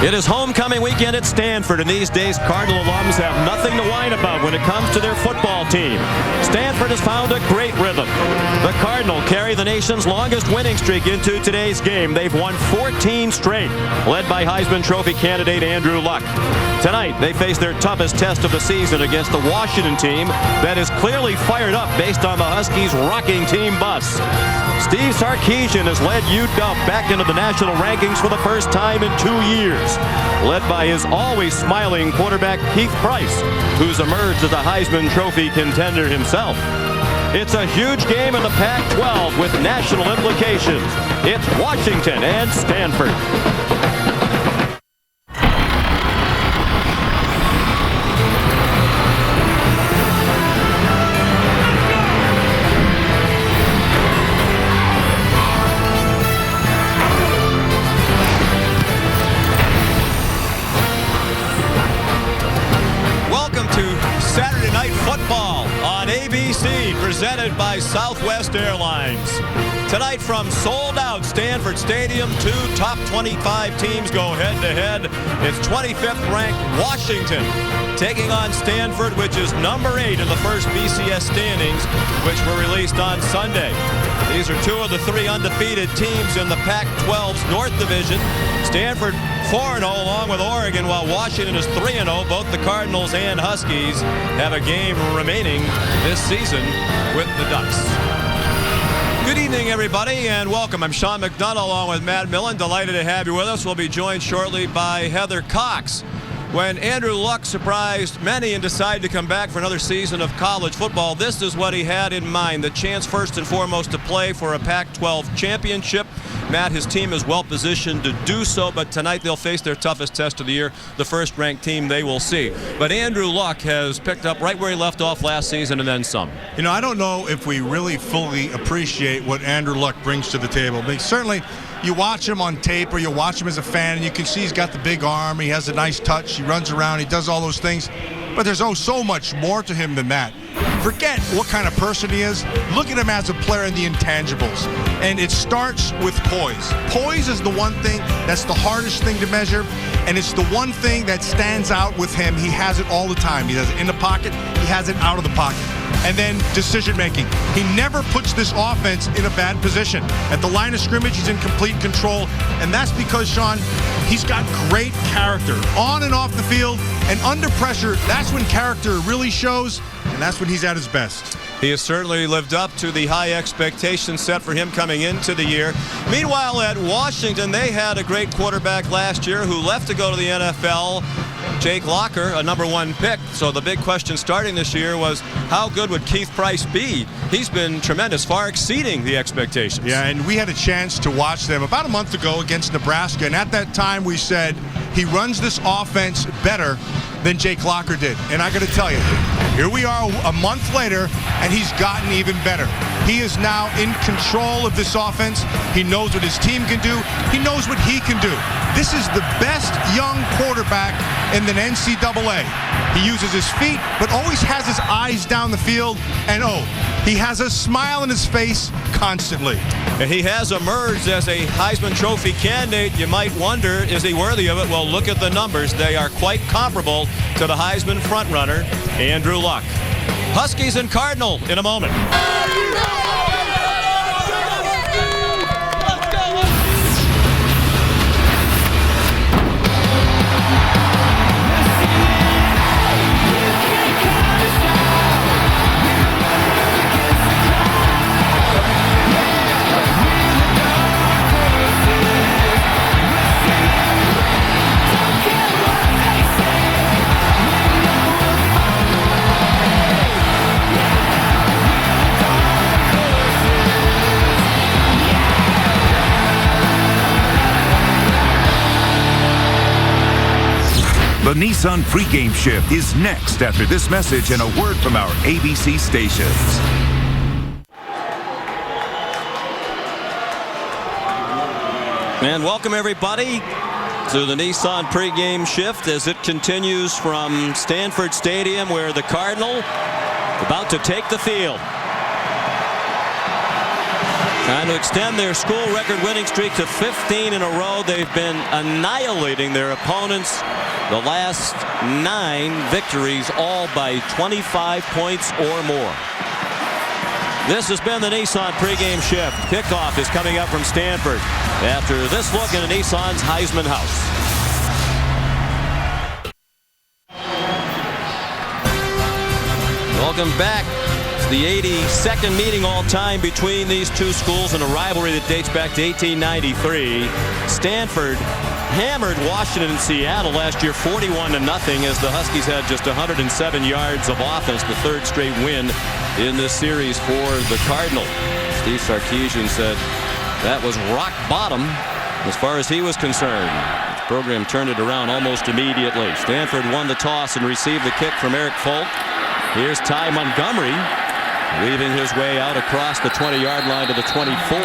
It is homecoming weekend at Stanford, and these days Cardinal alums have nothing to whine about when it comes to their football team. Stanford has found a great rhythm. The Cardinal carry the nation's longest winning streak into today's game. They've won 14 straight, led by Heisman Trophy candidate Andrew Luck. Tonight, they face their toughest test of the season against the Washington team that is clearly fired up based on the Huskies' rocking team bus. Steve Sarkisian has led UW back into the national rankings for the first time in 2 years, led by his always smiling quarterback Keith Price, who's emerged as a Heisman Trophy contender himself. It's a huge game in the Pac-12 with national implications. It's Washington and Stanford. Saturday Night Football on ABC, presented by Southwest Airlines. Tonight from sold-out Stanford Stadium, two top 25 teams go head-to-head. It's 25th ranked Washington taking on Stanford, which is number 8 in the first BCS standings, which were released on Sunday. These are two of the three undefeated teams in the Pac-12's North Division. Stanford 4-0 along with Oregon, while Washington is 3-0. Both the Cardinals and Huskies have a game remaining this season with the Ducks. Good evening, everybody, and welcome. I'm Sean McDonough along with Matt Millen. Delighted to have you with us. We'll be joined shortly by Heather Cox. When Andrew Luck surprised many and decided to come back for another season of college football, this is what he had in mind: the chance first and foremost to play for a Pac-12 championship. Matt, his team is well positioned to do so, but tonight they'll face their toughest test of the year, the first-ranked team they will see. But Andrew Luck has picked up right where he left off last season and then some. You know, I don't know if we really fully appreciate what Andrew Luck brings to the table. But certainly, you watch him on tape or you watch him as a fan, and you can see he's got the big arm, he has a nice touch, he runs around, he does all those things. But there's so much more to him than that. Forget what kind of person he is. Look at him as a player in the intangibles. And it starts with poise. Poise is the one thing that's the hardest thing to measure, and it's the one thing that stands out with him. He has it all the time. He has it in the pocket, he has it out of the pocket. And then decision-making. He never puts this offense in a bad position. At the line of scrimmage, he's in complete control. And that's because, Sean, he's got great character on and off the field. And under pressure, that's when character really shows. And that's when he's at his best. He has certainly lived up to the high expectations set for him coming into the year. Meanwhile, at Washington, they had a great quarterback last year who left to go to the NFL. Jake Locker, a #1 pick. So the big question starting this year was, how good would Keith Price be? He's been tremendous, far exceeding the expectations. Yeah, and we had a chance to watch them about a month ago against Nebraska, and at that time we said he runs this offense better than Jake Locker did. And I got to tell you, here we are a month later, and he's gotten even better. He is now in control of this offense. He knows what his team can do. He knows what he can do. This is the best young quarterback in the NCAA. He uses his feet, but always has his eyes down the field. And he has a smile on his face constantly. And he has emerged as a Heisman Trophy candidate. You might wonder, is he worthy of it? Well, look at the numbers. They are quite comparable to the Heisman frontrunner, Andrew Luck. Huskies and Cardinal in a moment. The Nissan pregame shift is next after this message and a word from our ABC stations. And welcome everybody to the Nissan pregame shift as it continues from Stanford Stadium, where the Cardinal about to take the field. Trying to extend their school record winning streak to 15 in a row. They've been annihilating their opponents the last 9 victories, all by 25 points or more. This has been the Nissan pregame shift. Kickoff is coming up from Stanford after this look into Nissan's Heisman House. Welcome back. The 82nd meeting all time between these two schools in a rivalry that dates back to 1893. Stanford hammered Washington and Seattle last year 41-0 as the Huskies had just 107 yards of offense, the 3rd straight win in this series for the Cardinals. Steve Sarkisian said that was rock bottom as far as he was concerned. His program turned it around almost immediately. Stanford won the toss and received the kick from Eric Folk. Here's Ty Montgomery, weaving his way out across the 20-yard line to the 24.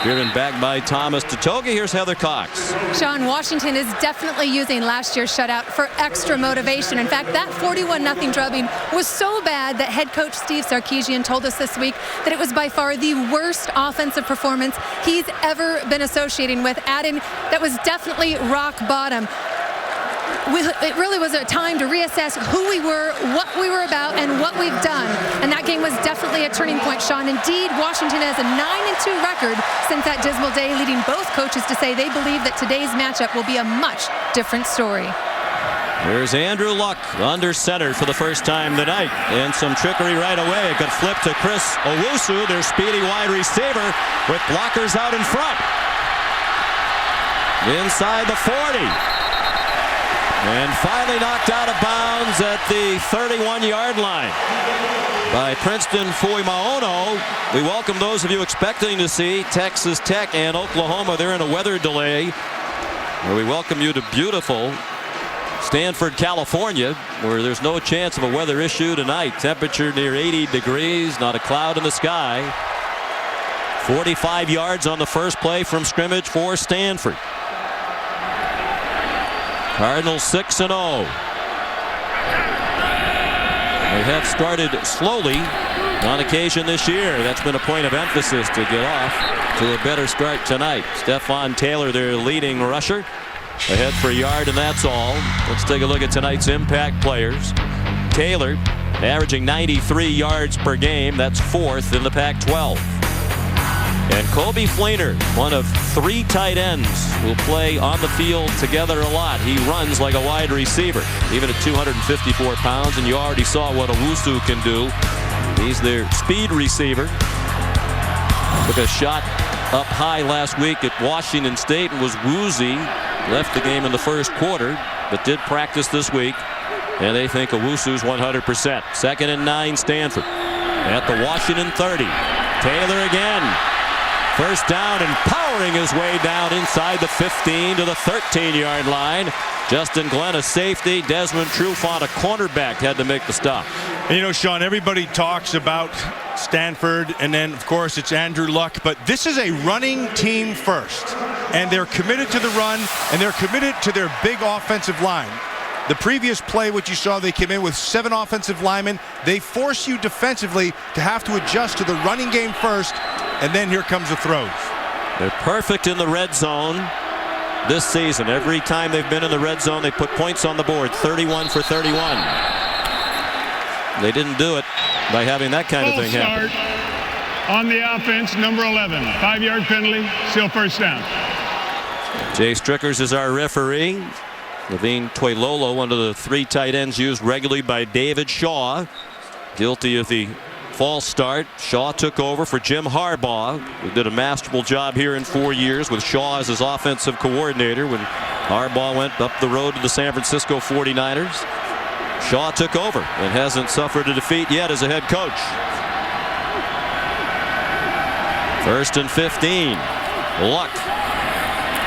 Driven back by Thomas Tatogi. Here's Heather Cox. Sean, Washington is definitely using last year's shutout for extra motivation. In fact, that 41-0 drubbing was so bad that head coach Steve Sarkisian told us this week that it was by far the worst offensive performance he's ever been associating with, adding that was definitely rock bottom. It really was a time to reassess who we were, what we were about, and what we've done. And that game was definitely a turning point, Sean. Indeed, Washington has a 9-2 record since that dismal day, leading both coaches to say they believe that today's matchup will be a much different story. There's Andrew Luck under center for the first time tonight. And some trickery right away. It could flip to Chris Owusu, their speedy wide receiver, with blockers out in front. Inside the 40. And finally knocked out of bounds at the 31-yard line by Princeton Fuimaono. We welcome those of you expecting to see Texas Tech and Oklahoma. They're in a weather delay. We welcome you to beautiful Stanford, California, where there's no chance of a weather issue tonight. Temperature near 80 degrees, not a cloud in the sky. 45 yards on the first play from scrimmage for Stanford. Cardinals 6-0. They have started slowly on occasion this year. That's been a point of emphasis to get off to a better start tonight. Stephon Taylor, their leading rusher, ahead for a yard, and that's all. Let's take a look at tonight's impact players. Taylor averaging 93 yards per game. That's 4th in the Pac-12. And Kobe Fleener, one of 3 tight ends who play on the field together a lot. He runs like a wide receiver, even at 254 pounds, and you already saw what Owusu can do. He's their speed receiver. Took a shot up high last week at Washington State and was woozy. Left the game in the first quarter, but did practice this week. And they think Owusu's 100%. 2nd and 9, Stanford. At the Washington 30. Taylor again. First down and powering his way down inside the 15 to the 13-yard line. Justin Glenn a safety. Desmond Trufant a cornerback had to make the stop. And you know, Sean, everybody talks about Stanford, and then, of course, it's Andrew Luck. But this is a running team first. And they're committed to the run, and they're committed to their big offensive line. The previous play, what you saw, they came in with 7 offensive linemen. They force you defensively to have to adjust to the running game first, and then here comes the throws. They're perfect in the red zone this season. Every time they've been in the red zone, they put points on the board. 31 for 31. They didn't do it by having that kind of thing happen. On the offense, number 11. 5-yard penalty, still first down. Jay Strickers is our referee. Levine Toilolo, one of the 3 tight ends used regularly by David Shaw, guilty of the false start. Shaw took over for Jim Harbaugh, who did a masterful job here in 4 years with Shaw as his offensive coordinator when Harbaugh went up the road to the San Francisco 49ers. Shaw took over and hasn't suffered a defeat yet as a head coach. 1st and 15. Luck.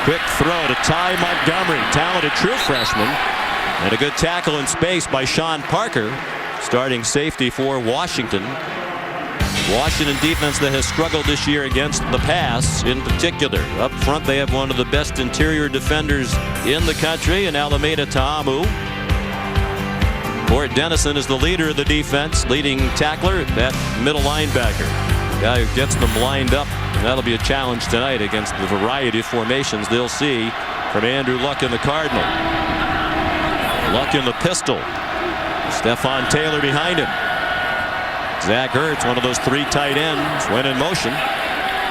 Quick throw to Ty Montgomery, talented true freshman, and a good tackle in space by Sean Parker, starting safety for Washington. Washington defense that has struggled this year against the pass in particular. Up front, they have one of the best interior defenders in the country in Alameda Ta'amu. Mort Dennison is the leader of the defense, leading tackler, that middle linebacker, guy who gets them lined up And that'll be a challenge tonight against the variety of formations they'll see from Andrew Luck and the Cardinal. Luck in the pistol. Stephon Taylor behind him. Zach Ertz, one of those 3 tight ends, went in motion.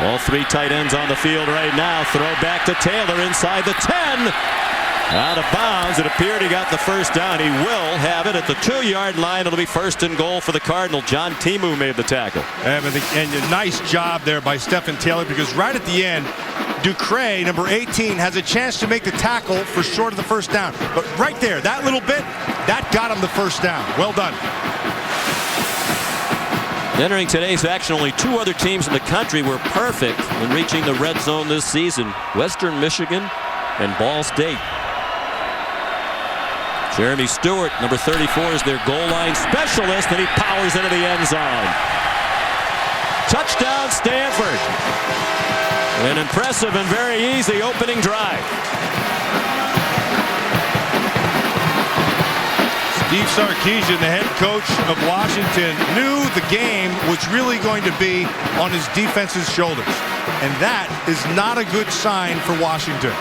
All 3 tight ends on the field right now. Throw back to Taylor inside the 10. Out of bounds. It appeared he got the first down. He will have it at the 2-yard line. It'll be 1st and goal for the Cardinal. John Timu made the tackle. And a nice job there by Stephen Taylor, because right at the end, Ducre, number 18, has a chance to make the tackle for short of the first down. But right there, that little bit, that got him the first down. Well done. Entering today's action, only 2 other teams in the country were perfect in reaching the red zone this season. Western Michigan and Ball State. Jeremy Stewart, number 34, is their goal line specialist, and he powers into the end zone. Touchdown, Stanford. An impressive and very easy opening drive. Steve Sarkisian, the head coach of Washington, knew the game was really going to be on his defense's shoulders. And that is not a good sign for Washington.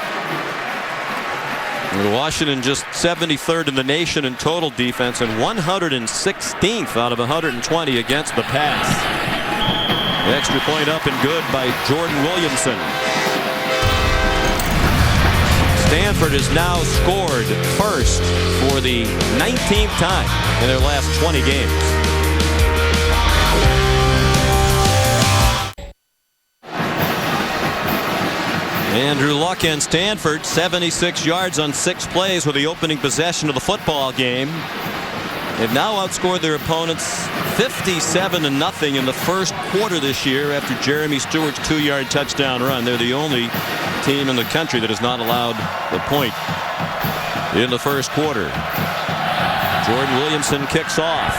Washington just 73rd in the nation in total defense and 116th out of 120 against the pass. The extra point up and good by Jordan Williamson. Stanford has now scored first for the 19th time in their last 20 games. Andrew Luck and Stanford, 76 yards on 6 plays with the opening possession of the football game. They've now outscored their opponents 57-0 in the first quarter this year after Jeremy Stewart's 2-yard touchdown run. They're the only team in the country that has not allowed the point in the first quarter. Jordan Williamson kicks off.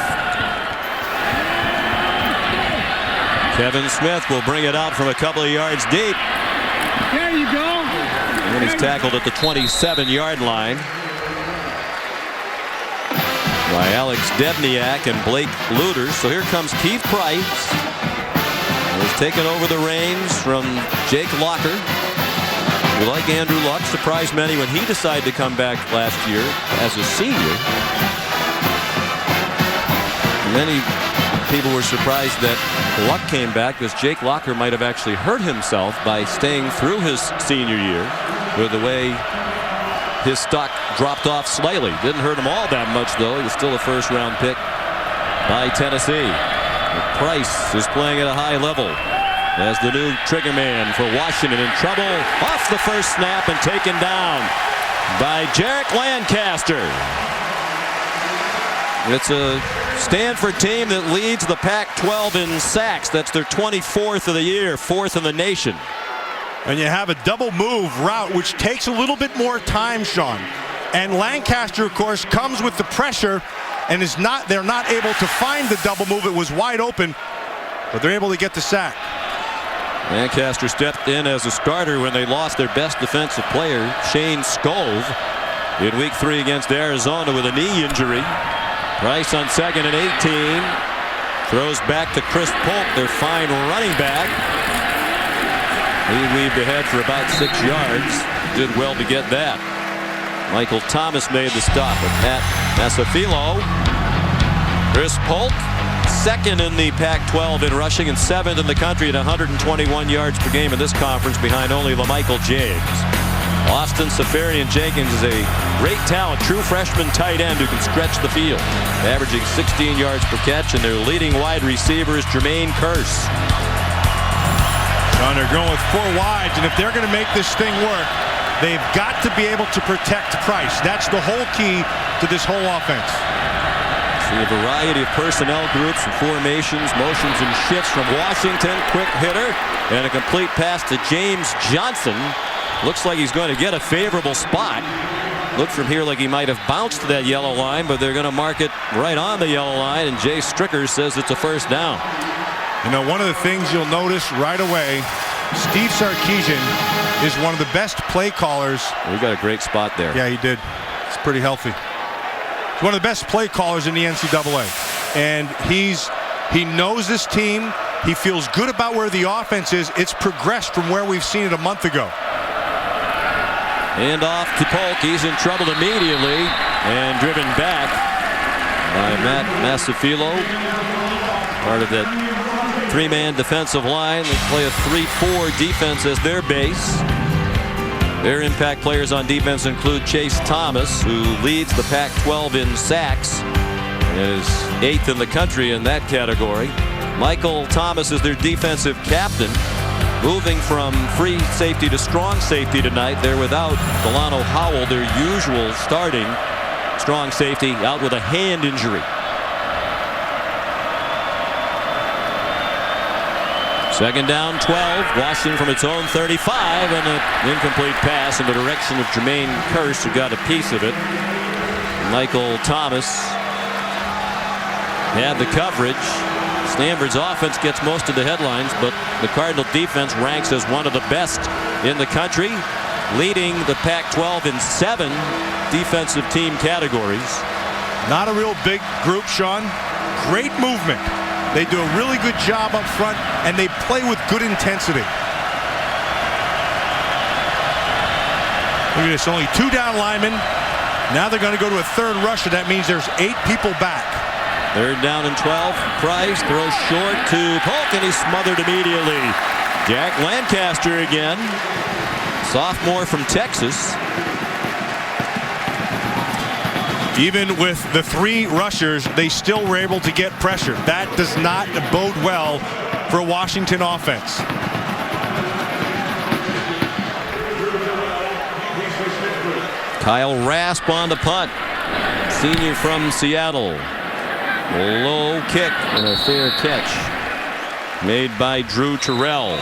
Kevin Smith will bring it out from a couple of yards deep. There you go. And he's tackled at the 27-yard line by Alex Debniak and Blake Luters. So here comes Keith Price. He's taken over the reins from Jake Locker, who, like Andrew Luck, surprised many when he decided to come back last year as a senior. Many people were surprised that Luck came back, because Jake Locker might have actually hurt himself by staying through his senior year with the way his stock dropped off slightly. Didn't hurt him all that much, though. He was still a first-round pick by Tennessee. But Price is playing at a high level as the new trigger man for Washington, in trouble off the first snap and taken down by Jarek Lancaster. It's a Stanford team that leads the Pac-12 in sacks. That's their 24th of the year, 4th in the nation. And you have a double move route, which takes a little bit more time, Sean. And Lancaster, of course, comes with the pressure and they're not able to find the double move. It was wide open, but they're able to get the sack. Lancaster stepped in as a starter when they lost their best defensive player, Shane Scove, in week 3 against Arizona with a knee injury. Price on 2nd and 18. Throws back to Chris Polk, their fine running back. He weaved ahead for about 6 yards. Did well to get that. Michael Thomas made the stop with Pat Masafilo. Chris Polk, 2nd in the Pac-12 in rushing and 7th in the country at 121 yards per game in this conference, behind only LaMichael James. Austin Safarian-Jenkins is a great talent, true freshman tight end who can stretch the field, averaging 16 yards per catch, and their leading wide receiver is Jermaine Kearse. They're going with 4 wides, and if they're going to make this thing work, they've got to be able to protect Price. That's the whole key to this whole offense. See a variety of personnel groups and formations, motions and shifts from Washington. Quick hitter and a complete pass to James Johnson. Looks like he's going to get a favorable spot. Looked from here like he might have bounced to that yellow line, but they're going to mark it right on the yellow line, and Jay Stricker says it's a first down. You know, one of the things you'll notice right away, Steve Sarkisian is one of the best play callers. We got a great spot there. Yeah, he did. It's pretty healthy. He's one of the best play callers in the NCAA. And he knows this team. He feels good about where the offense is. It's progressed from where we've seen it a month ago. And off to Polk. He's in trouble immediately and driven back by Matt Masafilo. Part of that three-man defensive line. They play a 3-4 defense as their base. Their impact players on defense include Chase Thomas, who leads the Pac-12 in sacks and is 8th in the country in that category. Michael Thomas is their defensive captain, moving from free safety to strong safety tonight. They're without Delano Howell, their usual starting strong safety, out with a hand injury. Second down, 12. Washington from its own 35, and an incomplete pass in the direction of Jermaine Kearse, who got a piece of it. Michael Thomas had the coverage. Stanford's offense gets most of the headlines, but the Cardinal defense ranks as one of the best in the country, leading the Pac-12 in 7 defensive team categories. Not a real big group, Sean. Great movement. They do a really good job up front, and they play with good intensity. Look at this, only 2 down linemen. Now they're going to go to a third rusher. That means there's 8 people back. Third down and 12. Price throws short to Polk, and he's smothered immediately. Jack Lancaster again. Sophomore from Texas. Even with the 3 rushers, they still were able to get pressure. That does not bode well for a Washington offense. Kyle Rasp on the punt. Senior from Seattle. A low kick and a fair catch made by Drew Terrell.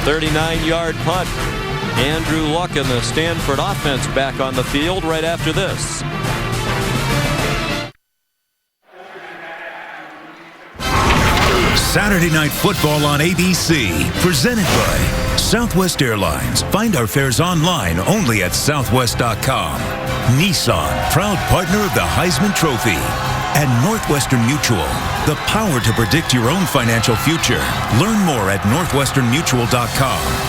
39-yard punt. Andrew Luck and the Stanford offense back on the field right after this. Saturday Night Football on ABC, presented by Southwest Airlines. Find our fares online only at southwest.com. Nissan, proud partner of the Heisman Trophy. And Northwestern Mutual, the power to predict your own financial future. Learn more at northwesternmutual.com.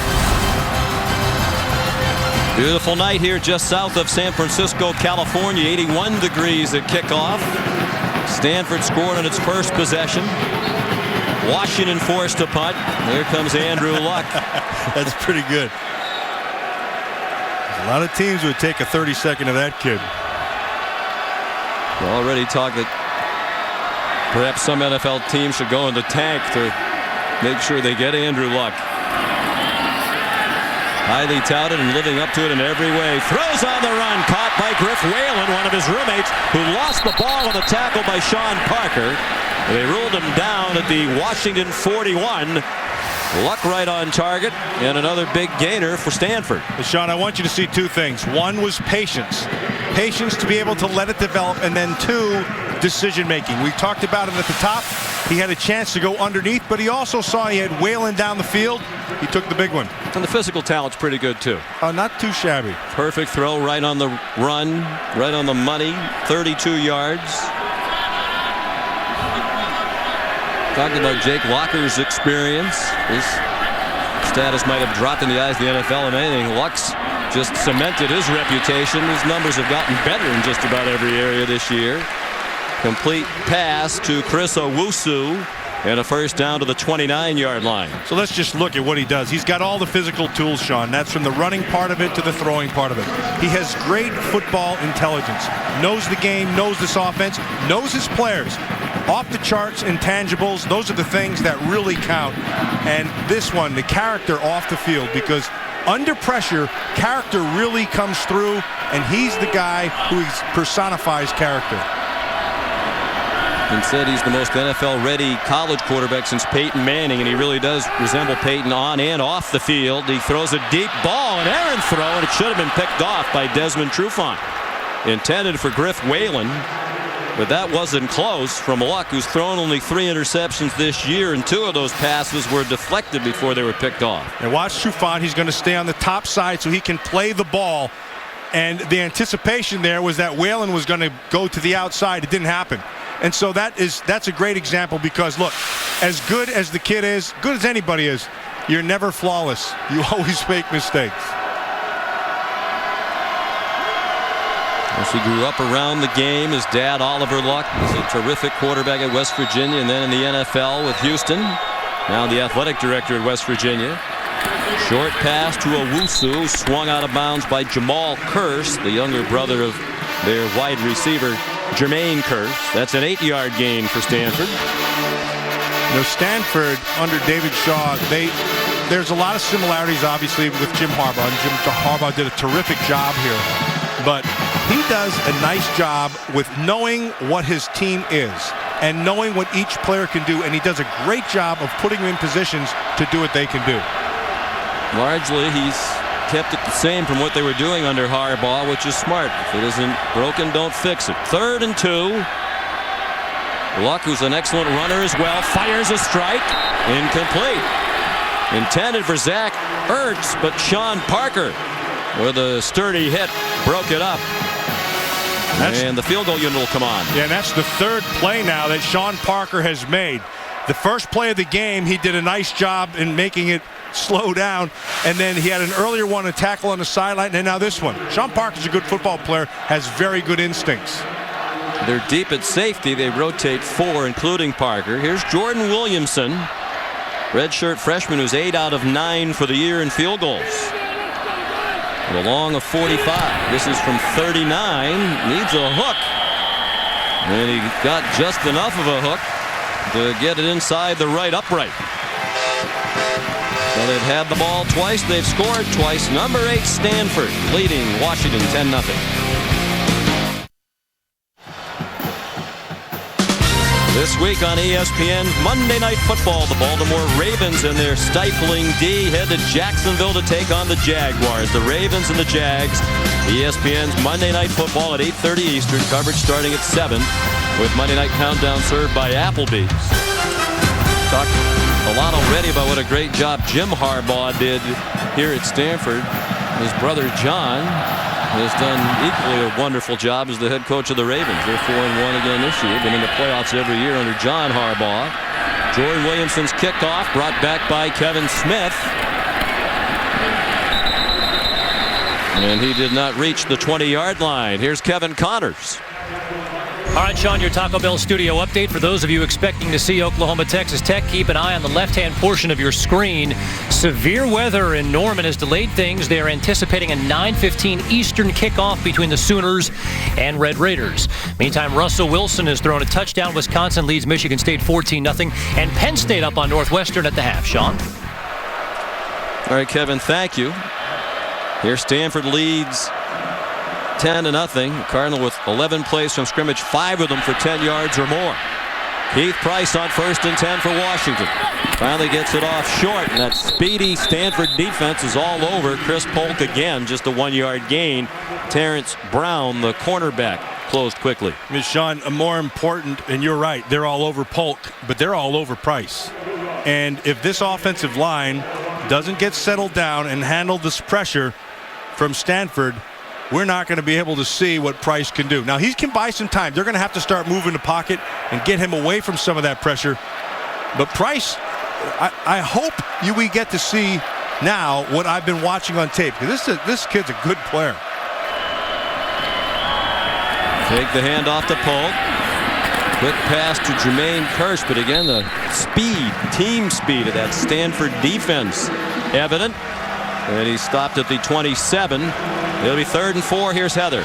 Beautiful night here just south of San Francisco, California. 81 degrees at kickoff. Stanford scored on its first possession. Washington forced a punt. There comes Andrew Luck. That's pretty good. A lot of teams would take a 30-second of that kid. Already talk that perhaps some NFL teams should go in the tank to make sure they get Andrew Luck. Highly touted and living up to it in every way. Throws on the run. Caught by Griff Whalen, one of his roommates, who lost the ball on the tackle by Sean Parker. They ruled him down at the Washington 41. Luck right on target, and another big gainer for Stanford. Sean, I want you to see 2 things. One was patience. Patience to be able to let it develop, and then 2, decision making. We talked about it at the top. He had a chance to go underneath, but he also saw he had Whalen down the field. He took the big one. And the physical talent's pretty good too. Not too shabby. Perfect throw right on the run, right on the money, 32 yards. Talking about Jake Locker's experience. His status might have dropped in the eyes of the NFL and anything. Luck's just cemented his reputation. His numbers have gotten better in just about every area this year. Complete pass to Chris Owusu, and a first down to the 29-yard line. So let's just look at what he does. He's got all the physical tools, Sean. That's from the running part of it to the throwing part of it. He has great football intelligence. Knows the game, knows this offense, knows his players. Off the charts, intangibles, those are the things that really count. And this one, the character off the field, because under pressure, character really comes through, and he's the guy who personifies character. And said he's the most NFL-ready college quarterback since Peyton Manning, and he really does resemble Peyton on and off the field. He throws a deep ball, an errant throw, and it should have been picked off by Desmond Trufant. Intended for Griff Whalen, but that wasn't close from Luck, who's thrown only 3 interceptions this year, and 2 of those passes were deflected before they were picked off. And watch Trufant. He's going to stay on the top side so he can play the ball. And the anticipation there was that Whalen was going to go to the outside. It didn't happen. And so that's a great example because, look, as good as the kid is, good as anybody is, you're never flawless. You always make mistakes. He grew up around the game. His dad, Oliver Luck, was a terrific quarterback at West Virginia and then in the NFL with Houston. Now the athletic director at West Virginia. Short pass to Owusu, swung out of bounds by Jamal Curse, the younger brother of their wide receiver, Jermaine Curse. That's an 8-yard gain for Stanford. You know, Stanford, under David Shaw, there's a lot of similarities, obviously, with Jim Harbaugh. And Jim Harbaugh did a terrific job here. But he does a nice job with knowing what his team is and knowing what each player can do. And he does a great job of putting them in positions to do what they can do. Largely, he's kept it the same from what they were doing under Harbaugh, which is smart. If it isn't broken, don't fix it. 3rd and 2. Luck, who's an excellent runner as well, fires a strike. Incomplete. Intended for Zach Ertz, but Sean Parker with a sturdy hit broke it up. And the field goal unit will come on. Yeah, and that's the 3rd play now that Sean Parker has made. The first play of the game, he did a nice job in making it slow down, and then he had an earlier one, a tackle on the sideline, and now this one. Sean Parker's a good football player, has very good instincts. They're deep at safety. They rotate 4, including Parker. Here's Jordan Williamson, redshirt freshman, who's 8 out of 9 for the year in field goals. The long of 45. This is from 39. Needs a hook. And he got just enough of a hook to get it inside the right upright. So they've had the ball twice. They've scored twice. Number 8, Stanford, leading Washington 10-0. This week on ESPN Monday Night Football, the Baltimore Ravens and their stifling D head to Jacksonville to take on the Jaguars. The Ravens and the Jags. ESPN's Monday Night Football at 8:30 Eastern. Coverage starting at 7 with Monday Night Countdown served by Applebee's. Talked a lot already about what a great job Jim Harbaugh did here at Stanford. His brother John has done equally a wonderful job as the head coach of the Ravens. They're 4-1 again this year. Been in the playoffs every year under John Harbaugh. Jordan Williamson's kickoff brought back by Kevin Smith. And he did not reach the 20-yard line. Here's Kevin Connors. All right, Sean, your Taco Bell studio update. For those of you expecting to see Oklahoma Texas Tech, keep an eye on the left-hand portion of your screen. Severe weather in Norman has delayed things. They are anticipating a 9:15 Eastern kickoff between the Sooners and Red Raiders. Meantime, Russell Wilson has thrown a touchdown. Wisconsin leads Michigan State 14-0. And Penn State up on Northwestern at the half. Sean? All right, Kevin, thank you. Here Stanford leads 10-0. Cardinal with 11 plays from scrimmage, 5 of them for 10 yards or more. Keith Price on 1st and 10 for Washington. Finally gets it off short, and that speedy Stanford defense is all over. Chris Polk again, just a 1-yard gain. Terrence Brown, the cornerback, closed quickly. Ms. Sean, more important, and you're right, they're all over Polk, but they're all over Price. And if this offensive line doesn't get settled down and handle this pressure from Stanford, we're not going to be able to see what Price can do. Now, he can buy some time. They're going to have to start moving the pocket and get him away from some of that pressure. But Price, I hope we get to see now what I've been watching on tape, because this kid's a good player. Take the handoff to Polk. Quick pass to Jermaine Curse, but again, the speed, team speed of that Stanford defense evident. And he stopped at the 27. It'll be 3rd and 4. Here's Heather.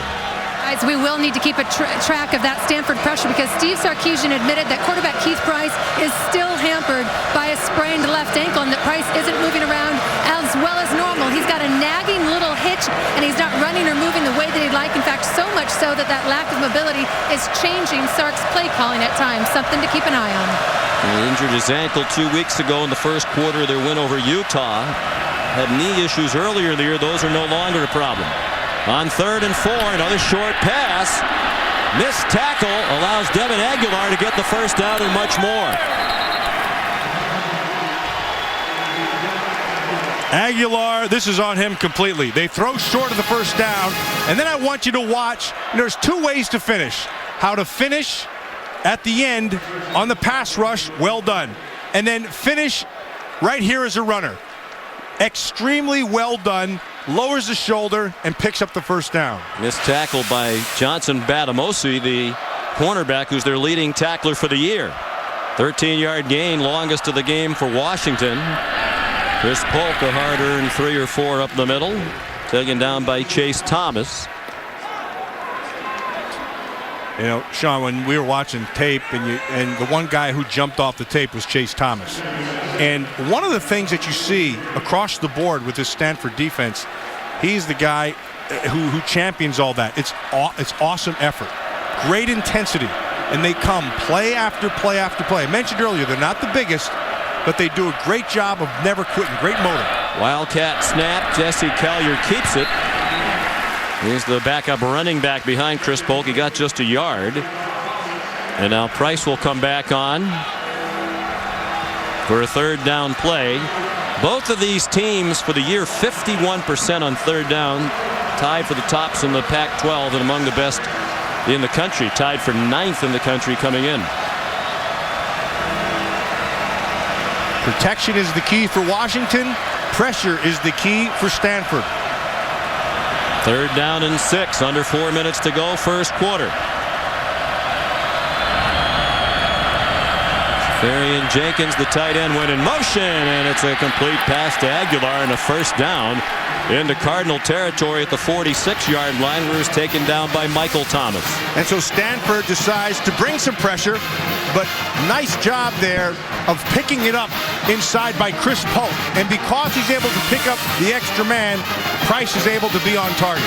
Guys, we will need to keep a track of that Stanford pressure, because Steve Sarkisian admitted that quarterback Keith Price is still hampered by a sprained left ankle, and that Price isn't moving around as well as normal. He's got a nagging little hitch, and he's not running or moving the way that he'd like. In fact, so much so that lack of mobility is changing Sark's play calling at times. Something to keep an eye on. He injured his ankle 2 weeks ago in the first quarter of their win over Utah. Had knee issues earlier in the year. Those are no longer a problem. On 3rd and 4, another short pass. Missed tackle allows Devin Aguilar to get the first down and much more. Aguilar, this is on him completely. They throw short of the first down, and then I want you to watch. There's 2 ways to finish. How to finish at the end on the pass rush, well done. And then finish right here as a runner. Extremely well done. Lowers the shoulder and picks up the first down. Missed tackle by Johnson Batamosi, the cornerback, who's their leading tackler for the year. 13-yard gain, longest of the game for Washington. Chris Polk, a hard-earned 3 or 4 up the middle, taken down by Chase Thomas. You know, Sean, when we were watching tape, and the one guy who jumped off the tape was Chase Thomas. And one of the things that you see across the board with this Stanford defense, he's the guy who champions all that. It's awesome effort, great intensity, and they come play after play after play. I mentioned earlier, they're not the biggest, but they do a great job of never quitting. Great motor. Wildcat snap. Jesse Collier keeps it. He's the backup running back behind Chris Polk. He got just a yard. And now Price will come back on for a third down play. Both of these teams for the year 51% on third down, tied for the tops in the Pac-12 and among the best in the country, tied for 9th in the country coming in. Protection is the key for Washington. Pressure is the key for Stanford. Third down and 6, under 4 minutes to go, first quarter. Farian Jenkins, the tight end, went in motion, and it's a complete pass to Aguilar and a first down into Cardinal territory at the 46-yard line, where he's taken down by Michael Thomas. And so Stanford decides to bring some pressure, but nice job there of picking it up inside by Chris Polk. And because he's able to pick up the extra man, Price is able to be on target.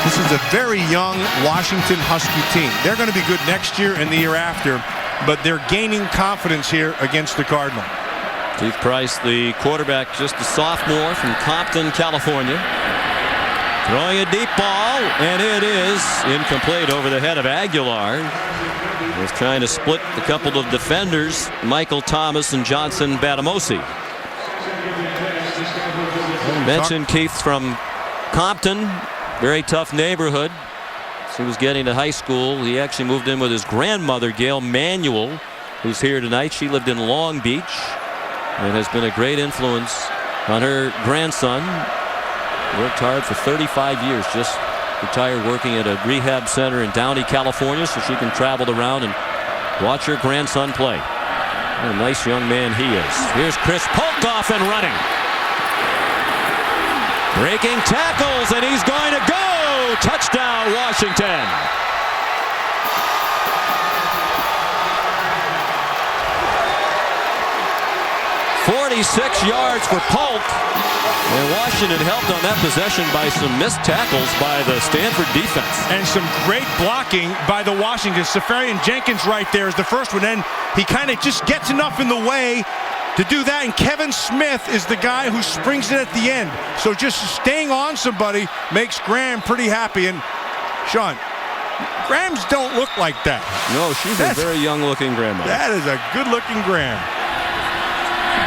This is a very young Washington Husky team. They're going to be good next year and the year after, but they're gaining confidence here against the Cardinal. Keith Price, the quarterback, just a sophomore from Compton, California. Throwing a deep ball, and it is incomplete over the head of Aguilar. He's trying to split a couple of defenders, Michael Thomas and Johnson Batamosi. Mentioned Keith's from Compton, very tough neighborhood. As he was getting to high school, he actually moved in with his grandmother, Gail Manuel, who's here tonight. She lived in Long Beach and has been a great influence on her grandson. Worked hard for 35 years, just retired working at a rehab center in Downey, California, so she can travel around and watch her grandson play. What a nice young man he is. Here's Chris Polk off and running. Breaking tackles, and he's going to go! Touchdown, Washington! "46 yards for Polk." And Washington helped on that possession by some missed tackles by the Stanford defense. And some great blocking by the Washington. Safarian Jenkins right there is the first one. And he kind of just gets enough in the way to do that. And Kevin Smith is the guy who springs it at the end. So just staying on somebody makes Graham pretty happy. And Sean, Grahams don't look like that. No, she's a very young-looking grandma. That is a good-looking Graham.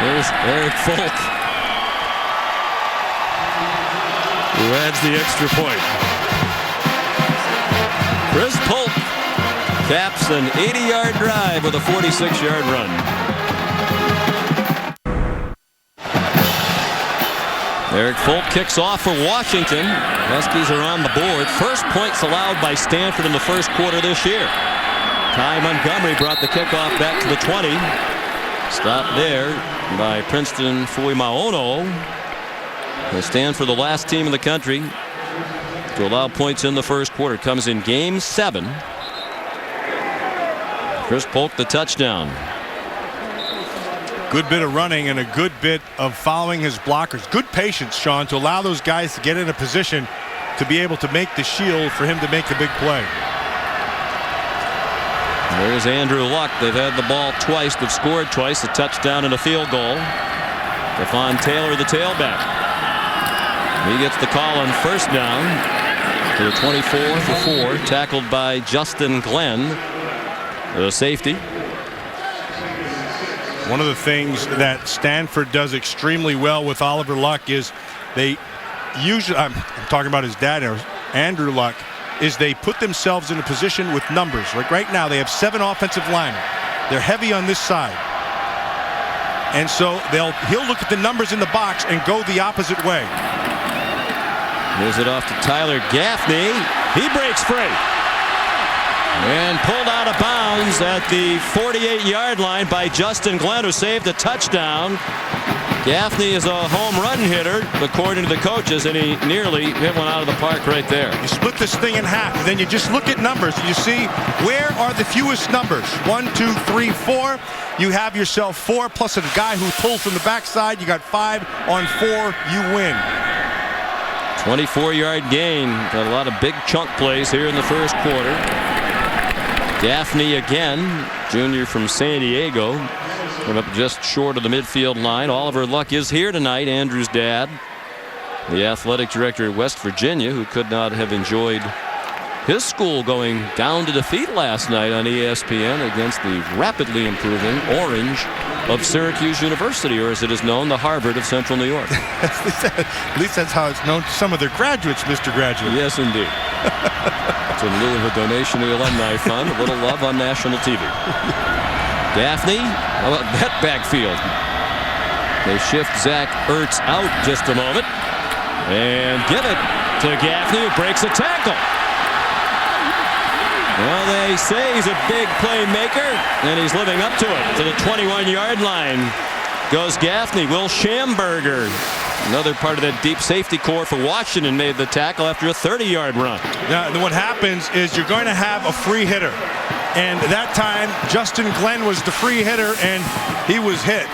There's Eric Folk, who adds the extra point. Chris Polk caps an 80-yard drive with a 46-yard run. Eric Folk kicks off for Washington. Huskies are on the board. First points allowed by Stanford in the first quarter this year. Ty Montgomery brought the kickoff back to the 20. Stopped there by Princeton Fuimaono. Stanford, the last team in the country to allow points in the first quarter. Comes in game 7. Chris Polk, the touchdown. Good bit of running and a good bit of following his blockers. Good patience, Sean, to allow those guys to get in a position to be able to make the shield for him to make a big play. There's Andrew Luck. They've had the ball twice. They've scored twice, a touchdown and a field goal. Stephon Taylor, the tailback. He gets the call on first down to the 24 for 4. Tackled by Justin Glenn, the safety. One of the things that Stanford does extremely well with Oliver Luck is they usually, I'm talking about his dad, Andrew Luck, is they put themselves in a position with numbers. Like right now, they have 7 offensive linemen. They're heavy on this side. And so he'll look at the numbers in the box and go the opposite way. Moves it off to Tyler Gaffney. He breaks free. And pulled out of bounds at the 48-yard line by Justin Glenn, who saved a touchdown. Gaffney is a home run hitter, according to the coaches, and he nearly hit one out of the park right there. You split this thing in half, and then you just look at numbers, and you see where are the fewest numbers. 1, 2, 3, 4. You have yourself 4 plus a guy who pulls from the backside. You got 5 on 4. You win. 24-yard gain. Got a lot of big chunk plays here in the first quarter. Gaffney again, junior from San Diego. Went up just short of the midfield line. Oliver Luck is here tonight, Andrew's dad. The athletic director at West Virginia, who could not have enjoyed his school going down to defeat last night on ESPN against the rapidly improving Orange of Syracuse University, or as it is known, the Harvard of Central New York. At least that's how it's known to some of their graduates, Mr. Graduate. Yes, indeed. So in lieu of a donation to the Alumni Fund, a little love on national TV. Gaffney, how about that backfield? They shift Zach Ertz out just a moment and give it to Gaffney, who breaks a tackle. Well, they say he's a big playmaker, and he's living up to it. To the 21-yard line goes Gaffney. Will Schamberger, another part of that deep safety core for Washington, made the tackle after a 30-yard run. Now, what happens is you're going to have a free hitter. And that time, Justin Glenn was the free hitter, and he was hit.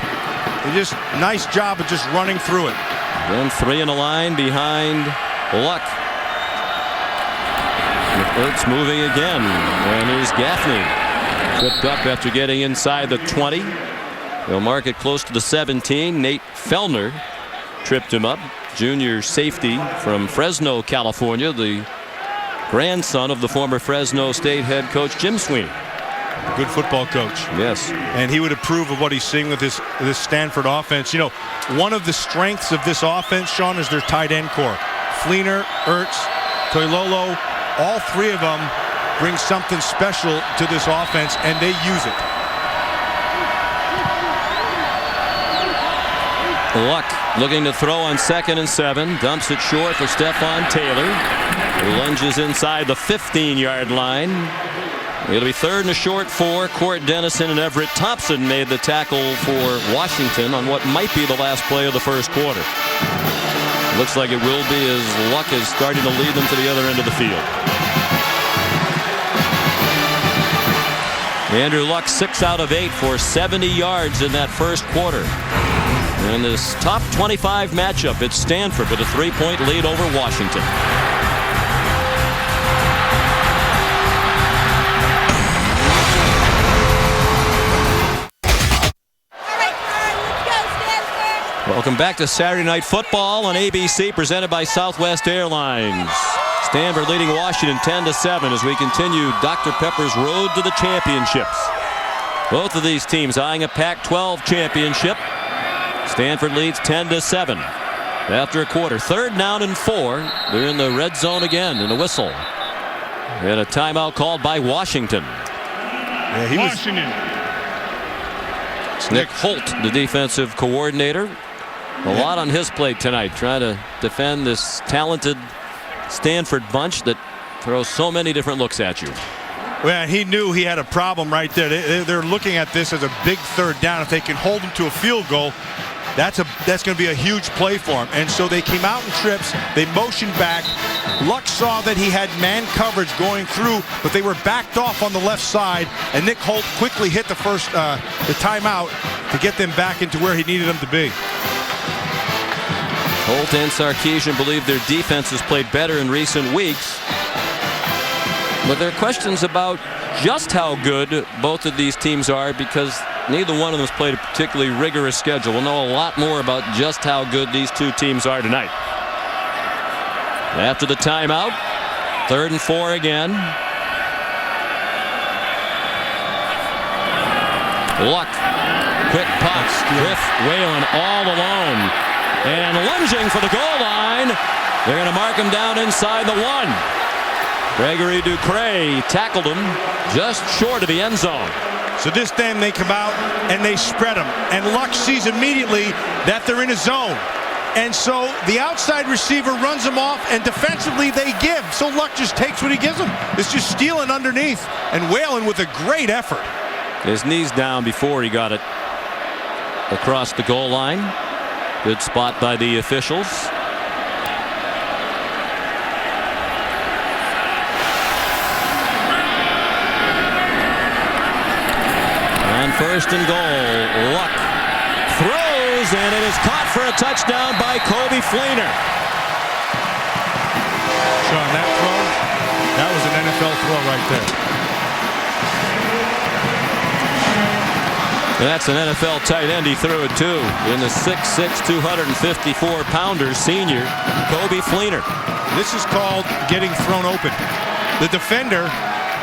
Just nice job of just running through it. Then 3 in a line behind Luck. Ertz moving again, and here's Gaffney. Tripped up after getting inside the 20. They'll mark it close to the 17. Nate Fellner tripped him up. Junior safety from Fresno, California, the grandson of the former Fresno State head coach Jim Sweeney. Good football coach. Yes. And he would approve of what he's seeing with this Stanford offense. You know, one of the strengths of this offense, Sean, is their tight end core. Fleener, Ertz, Toilolo, all 3 of them bring something special to this offense, and they use it. Luck looking to throw on 2nd and 7. Dumps it short for Stephon Taylor. He lunges inside the 15-yard line. It'll be 3rd and a short 4. Court Dennison and Everett Thompson made the tackle for Washington on what might be the last play of the first quarter. Looks like it will be, as Luck is starting to lead them to the other end of the field. Andrew Luck 6 out of 8 for 70 yards in that first quarter. In this top 25 matchup, it's Stanford with a 3-point lead over Washington. Welcome back to Saturday Night Football on ABC, presented by Southwest Airlines. Stanford leading Washington 10-7 as we continue Dr. Pepper's road to the championships. Both of these teams eyeing a Pac-12 championship. Stanford leads 10-7 after a quarter. 3rd down and 4. They're in the red zone again, and a whistle. And a timeout called by Washington. Yeah, Washington. It's Nick Holt, the defensive coordinator. A lot on his plate tonight, trying to defend this talented Stanford bunch that throws so many different looks at you. Well, he knew he had a problem right there. They're looking at this as a big 3rd down. If they can hold him to a field goal, that's going to be a huge play for him. And so they came out in trips. They motioned back. Luck saw that he had man coverage going through, but they were backed off on the left side. And Nick Holt quickly hit the timeout to get them back into where he needed them to be. Holt and Sarkisian believe their defense has played better in recent weeks. But there are questions about just how good both of these teams are, because neither one of them has played a particularly rigorous schedule. We'll know a lot more about just how good these two teams are tonight. After the timeout, 3rd and 4 again. Luck. Quick pop. Griff Whalen all alone. And lunging for the goal line They're going to mark him down inside the 1. Gregory Ducray tackled him just short of the end zone. So this time they come out and they spread him. And Luck sees immediately that they're in a zone. And so the outside receiver runs him off, and defensively they give. So Luck just takes what he gives him. It's just stealing underneath, and Whalen with a great effort. His knees down before he got it across the goal line. Good spot by the officials. On first and goal, Luck throws, and it is caught for a touchdown by Kobe Fleener. Sean, that throw, that was an NFL throw right there. That's an NFL tight end. He threw it too. In the 6'6", 254-pounder senior, Kobe Fleener. This is called getting thrown open. The defender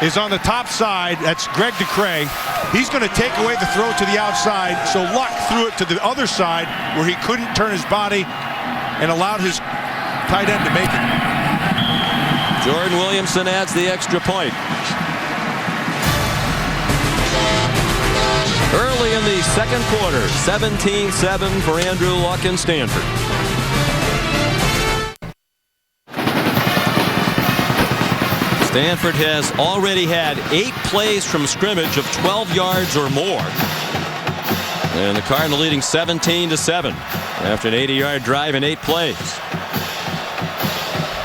is on the top side. That's Greg Ducray. He's going to take away the throw to the outside. So Luck threw it to the other side where he couldn't turn his body and allowed his tight end to make it. Jordan Williamson adds the extra point. Early in the second quarter, 17-7 for Andrew Luck in Stanford. Stanford has already had 8 plays from scrimmage of 12 yards or more. And the Cardinal leading 17-7 after an 80-yard drive in 8 plays.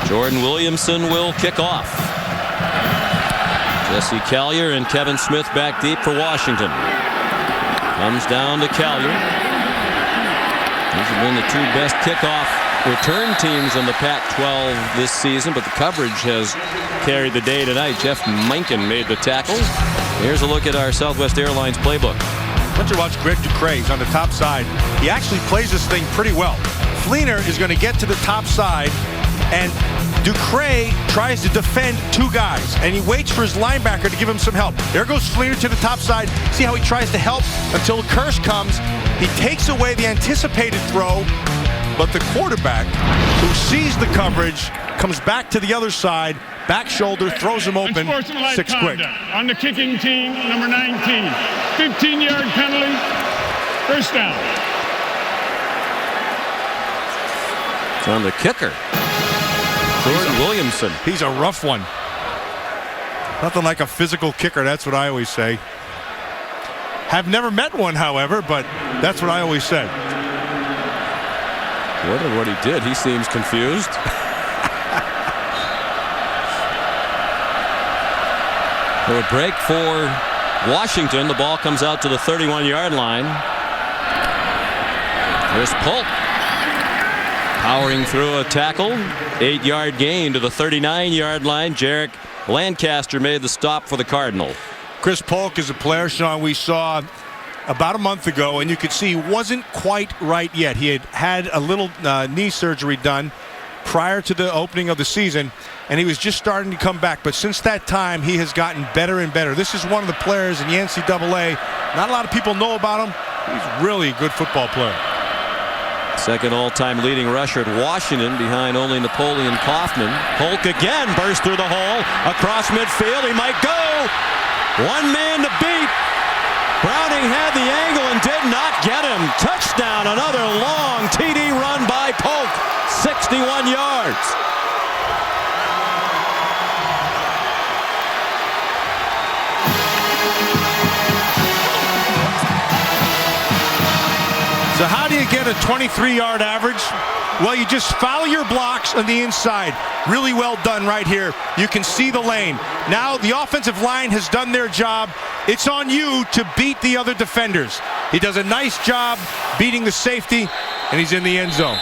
Jordan Williamson will kick off. Jesse Collier and Kevin Smith back deep for Washington. Comes down to Collier. These have been the 2 best kickoff return teams in the Pac-12 this season, but the coverage has carried the day tonight. Jeff Mencken made the tackle. Here's a look at our Southwest Airlines playbook. Once you watch Greg Ducray, he's on the top side. He actually plays this thing pretty well. Fleener is going to get to the top side, and Ducray tries to defend 2 guys, and he waits for his linebacker to give him some help. There goes Fleener to the top side. See how he tries to help until Kirsch comes. He takes away the anticipated throw, but the quarterback, who sees the coverage, comes back to the other side, back shoulder, throws him open, 6 quick. On the kicking team, number 19, 15-yard penalty, first down. It's on the kicker, Jordan Williamson. He's a rough one. Nothing like a physical kicker, that's what I always say. Have never met one, however, but that's what I always said. Wonder what he did. He seems confused. So a break for Washington. The ball comes out to the 31-yard line. Chris Polk powering through a tackle. 8-yard gain to the 39-yard line. Jarek Lancaster made the stop for the Cardinal. Chris Polk is a player, Sean, we saw about a month ago, and you could see he wasn't quite right yet. He had a little knee surgery done prior to the opening of the season, and he was just starting to come back. But since that time, he has gotten better and better. This is one of the players in the NCAA. Not a lot of people know about him. He's really a good football player. Second all-time leading rusher at Washington, behind only Napoleon Kaufman. Polk again burst through the hole across midfield. He might go. One man to beat. Browning had the angle and did not get him. Touchdown, another long TD run by Polk. 61 yards. So how do you get a 23-yard average? Well, you just follow your blocks on the inside. Really well done right here. You can see the lane. Now the offensive line has done their job. It's on you to beat the other defenders. He does a nice job beating the safety, and he's in the end zone.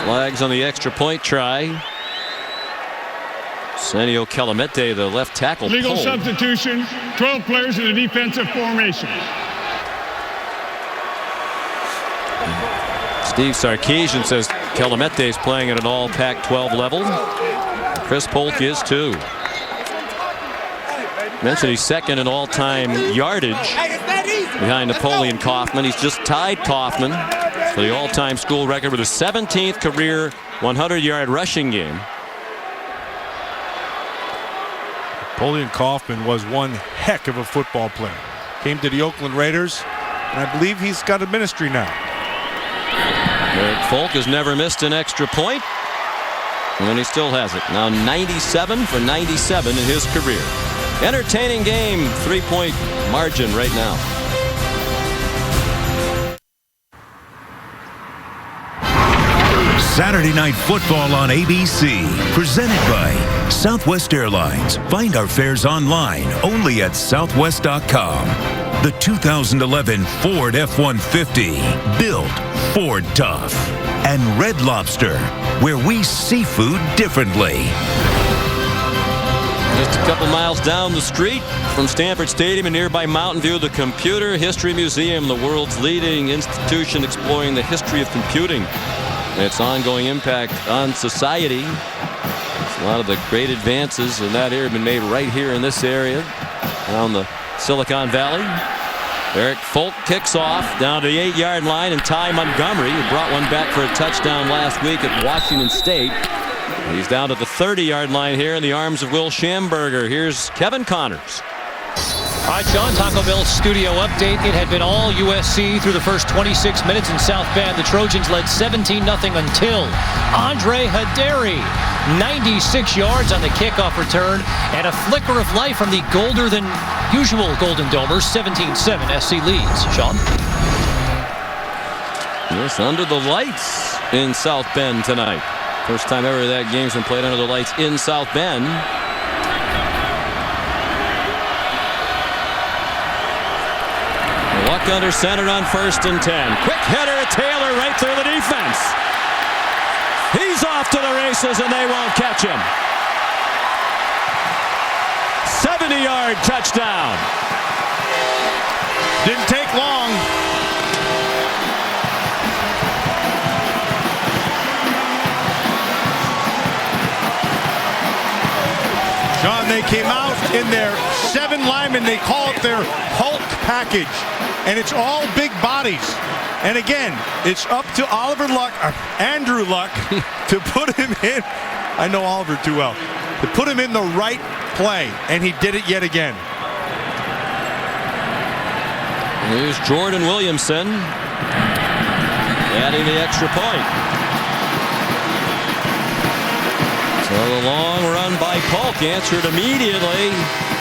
Flags on the extra point try. Senio Kelemete, the left tackle. Legal pulled. substitution, 12 players in a defensive formation. Steve Sarkisian says Kelemete is playing at an all Pac-12 level. Chris Polk is too. Mentioned he's second in all-time yardage behind Napoleon Kaufman. He's just tied Kaufman for the all-time school record with a 17th career 100-yard rushing game. Napoleon Kaufman was one heck of a football player. Came to the Oakland Raiders, and I believe he's got a ministry now. Eric Folk has never missed an extra point, and he still has it. Now 97 for 97 in his career. Entertaining game, 3-point margin right now. Saturday Night Football on ABC, presented by Southwest Airlines. Find our fares online only at southwest.com. The 2011 Ford F-150, built Ford tough. And Red Lobster, where we seafood differently. Just a couple miles down the street from Stanford Stadium in nearby Mountain View, the Computer History Museum, the world's leading institution exploring the history of computing and its ongoing impact on society. A lot of the great advances in that area have been made right here in this area, down the Silicon Valley. Eric Folk kicks off down to the 8-yard line, and Ty Montgomery, who brought one back for a touchdown last week at Washington State. He's down to the 30-yard line here in the arms of Will Schamberger. Here's Kevin Connors. All right, John, Taco Bell studio update. It had been all USC through the first 26 minutes in South Bend. The Trojans led 17-0 until Andre Haderi, 96 yards on the kickoff return, and a flicker of life from the colder than usual Golden Domers. 17-7 SC leads. Sean? Yes, under the lights in South Bend tonight. First time ever that game's been played under the lights in South Bend. Luck under center on 1st and 10. Quick header to Taylor right through the defense. He's off to the races, and they won't catch him. 70-yard touchdown. Didn't take long. John, they came out in their 7 linemen. They call it their Hulk package. And it's all big bodies. And again, it's up to Andrew Luck, to put him in. I know Oliver too well. To put him in the right play. And he did it yet again. Here's Jordan Williamson adding the extra point. So the long run by Polk answered immediately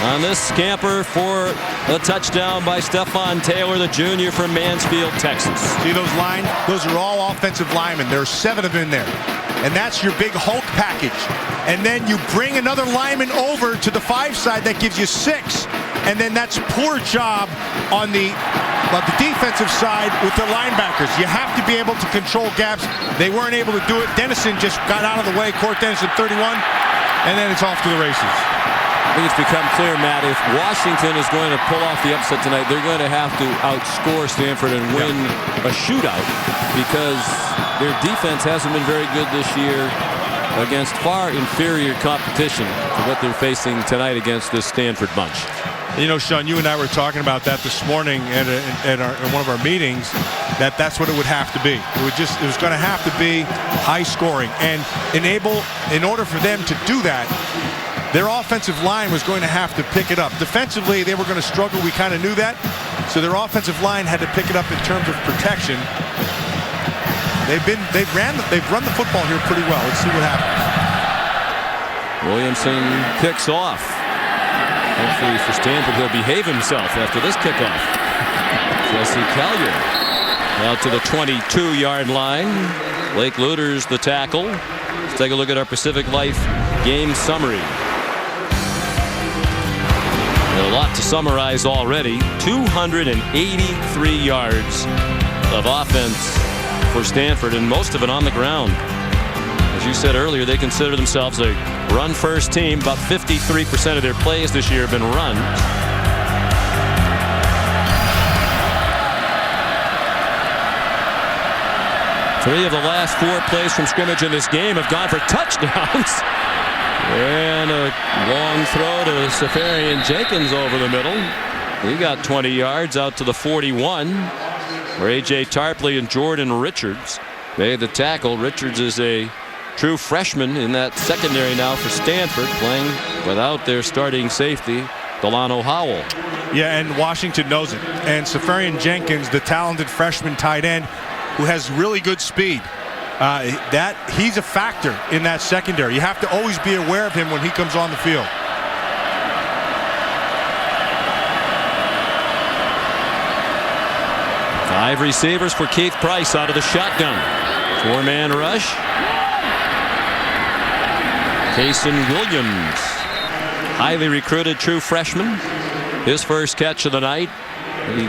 on this scamper for a touchdown by Stephon Taylor, the junior from Mansfield, Texas. See those lines? Those are all offensive linemen. There are 7 of them in there. And that's your big Hulk package. And then you bring another lineman over to the 5 side. That gives you 6. And then that's poor job on the defensive side with the linebackers. You have to be able to control gaps. They weren't able to do it. Dennison just got out of the way. Court Dennison 31. And then it's off to the races. I think it's become clear, Matt, if Washington is going to pull off the upset tonight, they're going to have to outscore Stanford and win a shootout, because their defense hasn't been very good this year against far inferior competition to what they're facing tonight against this Stanford bunch. You know, Sean, you and I were talking about that this morning at one of our meetings, that's what it would have to be. It was going to have to be high scoring, and in order for them to do that, their offensive line was going to have to pick it up. Defensively, they were going to struggle. We kind of knew that. So their offensive line had to pick it up in terms of protection. They've run the football here pretty well. Let's see what happens. Williamson kicks off. Hopefully for Stanford, he'll behave himself after this kickoff. Jesse Collier out to the 22-yard line. Blake Luter's the tackle. Let's take a look at our Pacific Life game summary. A lot to summarize already. 283 yards of offense for Stanford, and most of it on the ground. As you said earlier, they consider themselves a run-first team. About 53% of their plays this year have been run. Three of the last 4 plays from scrimmage in this game have gone for touchdowns. And a long throw to Safarian Jenkins over the middle. He got 20 yards out to the 41. where A.J. Tarpley and Jordan Richards made the tackle. Richards is a true freshman in that secondary now for Stanford, playing without their starting safety, Delano Howell. Yeah, and Washington knows it. And Safarian Jenkins, the talented freshman tight end who has really good speed, he's a factor in that secondary. You have to always be aware of him when he comes on the field. Five receivers for Keith Price out of the shotgun. Four-man rush. Kason Williams, highly recruited true freshman. His first catch of the night. He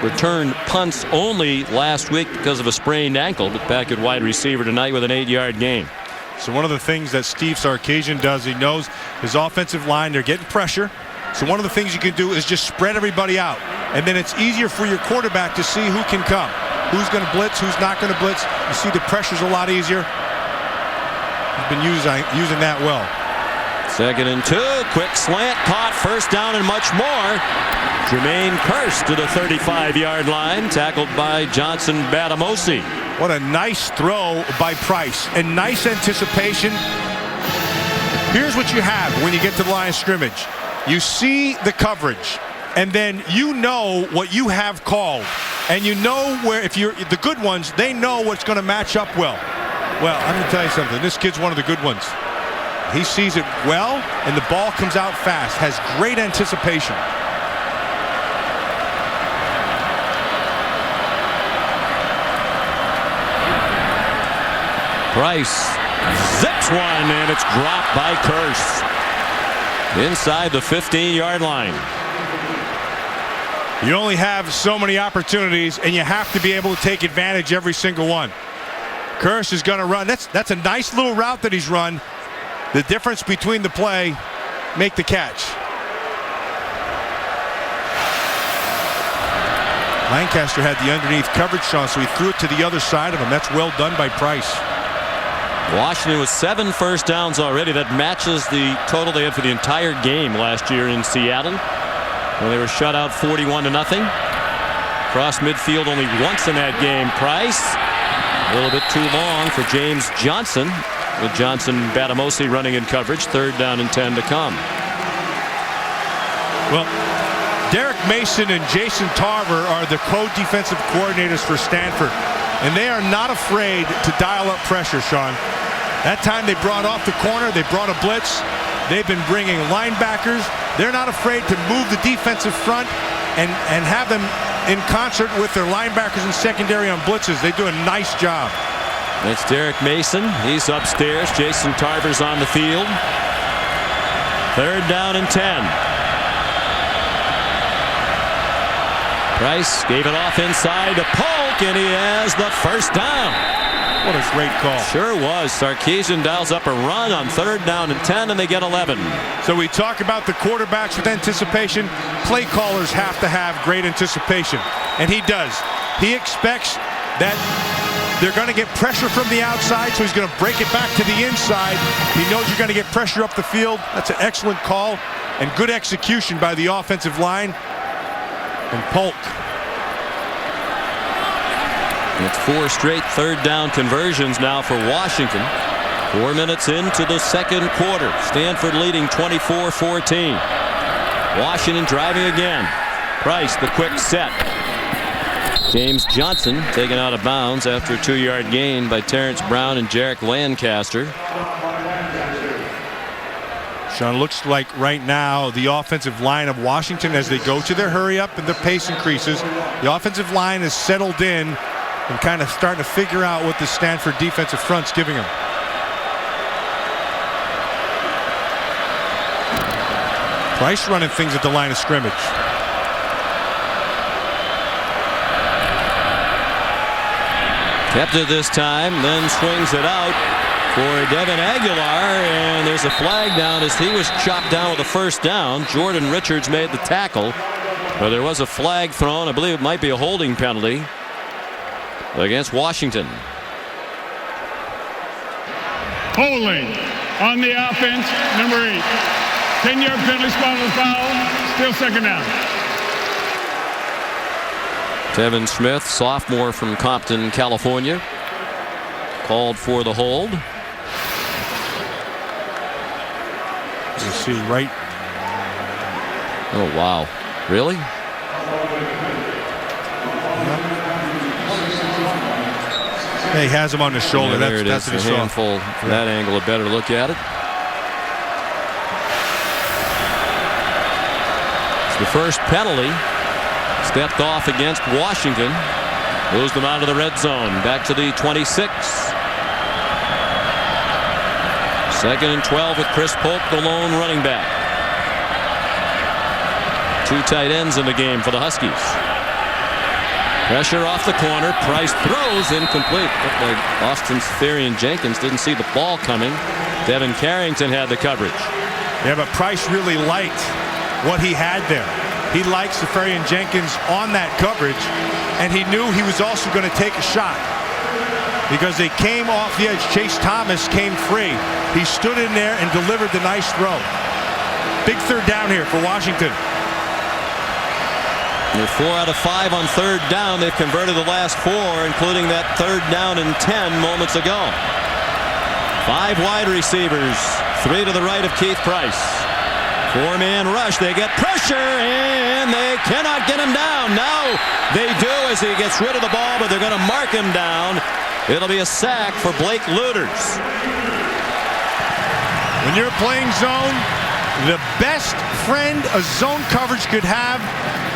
returned punts only last week because of a sprained ankle, but back at wide receiver tonight with an 8-yard gain. So one of the things that Steve Sarkisian does, he knows his offensive line, they're getting pressure. So one of the things you can do is just spread everybody out. And then it's easier for your quarterback to see who can come. Who's going to blitz, who's not going to blitz. You see the pressure's a lot easier. He's been using that well. 2nd and 2. Quick slant, caught, first down, and much more. Jermaine Kearse to the 35-yard line, tackled by Johnson Batamosi. What a nice throw by Price, and nice anticipation. Here's what you have when you get to the line of scrimmage. You see the coverage, and then you know what you have called, and you know where, if you're the good ones, they know what's going to match up well. Well, I'm going to tell you something. This kid's one of the good ones. He sees it well, and the ball comes out fast, has great anticipation. Price zips one, and it's dropped by Kearse inside the 15-yard line. You only have so many opportunities, and you have to be able to take advantage every single one. Kearse is going to run. That's a nice little route that he's run. The difference between the play, make the catch. Lancaster had the underneath coverage, Sean, so he threw it to the other side of him. That's well done by Price. Washington with 7 first downs already. That matches the total they had for the entire game last year in Seattle, where they were shut out 41-0. Cross midfield only once in that game. Price, a little bit too long for James Johnson, with Johnson Batamosi running in coverage. 3rd down and 10 to come. Well, Derek Mason and Jason Tarver are the co-defensive coordinators for Stanford, and they are not afraid to dial up pressure, Sean. That time they brought off the corner, they brought a blitz. They've been bringing linebackers. They're not afraid to move the defensive front and have them in concert with their linebackers and secondary on blitzes. They do a nice job. That's Derek Mason. He's upstairs. Jason Tarver's on the field. 3rd down and 10. Price gave it off inside to Polk, and he has the first down. What a great call. Sure was. Sarkisian dials up a run on 3rd down and 10, and they get 11. So we talk about the quarterbacks with anticipation. Play callers have to have great anticipation, and he does. He expects that they're going to get pressure from the outside, so he's going to break it back to the inside. He knows you're going to get pressure up the field. That's an excellent call and good execution by the offensive line. And Polk. It's 4 straight 3rd down conversions now for Washington. 4 minutes into the 2nd quarter. Stanford leading 24-14. Washington driving again. Price, the quick set. James Johnson taken out of bounds after a 2-yard gain by Terrence Brown and Jarek Lancaster. Sean, looks like right now the offensive line of Washington, as they go to their hurry up and their pace increases, the offensive line is settled in and kind of starting to figure out what the Stanford defensive front's giving them. Price running things at the line of scrimmage. Kept it this time, then swings it out for Devin Aguilar, and there's a flag down as he was chopped down with a first down. Jordan Richards made the tackle, but there was a flag thrown. I believe it might be a holding penalty against Washington. Holding on the offense, number 8. 10-yard penalty spot on the foul, still 2nd down. Tevin Smith, sophomore from Compton, California, called for the hold. You see right. Oh, wow. Really? He has him on the shoulder. Yeah, there that's it is. A handful. From that angle, a better look at it. It's the first penalty. Stepped off against Washington. Moves them out of the red zone. Back to the 26. 2nd and 12 with Chris Polk, the lone running back. 2 tight ends in the game for the Huskies. Pressure off the corner. Price throws incomplete. Looked like Austin Seferian-Jenkins didn't see the ball coming. Devin Carrington had the coverage. Yeah, but Price really liked what he had there. He liked Seferian-Jenkins on that coverage, and he knew he was also going to take a shot because they came off the edge. Chase Thomas came free. He stood in there and delivered the nice throw. Big third down here for Washington. They're 4 out of 5 on third down. They've converted the last 4, including that third down and 10 moments ago. 5 wide receivers, 3 to the right of Keith Price. 4-man rush. They get pressure, and they cannot get him down. Now they do as he gets rid of the ball, but they're going to mark him down. It'll be a sack for Blake Luters. When you're playing zone, the best friend a zone coverage could have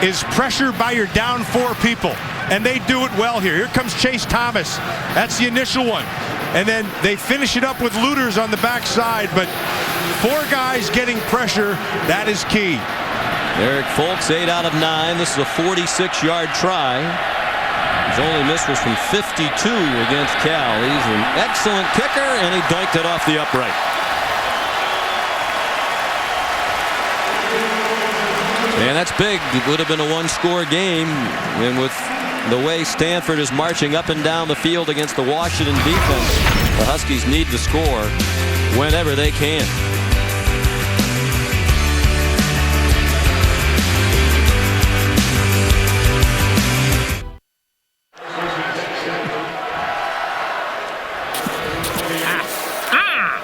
is pressure by your down 4 people, and they do it well here. Here comes Chase Thomas. That's the initial one, and then they finish it up with Luters on the backside, but 4 guys getting pressure, that is key. Eric Folks, 8 out of 9. This is a 46-yard try. His only miss was from 52 against Cal. He's an excellent kicker, and he doinked it off the upright. And that's big. It would have been a 1-score game. And with the way Stanford is marching up and down the field against the Washington defense, the Huskies need to score whenever they can.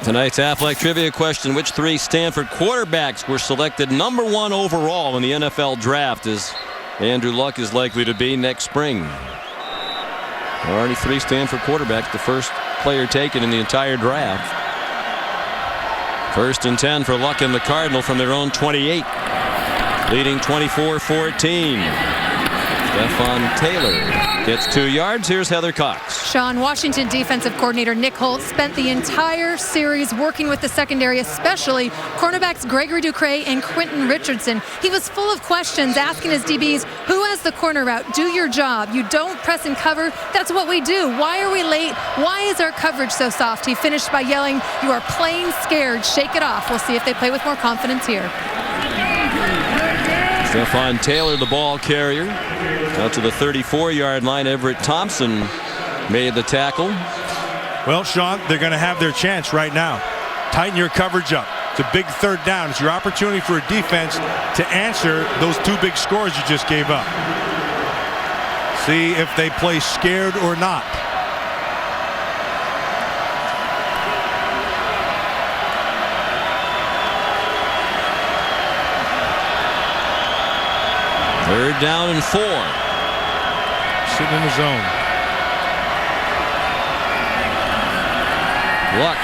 Tonight's Athletic Trivia question: which 3 Stanford quarterbacks were selected #1 overall in the NFL draft, as Andrew Luck is likely to be next spring? There are already 3 Stanford quarterbacks, the first player taken in the entire draft. 1st and 10 for Luck and the Cardinal from their own 28. Leading 24-14. Stephon Taylor gets 2 yards. Here's Heather Cox. Sean, Washington defensive coordinator Nick Holt spent the entire series working with the secondary, especially cornerbacks Gregory Ducray and Quentin Richardson. He was full of questions, asking his DBs, who has the corner route? Do your job. You don't press and cover. That's what we do. Why are we late? Why is our coverage so soft? He finished by yelling, you are playing scared. Shake it off. We'll see if they play with more confidence here. Stephon Taylor, the ball carrier. Out to the 34-yard line. Everett Thompson made the tackle. Well, Sean, they're going to have their chance right now. Tighten your coverage up. It's a big third down. It's your opportunity for a defense to answer those 2 big scores you just gave up. See if they play scared or not. Third down and 4. Sitting in the zone. Luck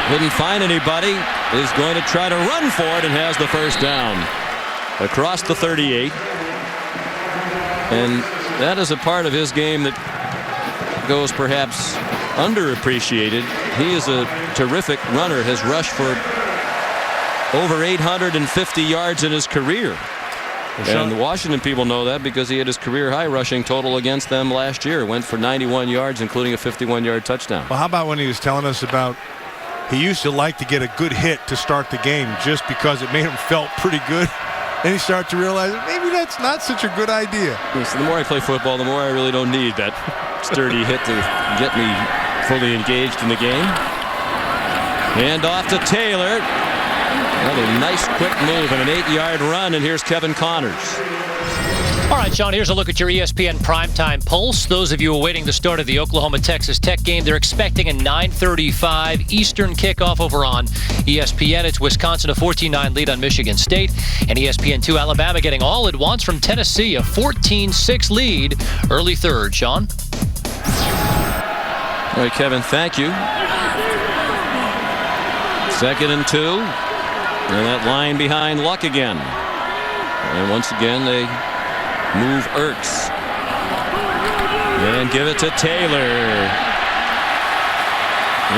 couldn't find anybody. Is going to try to run for it and has the first down across the 38. And that is a part of his game that goes perhaps underappreciated. He is a terrific runner. Has rushed for over 850 yards in his career. And the Washington people know that because he had his career high rushing total against them last year. Went for 91 yards, including a 51-yard touchdown. Well, how about when he was telling us about he used to like to get a good hit to start the game just because it made him felt pretty good. Then he started to realize that maybe that's not such a good idea. So the more I play football, the more I really don't need that sturdy hit to get me fully engaged in the game. Hand off to Taylor. Another nice quick move and an 8-yard run, and here's Kevin Connors. All right, Sean, here's a look at your ESPN primetime pulse. Those of you awaiting the start of the Oklahoma-Texas Tech game, they're expecting a 9:35 Eastern kickoff over on ESPN. It's Wisconsin, a 14-9 lead on Michigan State. And ESPN2 Alabama getting all it wants from Tennessee, a 14-6 lead. Early third, Sean. All right, Kevin, thank you. 2nd and 2. And that line behind Luck again. And once again, they move Ertz. And give it to Taylor.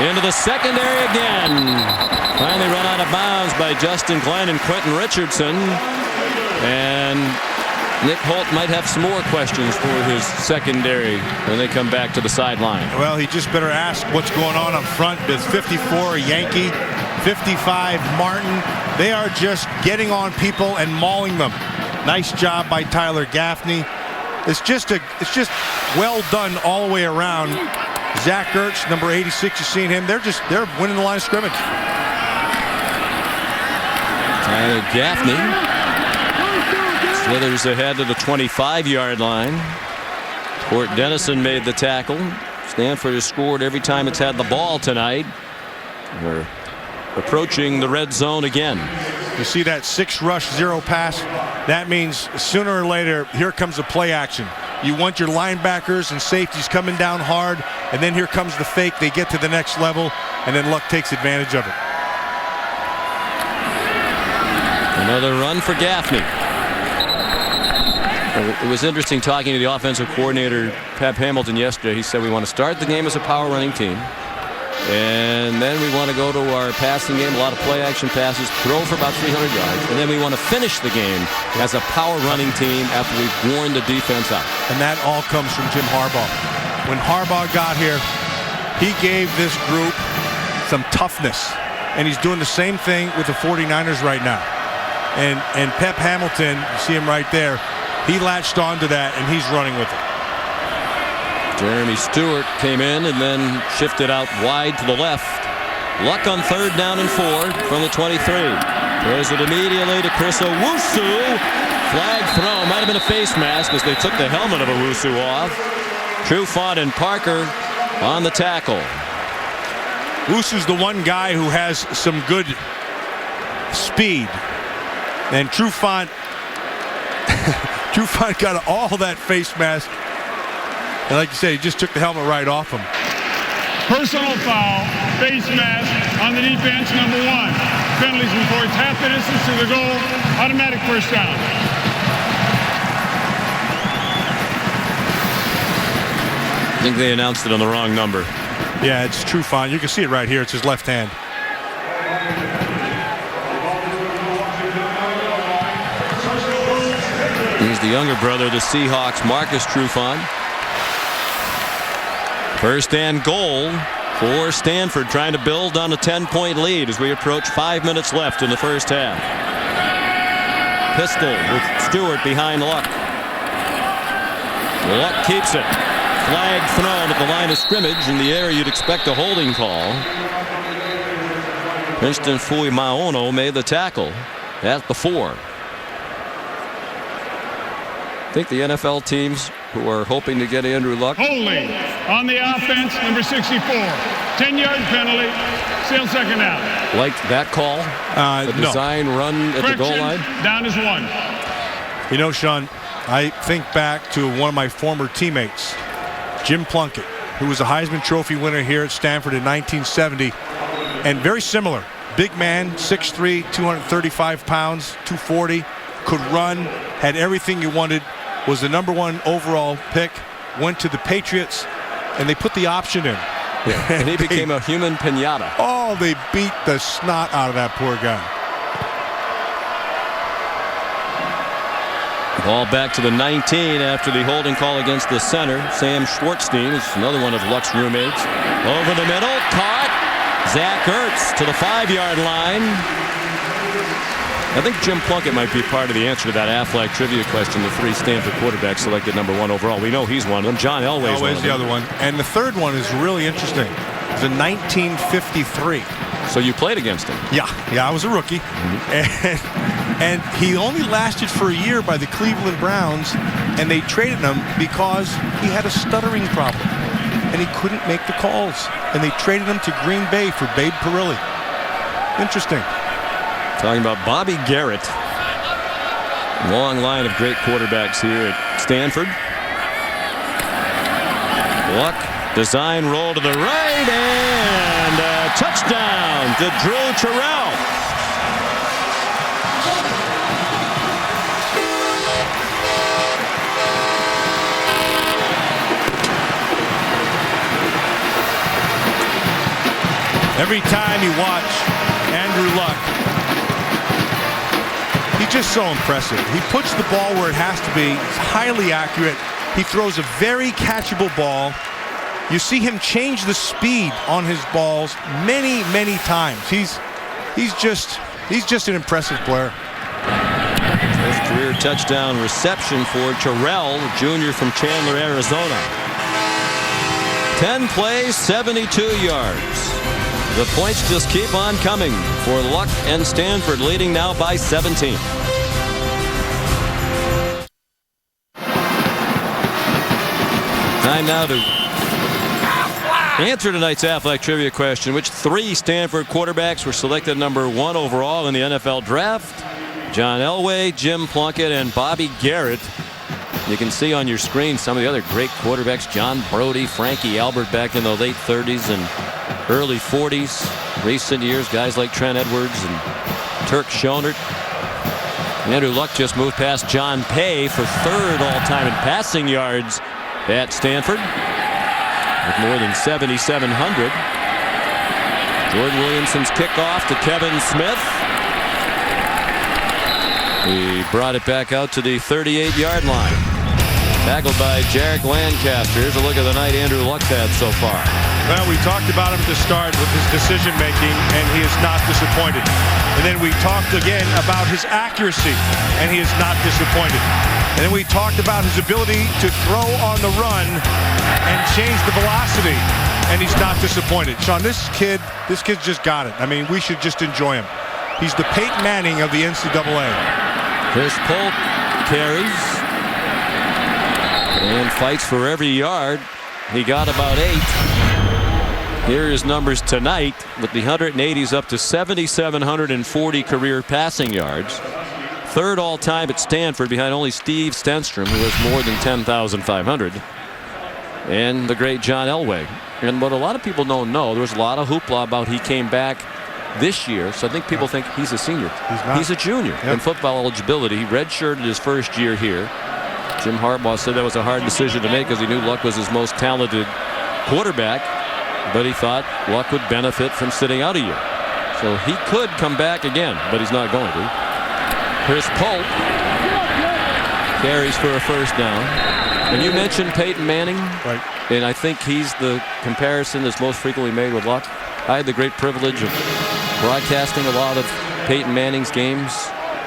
Into the secondary again. Finally run out of bounds by Justin Glenn and Quentin Richardson. And Nick Holt might have some more questions for his secondary when they come back to the sideline. Well, he just better ask what's going on up front. There's 54 Yankee, 55 Martin. They are just getting on people and mauling them. Nice job by Tyler Gaffney. It's just well done all the way around. Zach Ertz, number 86, you've seen him. They're winning the line of scrimmage. Tyler Gaffney slithers ahead to the 25-yard line. Court Dennison made the tackle. Stanford has scored every time it's had the ball tonight. We're approaching the red zone again. You see that 6 rush 0 pass? That means sooner or later, here comes the play action. You want your linebackers and safeties coming down hard, and then here comes the fake. They get to the next level, and then Luck takes advantage of it. Another run for Gaffney. It was interesting talking to the offensive coordinator, Pep Hamilton, yesterday. He said we want to start the game as a power running team. And then we want to go to our passing game, a lot of play action passes, throw for about 300 yards. And then we want to finish the game as a power running team after we've worn the defense out. And that all comes from Jim Harbaugh. When Harbaugh got here, he gave this group some toughness. And he's doing the same thing with the 49ers right now. And Pep Hamilton, you see him right there, he latched onto that and he's running with it. Jeremy Stewart came in and then shifted out wide to the left. Luck on 3rd down and 4 from the 23. Throws it immediately to Chris Owusu. Flag throw. Might have been a face mask as they took the helmet of Owusu off. Trufant and Parker on the tackle. Owusu's the one guy who has some good speed. And Trufant got all that face mask. And like you say, he just took the helmet right off him. Personal foul, face mask on the defense, number 1. Penalties before it's half the distance to the goal, automatic first down. I think they announced it on the wrong number. Yeah, it's Trufant. You can see it right here. It's his left hand. He's the younger brother of the Seahawks, Marcus Trufant. 1st and goal for Stanford, trying to build on a 10-point lead as we approach 5 minutes left in the first half. Pistol with Stewart behind Luck. Luck keeps it. Flag thrown at the line of scrimmage. In the area you'd expect a holding call. Princeton Fuimaono made the tackle at the 4. I think the NFL teams who are hoping to get Andrew Luck. Holding on the offense, number 64. 10-yard penalty, still 2nd down. Like that call? The design run at the goal line? Down is 1. You know, Sean, I think back to one of my former teammates, Jim Plunkett, who was a Heisman Trophy winner here at Stanford in 1970. And very similar. Big man, 6'3", 235 pounds, 240, could run, had everything you wanted. Was the number 1 overall pick, went to the Patriots, and they put the option in. Yeah. And he became a human piñata. Oh, they beat the snot out of that poor guy. Ball back to the 19 after the holding call against the center. Sam Schwartzstein is another one of Luck's roommates. Over the middle, caught. Zach Ertz to the 5-yard line. I think Jim Plunkett might be part of the answer to that Aflac trivia question. The 3 Stanford quarterbacks selected number 1 overall. We know he's one of them. John Elway's one of them. The other one. And the 3rd one is really interesting. It's in 1953. So you played against him? Yeah, I was a rookie. And And he only lasted for a year by the Cleveland Browns, and they traded him because he had a stuttering problem, and he couldn't make the calls. And they traded him to Green Bay for Babe Parilli. Interesting. Talking about Bobby Garrett. Long line of great quarterbacks here at Stanford. Luck, design roll to the right, and a touchdown to Drew Terrell. Every time you watch Andrew Luck, he's just so impressive. He puts the ball where it has to be. He's highly accurate. He throws a very catchable ball. You see him change the speed on his balls many, many times. He's just an impressive player. First career touchdown reception for Terrell, junior from Chandler, Arizona. 10 plays, 72 yards. The points just keep on coming for Luck and Stanford, leading now by 17. Time now to answer tonight's Athletic Trivia question. Which 3 Stanford quarterbacks were selected number 1 overall in the NFL draft? John Elway, Jim Plunkett, and Bobby Garrett. You can see on your screen some of the other great quarterbacks. John Brody, Frankie Albert back in the late 30s and early 40s. Recent years, guys like Trent Edwards and Turk Schonert. Andrew Luck just moved past John Pay for 3rd all-time in passing yards at Stanford with more than 7,700. Jordan Williamson's kickoff to Kevin Smith. He brought it back out to the 38-yard line. Tackled by Jarek Lancaster. Here's a look at the night Andrew Luck's had so far. Well, we talked about him to start with his decision-making, and he is not disappointed. And then we talked again about his accuracy, and he is not disappointed. And then we talked about his ability to throw on the run and change the velocity, and he's not disappointed. Sean, this kid's just got it. I mean, we should just enjoy him. He's the Peyton Manning of the NCAA. Chris Polk carries and fights for every yard. He got about 8. Here are his numbers tonight with the 180s up to 7,740 career passing yards. 3rd all-time at Stanford behind only Steve Stenstrom, who has more than 10,500. And the great John Elway. And what a lot of people don't know, there was a lot of hoopla about he came back this year, so I think people think he's a senior. He's a junior in football eligibility. He redshirted his first year here. Jim Harbaugh said that was a hard decision to make because he knew Luck was his most talented quarterback, but he thought Luck would benefit from sitting out a year. So he could come back again, but he's not going to. Chris Polk carries for a 1st down. And you mentioned Peyton Manning, right? And I think he's the comparison that's most frequently made with Luck. I had the great privilege of broadcasting a lot of Peyton Manning's games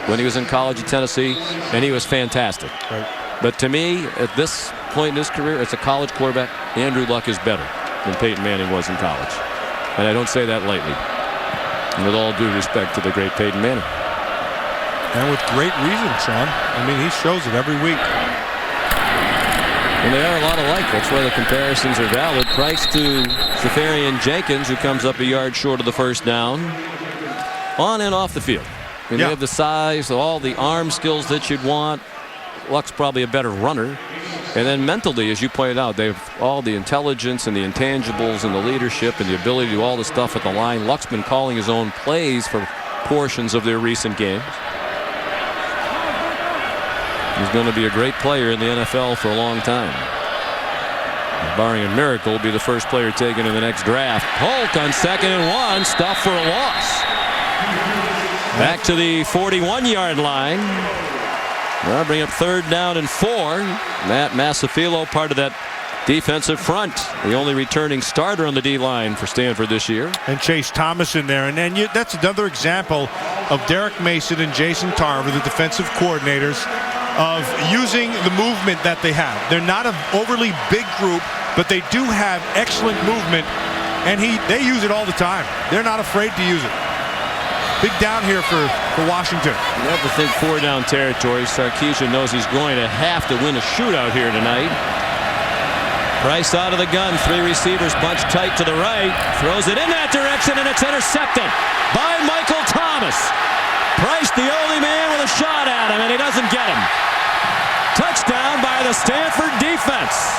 when he was in college at Tennessee, and he was fantastic. Right. But to me, at this point in his career, as a college quarterback, Andrew Luck is better than Peyton Manning was in college. And I don't say that lightly. And with all due respect to the great Peyton Manning. And with great reason, Sean. I mean, he shows it every week. And they are a lot alike. That's why the comparisons are valid. Price to Safarian Jenkins, who comes up a yard short of the 1st down. On and off the field. And they have the size, all the arm skills that you'd want. Luck's probably a better runner. And then mentally, as you pointed out, they have all the intelligence and the intangibles and the leadership and the ability to do all the stuff at the line. Luck's been calling his own plays for portions of their recent games. He's going to be a great player in the NFL for a long time. Barring a miracle, will be the first player taken in the next draft. Polk on 2nd and 1, stuffed for a loss. Back to the 41-yard line. Well, bring up 3rd down and 4. Matt Masafilo, part of that defensive front. The only returning starter on the D-line for Stanford this year. And Chase Thomas in there. And then that's another example of Derek Mason and Jason Tarver, the defensive coordinators, of using the movement that they have. They're not an overly big group, but they do have excellent movement, and they use it all the time. They're not afraid to use it. Big down here for Washington. Never think 4 down territory. Sarkisian knows he's going to have to win a shootout here tonight. Price out of the gun. 3 receivers bunched tight to the right. Throws it in that direction, and it's intercepted by Michael Thomas. Price the only man with a shot at him, and he doesn't get him. Touchdown by the Stanford defense.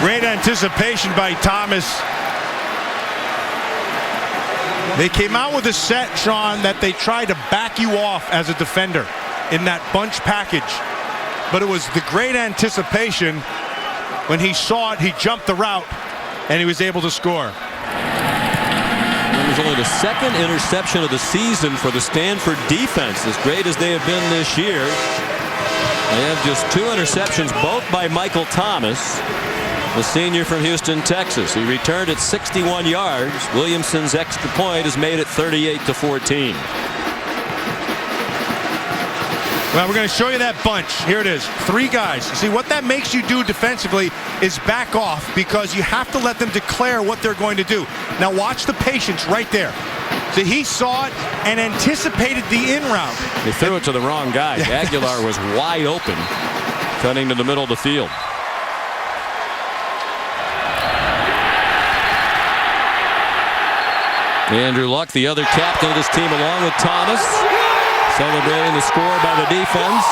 Great anticipation by Thomas. They came out with a set, Sean, that they tried to back you off as a defender in that bunch package. But it was the great anticipation. When he saw it, he jumped the route, and he was able to score. It was only the 2nd interception of the season for the Stanford defense, as great as they have been this year. They have just 2 interceptions, both by Michael Thomas, the senior from Houston, Texas. He returned at 61 yards. Williamson's extra point has made it 38-14. Well, we're going to show you that bunch. Here it is. 3 guys. See, what that makes you do defensively is back off, because you have to let them declare what they're going to do. Now watch the patience right there. So he saw it and anticipated the in route. They threw it to the wrong guy. Yes. Aguilar was wide open, cutting to the middle of the field. Andrew Luck, the other captain of this team, along with Thomas, celebrating the score by the defense.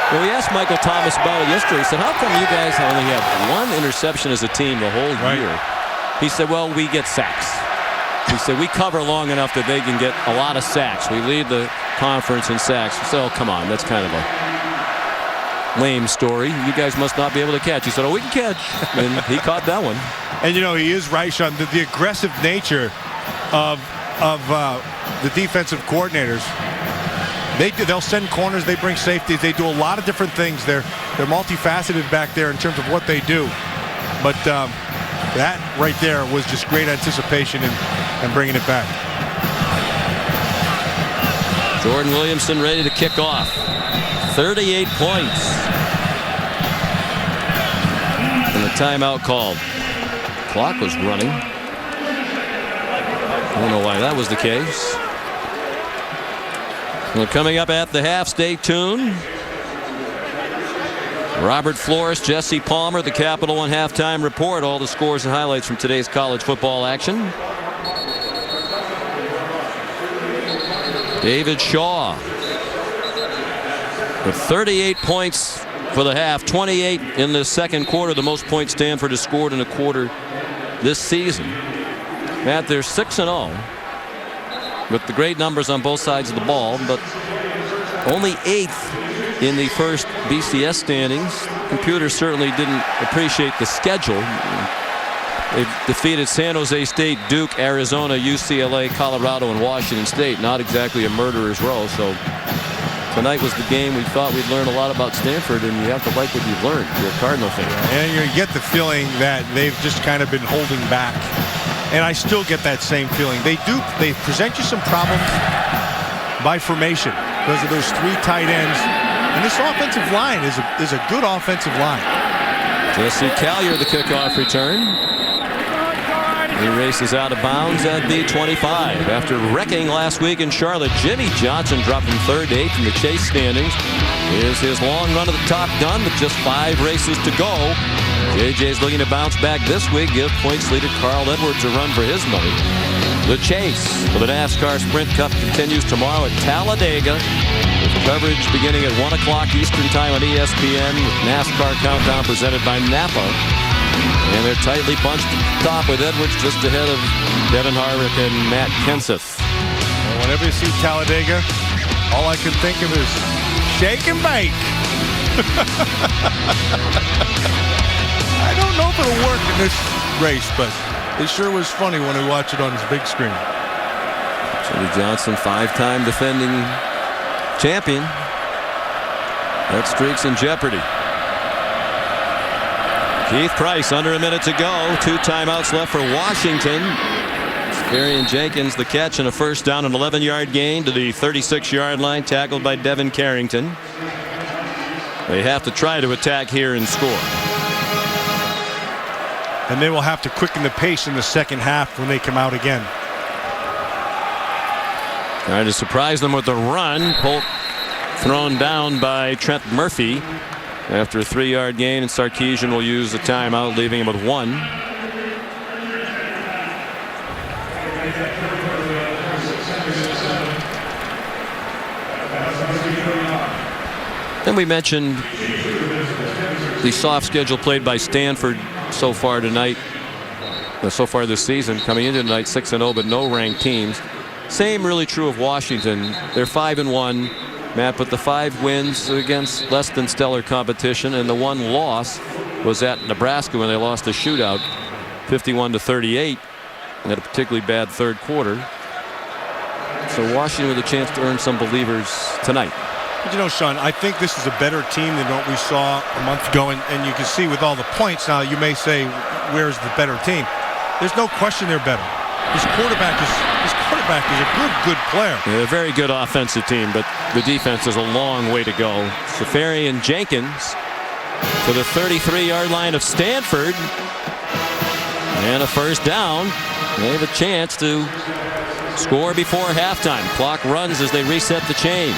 Well, we asked Michael Thomas about it yesterday. He said, how come you guys only have 1 interception as a team the whole year? He said, well, we get sacks. He said, we cover long enough that they can get a lot of sacks. We lead the conference in sacks. So, come on, that's kind of a lame story. You guys must not be able to catch. He said, oh, we can catch. And he caught that one. And, you know, he is right, Sean. The aggressive nature of the defensive coordinators. They'll send corners, they bring safeties, they do a lot of different things. They're multifaceted back there in terms of what they do. But that right there was just great anticipation and bringing it back. Jordan Williamson ready to kick off. 38 points. And the timeout called. Clock was running. I don't know why that was the case. Well, coming up at the half, stay tuned. Robert Flores, Jesse Palmer, the Capital One halftime report. All the scores and highlights from today's college football action. David Shaw with 38 points for the half, 28 in the second quarter, the most points Stanford has scored in a quarter this season. Matt, they're 6-0 with the great numbers on both sides of the ball, but only 8th in the first BCS standings. Computers certainly didn't appreciate the schedule. They defeated San Jose State, Duke, Arizona, UCLA, Colorado, and Washington State. Not exactly a murderer's row. So tonight was the game we thought we'd learn a lot about Stanford, and you have to like what you've learned. You're a Cardinal fan. And you get the feeling that they've just kind of been holding back. And I still get that same feeling. They present you some problems by formation because of those 3 tight ends. And this offensive line is a good offensive line. Jesse Callier, the kickoff return. He races out of bounds at the 25. After wrecking last week in Charlotte, Jimmy Johnson dropped from 3rd to 8th in the chase standings. Here's his long run to the top done with just 5 races to go. JJ's looking to bounce back this week, give points leader Carl Edwards a run for his money. The chase for the NASCAR Sprint Cup continues tomorrow at Talladega, with coverage beginning at 1 o'clock Eastern Time on ESPN, with NASCAR Countdown presented by Napa. And they're tightly bunched at the top with Edwards just ahead of Devin Harvick and Matt Kenseth. Well, whenever you see Talladega, all I can think of is shake and bake. I don't know if it'll work in this race, but it sure was funny when we watched it on his big screen. Jimmy Johnson, 5-time defending champion. That streak's in jeopardy. Keith Price, under a minute to go. 2 timeouts left for Washington. Varian Jenkins the catch and a first down, an 11-yard gain to the 36-yard line, tackled by Devin Carrington. They have to try to attack here and score. And they will have to quicken the pace in the second half when they come out again. Trying to surprise them with the run. Polk thrown down by Trent Murphy after a 3-yard gain, and Sarkisian will use the timeout, leaving him with 1. Then we mentioned the soft schedule played by Stanford so far tonight. So far this season, coming into tonight 6-0, but no ranked teams. Same really true of Washington. They're 5-1. Matt, but the 5 wins against less than stellar competition, and the 1 loss was at Nebraska when they lost a shootout, 51-38, and had a particularly bad third quarter. So Washington with a chance to earn some believers tonight. But you know, Sean, I think this is a better team than what we saw a month ago, and you can see with all the points now, you may say, where's the better team? There's no question they're better. His quarterback is a good player. Yeah, a very good offensive team, but the defense is a long way to go. Safarian Jenkins to the 33-yard line of Stanford, and a first down. They have a chance to score before halftime. Clock runs as they reset the chains.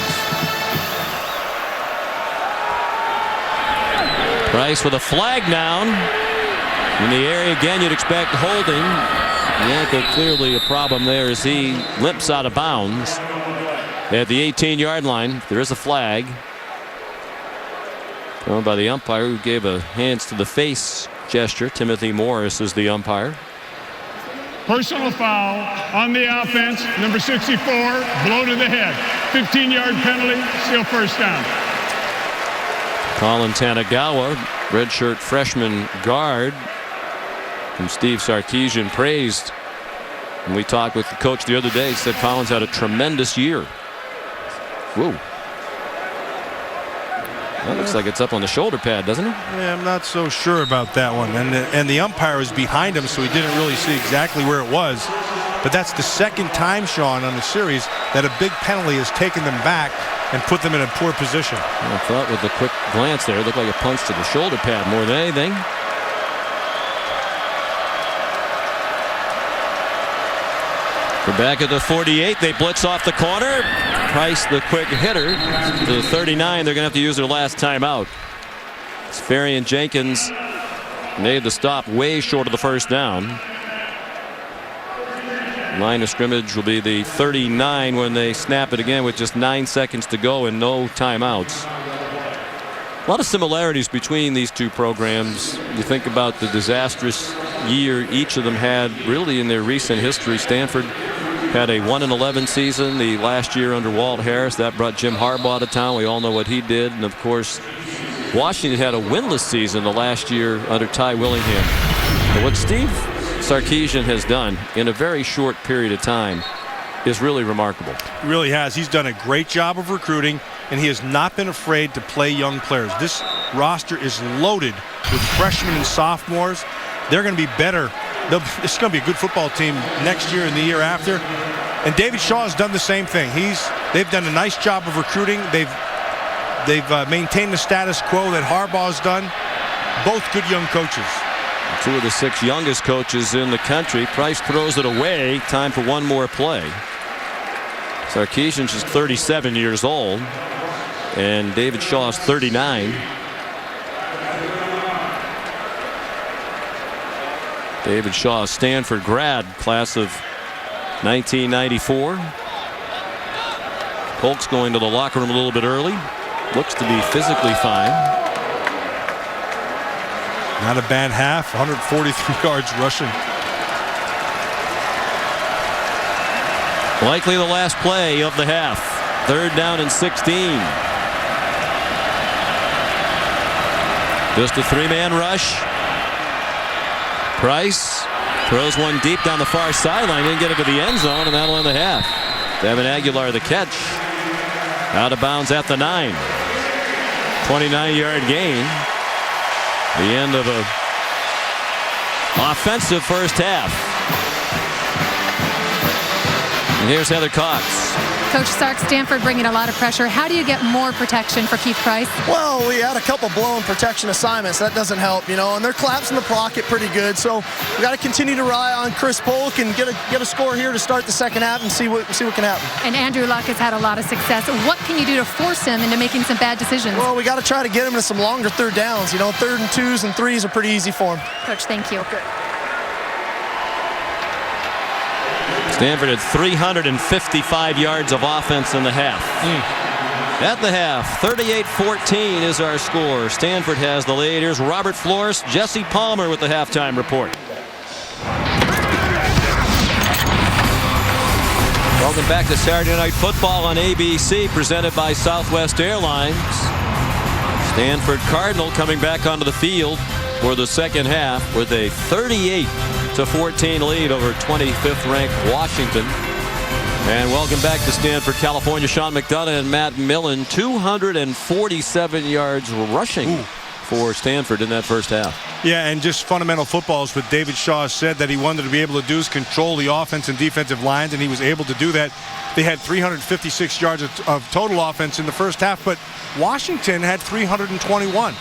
Price with a flag down in the area again. You'd expect holding. The ankle clearly a problem there as he limps out of bounds at the 18-yard line. There is a flag thrown by the umpire, who gave a hands to the face gesture. Timothy Morris is the umpire. Personal foul on the offense, number 64, blow to the head. 15-yard penalty, still first down. Colin Tanagawa, redshirt freshman guard, whom Steve Sarkisian praised. When we talked with the coach the other day, he said Collins had a tremendous year. Whoa. That looks like it's up on the shoulder pad, doesn't it? Yeah, I'm not so sure about that one. And the umpire was behind him, so he didn't really see exactly where it was. But that's the second time, Sean, on the series that a big penalty has taken them back and put them in a poor position. I thought with a quick glance there, it looked like a punch to the shoulder pad more than anything. We're back at the 48. They blitz off the corner. Price, the quick hitter, to the 39. They're going to have to use their last timeout. Safarian Jenkins made the stop way short of the first down. Line of scrimmage will be the 39 when they snap it again with just 9 seconds to go and no timeouts. A lot of similarities between these two programs. You think about the disastrous year each of them had really in their recent history. Stanford had a 1-11 season the last year under Walt Harris. That brought Jim Harbaugh to town. We all know what he did. And of course, Washington had a winless season the last year under Ty Willingham. But what Steve Sarkisian has done in a very short period of time is really remarkable. He really has. He's done a great job of recruiting, and he has not been afraid to play young players. This roster is loaded with freshmen and sophomores. They're going to be better. It's going to be a good football team next year and the year after. And David Shaw has done the same thing. They've done a nice job of recruiting. They've maintained the status quo that Harbaugh's done. Both good young coaches. 2 of the 6 youngest coaches in the country. Price throws it away. Time for one more play. Sarkisian's just 37 years old, and David Shaw's 39. David Shaw, Stanford grad, class of 1994. Polk's going to the locker room a little bit early. Looks to be physically fine. Not a bad half, 143 yards rushing. Likely the last play of the half. 3rd down and 16. Just a 3-man rush. Price throws one deep down the far sideline. Didn't get it to the end zone, and that'll end the half. Devin Aguilar the catch. Out of bounds at the 9. 29-yard gain. The end of a offensive first half. And here's Heather Cox. Coach Sark, Stanford bringing a lot of pressure. How do you get more protection for Keith Price? Well, we had a couple blown protection assignments. That doesn't help, and they're collapsing the pocket pretty good. So we got to continue to rely on Chris Polk and get a score here to start the second half and see what can happen. And Andrew Luck has had a lot of success. What can you do to force him into making some bad decisions? Well, we got to try to get him to some longer third downs. Third and twos and threes are pretty easy for him. Coach, thank you. Okay. Stanford had 355 yards of offense in the half. At the half, 38-14 is our score. Stanford has the lead. Here's Robert Flores, Jesse Palmer with the halftime report. Welcome back to Saturday Night Football on ABC, presented by Southwest Airlines. Stanford Cardinal coming back onto the field for the second half with a 38-14 lead over 25th ranked Washington. And welcome back to Stanford, California. Sean McDonough and Matt Millen. 247 yards rushing for Stanford in that first half. Yeah, and just fundamental football is what David Shaw said that he wanted to be able to do is control the offense and defensive lines, and he was able to do that. They had 356 yards of total offense in the first half, but Washington had 321.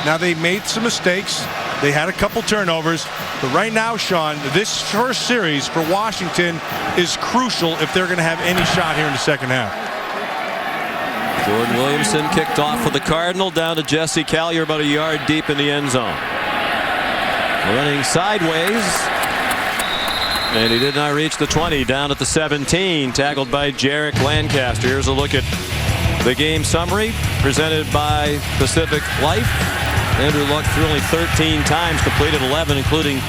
Now, they made some mistakes. They had a couple turnovers. But right now, Sean, this first series for Washington is crucial if they're going to have any shot here in the second half. Jordan Williamson kicked off for the Cardinal, down to Jesse Callier about a yard deep in the end zone. Running sideways. And he did not reach the 20, down at the 17, tackled by Jarek Lancaster. Here's a look at the game summary presented by Pacific Life. Andrew Luck threw only 13 times, completed 11, including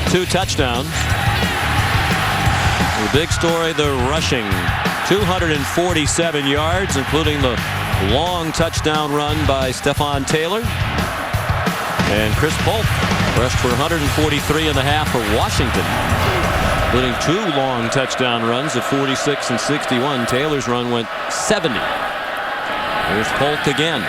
2 touchdowns. The big story, the rushing. 247 yards, including the long touchdown run by Stephon Taylor. And Chris Polk rushed for 143 in the half for Washington, including 2 long touchdown runs of 46 and 61. Taylor's run went 70. Here's Polk again.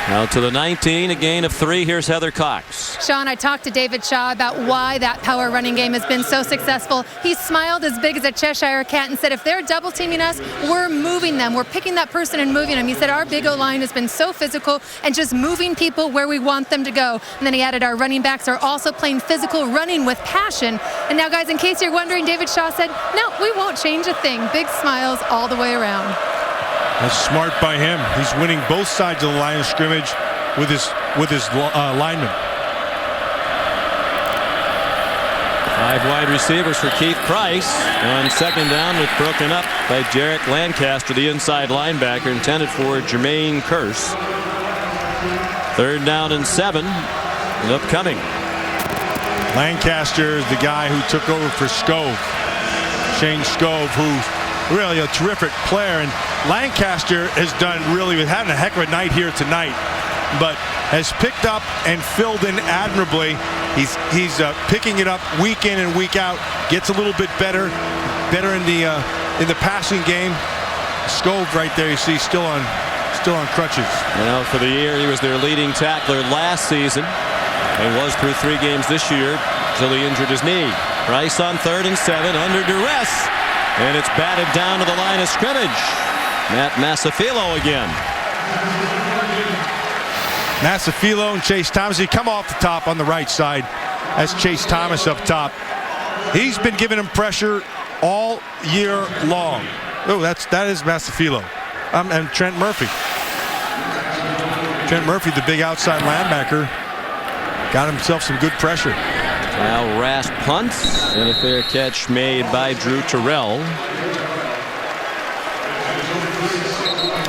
Now to the 19, a gain of 3. Here's Heather Cox. Sean, I talked to David Shaw about why that power running game has been so successful. He smiled as big as a Cheshire cat and said, if they're double teaming us, we're moving them. We're picking that person and moving them. He said our big O-line has been so physical and just moving people where we want them to go. And then he added our running backs are also playing physical, running with passion. And now, guys, in case you're wondering, David Shaw said, no, we won't change a thing. Big smiles all the way around. That's smart by him. He's winning both sides of the line of scrimmage with his linemen. 5 wide receivers for Keith Price. On second down, was broken up by Jarek Lancaster, the inside linebacker, intended for Jermaine Kearse. 3rd down and 7. And upcoming. Lancaster is the guy who took over for Scove. Shane Scove, who's really a terrific player, and Lancaster has done really with having a heck of a night here tonight, but has picked up and filled in admirably. He's picking it up week in and week out, gets a little bit better in the passing game. Scove right there, you see, still on crutches. For the year, he was their leading tackler last season and was through 3 games this year until he injured his knee. Price on 3rd and 7 under duress. And it's batted down to the line of scrimmage. Matt Masafilo again. Masafilo and Chase Thomas. He come off the top on the right side. That's Chase Thomas up top. He's been giving him pressure all year long. Oh, that is Masafilo. And Trent Murphy. Trent Murphy, the big outside linebacker, got himself some good pressure. Now Rask punts, and a fair catch made by Drew Terrell.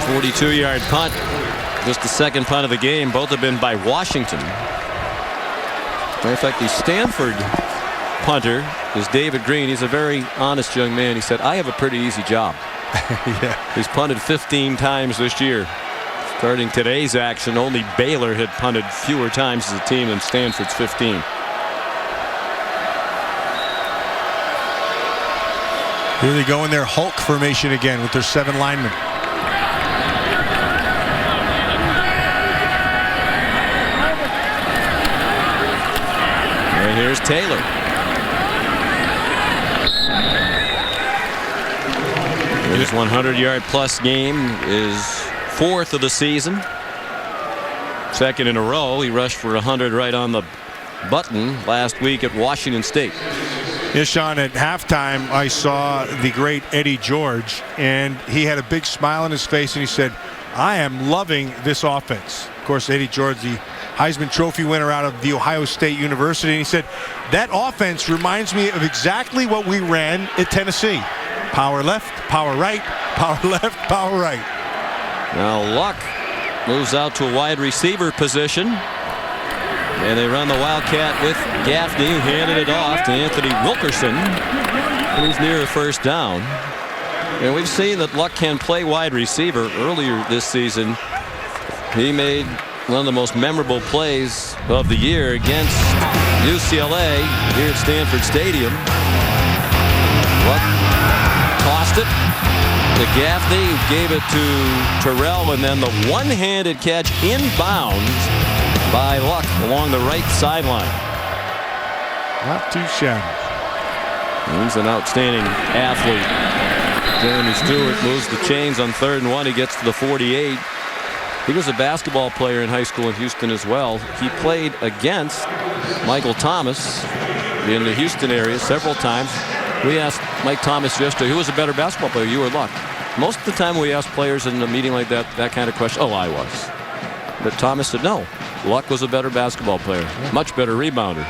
42-yard punt. Just the second punt of the game. Both have been by Washington. Matter of fact, the Stanford punter is David Green. He's a very honest young man. He said, I have a pretty easy job. Yeah. He's punted 15 times this year. Starting today's action, only Baylor had punted fewer times as a team than Stanford's 15. Here they go in their Hulk formation again with their 7 linemen. Taylor. His 100-yard-plus game is 4th of the season. 2nd in a row. He rushed for 100 right on the button last week at Washington State. Yeah, Sean, at halftime, I saw the great Eddie George, and he had a big smile on his face, and he said, I am loving this offense. Of course, Eddie George, the Heisman Trophy winner out of The Ohio State University, and he said, that offense reminds me of exactly what we ran at Tennessee. Power left, power right, power left, power right. Now Luck moves out to a wide receiver position. And they run the Wildcat with Gaffney, who handed it off to Anthony Wilkerson. And he's near a first down. And we've seen that Luck can play wide receiver. Earlier this season, he made one of the most memorable plays of the year against UCLA here at Stanford Stadium. Luck tossed it to Gaffney, who gave it to Terrell, and then the one-handed catch inbounds by Luck along the right sideline. Not too shabby. He's an outstanding athlete. Jeremy Stewart moves the chains on 3rd and 1. He gets to the 48. He was a basketball player in high school in Houston as well. He played against Michael Thomas in the Houston area several times. We asked Mike Thomas yesterday, who was a better basketball player, you or Luck? Most of the time we ask players in a meeting like that kind of question, oh, I was. But Thomas said no. Luck was a better basketball player, much better rebounder.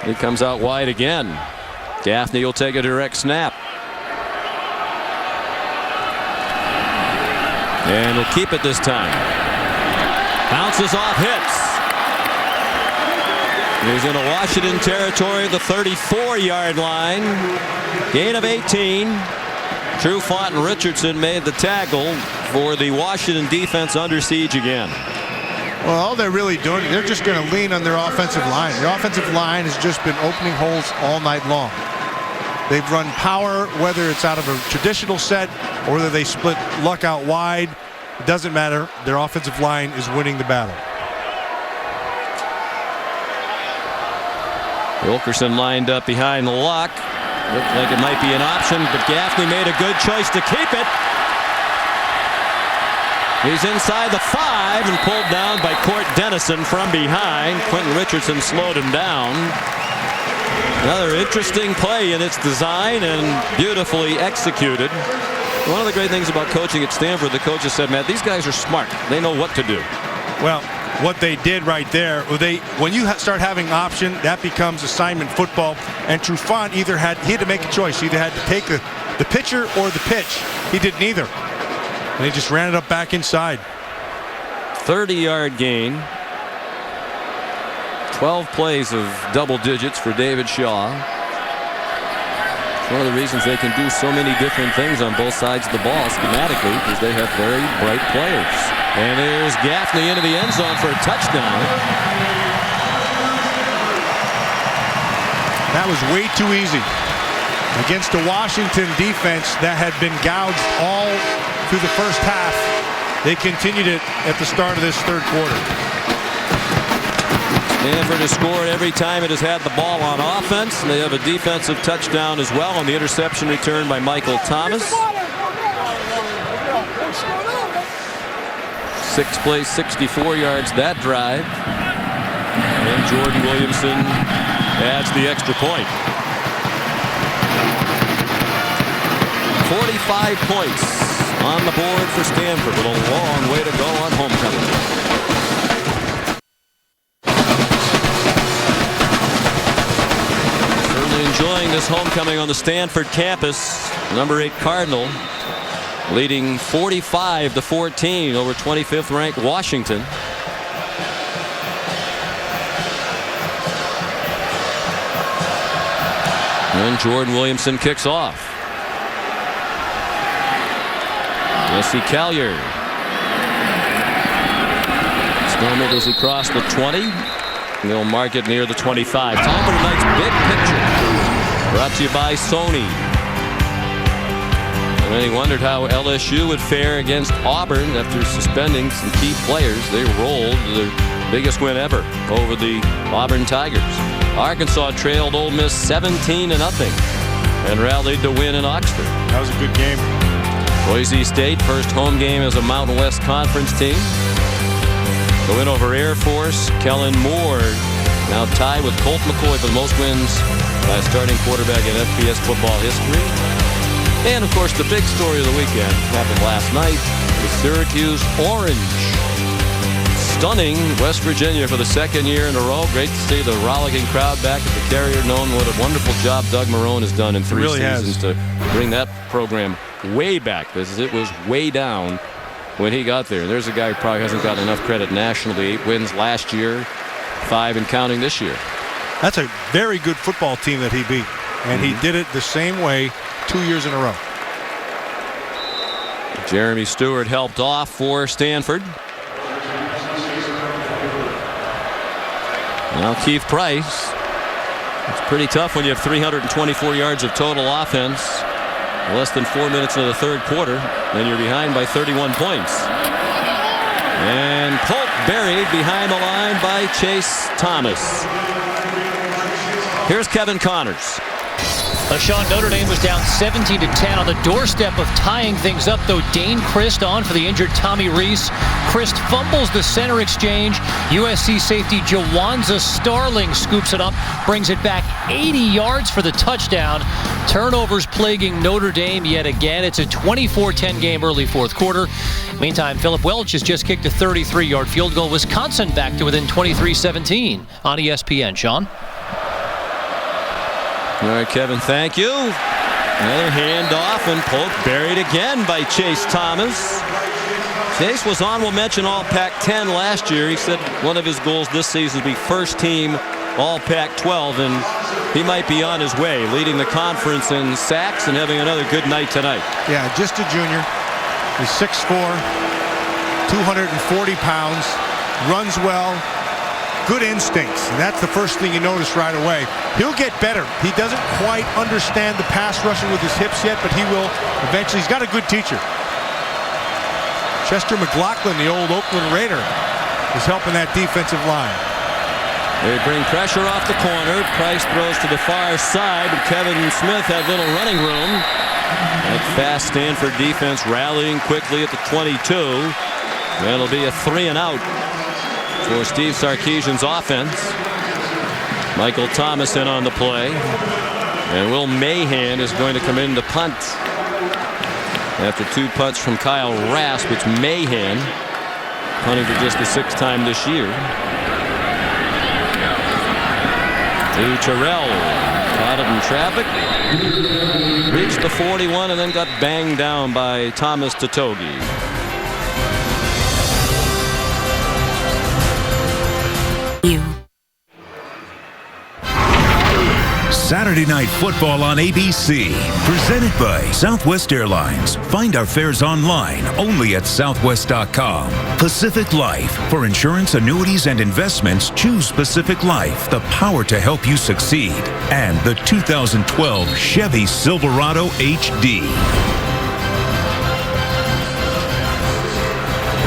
He comes out wide again. Gaffney will take a direct snap. And will keep it this time. Bounces off, hits. He's into Washington territory, the 34-yard line. Gain of 18. Trufant and Richardson made the tackle for the Washington defense under siege again. Well, all they're really doing, they're just going to lean on their offensive line. The offensive line has just been opening holes all night long. They've run power, whether it's out of a traditional set or whether they split Luck out wide. It doesn't matter. Their offensive line is winning the battle. Wilkerson lined up behind Luck. Looked like it might be an option, but Gaffney made a good choice to keep it. He's inside the 5 and pulled down by Court Dennison from behind. Quentin Richardson slowed him down. Another interesting play in its design and beautifully executed. One of the great things about coaching at Stanford, the coaches said, man, these guys are smart. They know what to do. Well, what they did right there, when you start having option, that becomes assignment football. And Trufant he had to make a choice. He either had to take the pitcher or the pitch. He did neither. And he just ran it up back inside. 30-yard gain. 12 plays of double digits for David Shaw. It's one of the reasons they can do so many different things on both sides of the ball schematically, because they have very bright players. And there's Gaffney into the end zone for a touchdown. That was way too easy. Against a Washington defense that had been gouged all through the first half. They continued it at the start of this third quarter. Stanford has scored every time it has had the ball on offense. They have a defensive touchdown as well on the interception return by Michael Thomas. 6 plays, 64 yards that drive. And Jordan Williamson adds the extra point. 45 points on the board for Stanford with a long way to go on homecoming. Certainly enjoying this homecoming on the Stanford campus. Number 8 Cardinal leading 45-14 over 25th ranked Washington. And Jordan Williamson kicks off. Jesse Callier. Snowman as he crossed the 20. And they'll mark it near the 25. Time for tonight's big picture. Brought to you by Sony. And then he wondered how LSU would fare against Auburn after suspending some key players. They rolled. Their Biggest win ever over the Auburn Tigers. Arkansas trailed Ole Miss 17-0 and rallied to win in Oxford. That was a good game. Boise State, first home game as a Mountain West Conference team. The win over Air Force. Kellen Moore now tied with Colt McCoy for the most wins by a starting quarterback in FBS football history. And of course the big story of the weekend happened last night. The Syracuse Orange stunning West Virginia for the second year in a row. Great to see the rollicking crowd back at the Carrier Dome. What a wonderful job Doug Marrone has done in 3 seasons to bring that program way back, because it was way down when he got there. There's a guy who probably hasn't gotten enough credit nationally. 8 wins last year, 5 and counting this year. That's a very good football team that he beat, and he did it the same way 2 years in a row. Jeremy Stewart helped off for Stanford. Now Keith Price. It's pretty tough when you have 324 yards of total offense. Less than 4 minutes into the third quarter, and you're behind by 31 points. And Polk buried behind the line by Chase Thomas. Here's Kevin Connors. Sean, Notre Dame was down 17-10 on the doorstep of tying things up, though. Dane Christ on for the injured Tommy Reese. Christ fumbles the center exchange. USC safety Jawanza Starling scoops it up, brings it back 80 yards for the touchdown. Turnovers plaguing Notre Dame yet again. It's a 24-10 game early fourth quarter. Meantime, Philip Welch has just kicked a 33-yard field goal. Wisconsin back to within 23-17 on ESPN. Sean? All right, Kevin, thank you. Another handoff, and Polk buried again by Chase Thomas. Chase was on, we'll mention, All Pac-10 last year. He said one of his goals this season is to be first team All Pac-12, and he might be on his way, leading the conference in sacks and having another good night tonight. Yeah, just a junior. He's 6'4", 240 pounds, runs well. Good instincts, and that's the first thing you notice right away. He'll get better. He doesn't quite understand the pass rushing with his hips yet, but he will eventually. He's got a good teacher. Chester McLaughlin, the old Oakland Raider, is helping that defensive line. They bring pressure off the corner. Price throws to the far side, but Kevin Smith had little running room. That fast Stanford defense rallying quickly at the 22. That'll be a 3 and out for Steve Sarkisian's offense. Michael Thomas in on the play, and Will Mahan is going to come in to punt after 2 punts from Kyle Rasp. It's Mahan punting for just the 6th time this year. To Terrell, caught it in traffic, reached the 41 and then got banged down by Thomas Totogi. Saturday Night Football on ABC, presented by Southwest Airlines. Find our fares online only at southwest.com. Pacific Life. For insurance, annuities, and investments, choose Pacific Life, the power to help you succeed. And the 2012 Chevy Silverado HD.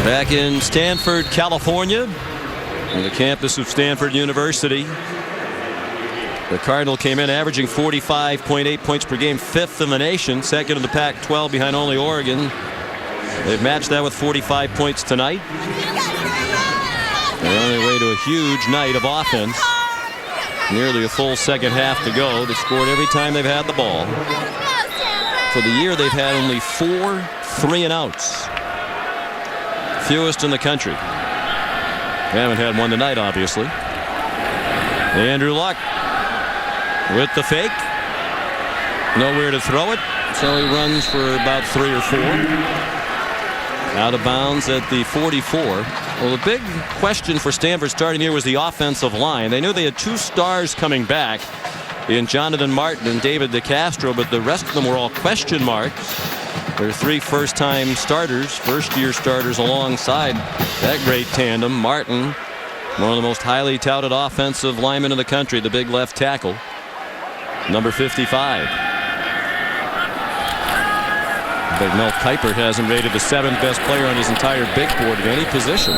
Back in Stanford, California, on the campus of Stanford University. The Cardinal came in averaging 45.8 points per game, 5th in the nation, 2nd in the Pac-12 behind only Oregon. They've matched that with 45 points tonight. They're on their way to a huge night of offense. Nearly a full second half to go. They've scored every time they've had the ball. For the year, they've had only 4 3-and-outs. Fewest in the country. They haven't had one tonight, obviously. Andrew Luck with the fake. Nowhere to throw it, so he runs for about 3 or 4. Out of bounds at the 44. Well, the big question for Stanford starting here was the offensive line. They knew they had 2 stars coming back in Jonathan Martin and David DeCastro, but the rest of them were all question marks. There are 3 first-time starters, first-year starters alongside that great tandem. Martin, one of the most highly touted offensive linemen in the country, the big left tackle, number 55. But Mel Kiper has him rated the 7th best player on his entire big board at any position.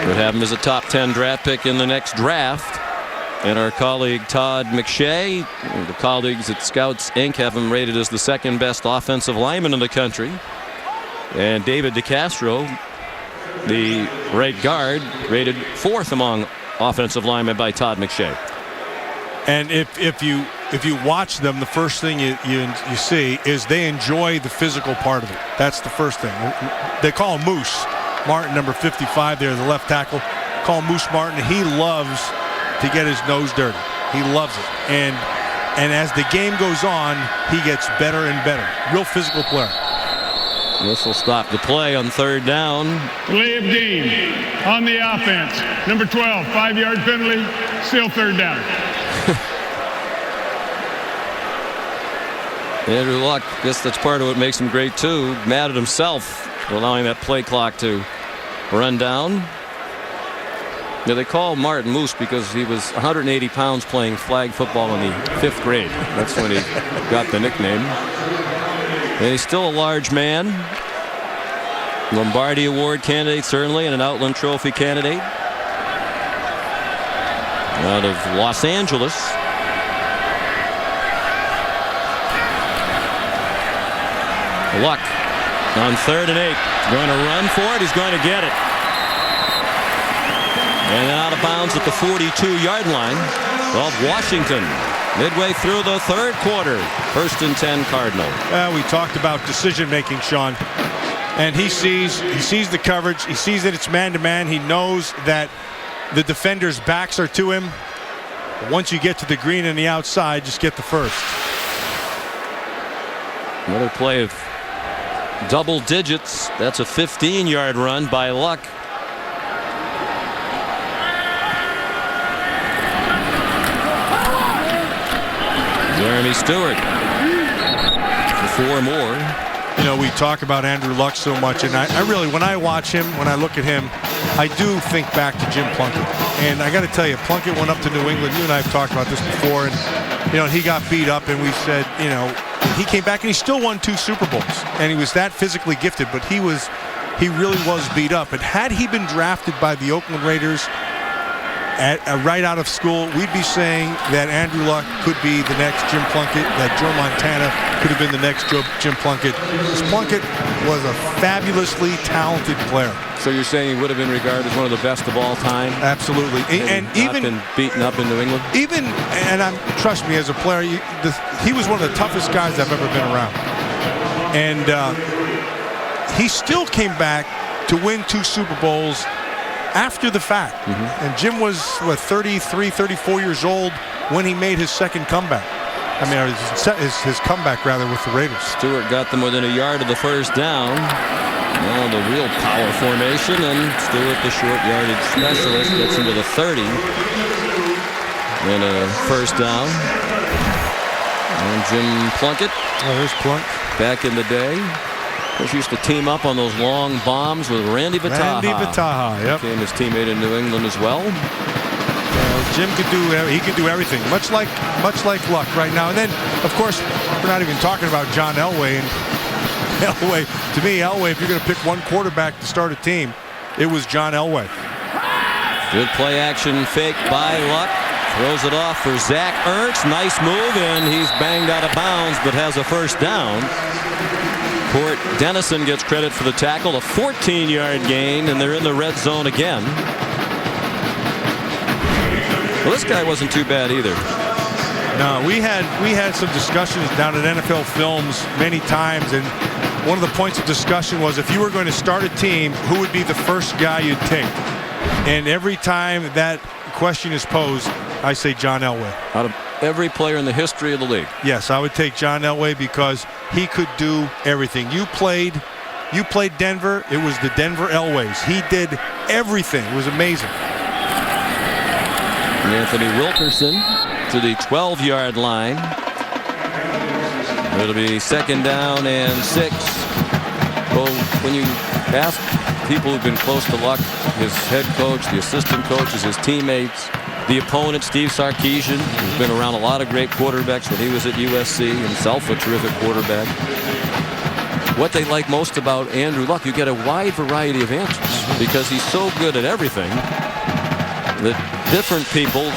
Would have him as a top 10 draft pick in the next draft. And our colleague Todd McShay, the colleagues at Scouts Inc. have him rated as the second best offensive lineman in the country. And David DeCastro, the right guard, rated 4th among offensive linemen by Todd McShay. And if you watch them, the first thing you see is they enjoy the physical part of it. That's the first thing. They call him Moose Martin, number 55 there, the left tackle. Call him Moose Martin. He loves to get his nose dirty. He loves it. And as the game goes on, he gets better and better. Real physical player. This will stop the play on 3rd down. Delay of game on the offense. Number 12, 5-yard penalty, still 3rd down. Andrew Luck, I guess that's part of what makes him great too. Mad at himself for allowing that play clock to run down. Yeah, they call Martin Moose because he was 180 pounds playing flag football in the 5th grade. That's when he got the nickname. And he's still a large man. Lombardi Award candidate certainly, and an Outland Trophy candidate. Out of Los Angeles. Luck on 3rd and 8. Going to run for it. He's going to get it. And out of bounds at the 42-yard line of Washington. Midway through the 3rd quarter. 1st and 10 Cardinal. We talked about decision making, Sean. And he sees the coverage. He sees that it's man-to-man. He knows that the defender's backs are to him. Once you get to the green and the outside, just get the first. Another play of double digits. That's a 15-yard run by Luck. Jeremy Stewart for 4 more. You know, we talk about Andrew Luck so much, and I really, when I watch him, when I look at him, I do think back to Jim Plunkett. And I got to tell you, Plunkett went up to New England. You and I have talked about this before, and you know, he got beat up, and we said, you know, he came back and he still won 2 Super Bowls, and he was that physically gifted, but he really was beat up. And had he been drafted by the Oakland Raiders right out of school, we'd be saying that Andrew Luck could be the next Jim Plunkett, that Joe Montana could have been the next Jim Plunkett. Because Plunkett was a fabulously talented player. So you're saying he would have been regarded as one of the best of all time? Absolutely. And even been beaten up in New England? Trust me, as a player, he was one of the toughest guys I've ever been around. And he still came back to win 2 Super Bowls after the fact. And Jim was, 33, 34 years old when he made his second comeback. I mean, his comeback, rather, with the Raiders. Stewart got them within a yard of the 1st down. Now the real power formation, and Stewart, the short yardage specialist, gets into the 30. And a 1st down. And Jim Plunkett. Oh, there's Plunk. Back in the day. Coach used to team up on those long bombs with Randy Vataha. Randy Vataha, yep. Became his teammate in New England as well. Jim could do everything, much like Luck right now. And then, of course, we're not even talking about John Elway. And Elway, to me, if you're going to pick one quarterback to start a team, it was John Elway. Good play action fake by Luck. Throws it off for Zach Ertz. Nice move, and he's banged out of bounds, but has a 1st down. Court Dennison gets credit for the tackle, a 14-yard gain, and they're in the red zone again. Well, this guy wasn't too bad either. No, we had some discussions down at NFL Films many times, and one of the points of discussion was if you were going to start a team, who would be the first guy you'd take? And every time that question is posed, I say John Elway. Out of every player in the history of the league. Yes, I would take John Elway because he could do everything. You played Denver. It was the Denver Elways. He did everything. It was amazing. Anthony Wilkerson to the 12-yard line. It'll be 2nd down and 6. Well, when you ask people who've been close to Luck, his head coach, the assistant coaches, his teammates, the opponent, Steve Sarkisian, who's been around a lot of great quarterbacks when he was at USC, himself a terrific quarterback. What they like most about Andrew Luck, you get a wide variety of answers. because he's so good at everything that different people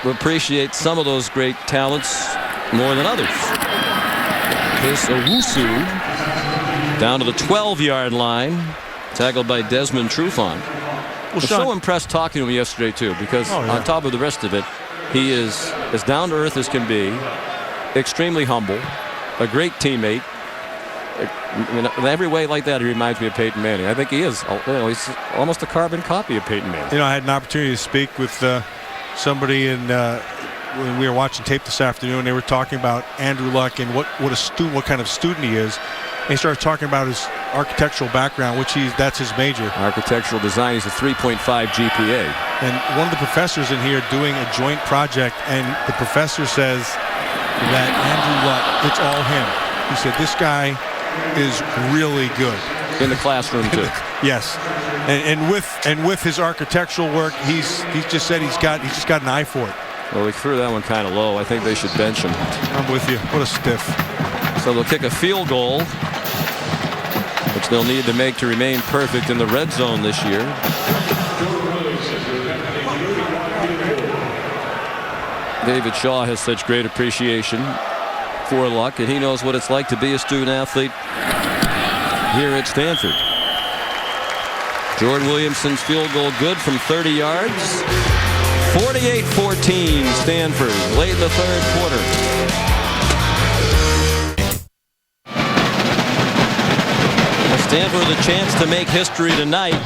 appreciate some of those great talents more than others. Here's Owusu down to the 12-yard line, tackled by Desmond Trufant. I was so impressed talking to him yesterday too, because on top of the rest of it, he is as down to earth as can be, extremely humble, a great teammate. In every way like that, he reminds me of Peyton Manning. I think he is. He's almost a carbon copy of Peyton Manning. I had an opportunity to speak with somebody when we were watching tape this afternoon. They were talking about Andrew Luck and what kind of student he is. And he started talking about his architectural background, that's his major. Architectural design. He's a 3.5 GPA. And one of the professors in here doing a joint project, and the professor says that Andrew Luck, it's all him. He said this guy is really good in the classroom too. Yes, and with his architectural work, he's just said he's just got an eye for it. Well, we threw that one kind of low. I think they should bench him. I'm with you. What a stiff. So they'll kick a field goal, which they'll need to make to remain perfect in the red zone this year. David Shaw has such great appreciation for Luck, and he knows what it's like to be a student athlete here at Stanford. Jordan Williamson's field goal good from 30 yards. 48-14 Stanford late in the third quarter. Stanford with a chance to make history tonight.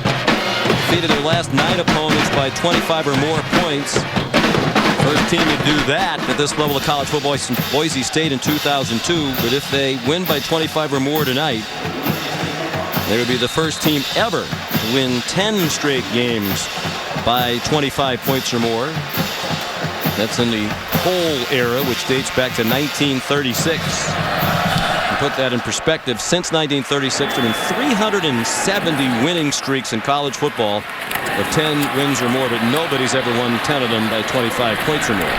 Defeated their last 9 opponents by 25 or more points. First team to do that at this level of college football since Boise State in 2002. But if they win by 25 or more tonight, they would be the first team ever to win 10 straight games by 25 points or more. That's in the whole era, which dates back to 1936. To put that in perspective, since 1936, there have been 370 winning streaks in college football of 10 wins or more, but nobody's ever won 10 of them by 25 points or more.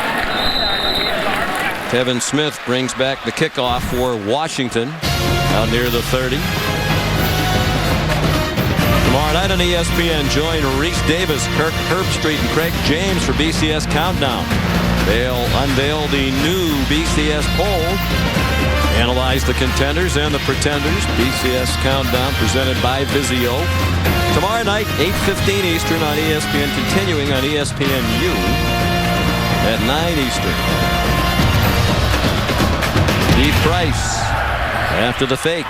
Kevin Smith brings back the kickoff for Washington out near the 30. Tomorrow night on ESPN, join Reese Davis, Kirk Herbstreit, and Craig James for BCS Countdown. They'll unveil the new BCS poll, analyze the contenders and the pretenders. BCS Countdown presented by Vizio. Tomorrow night, 8:15 Eastern on ESPN, continuing on ESPNU at 9 Eastern. Steve Price after the fake.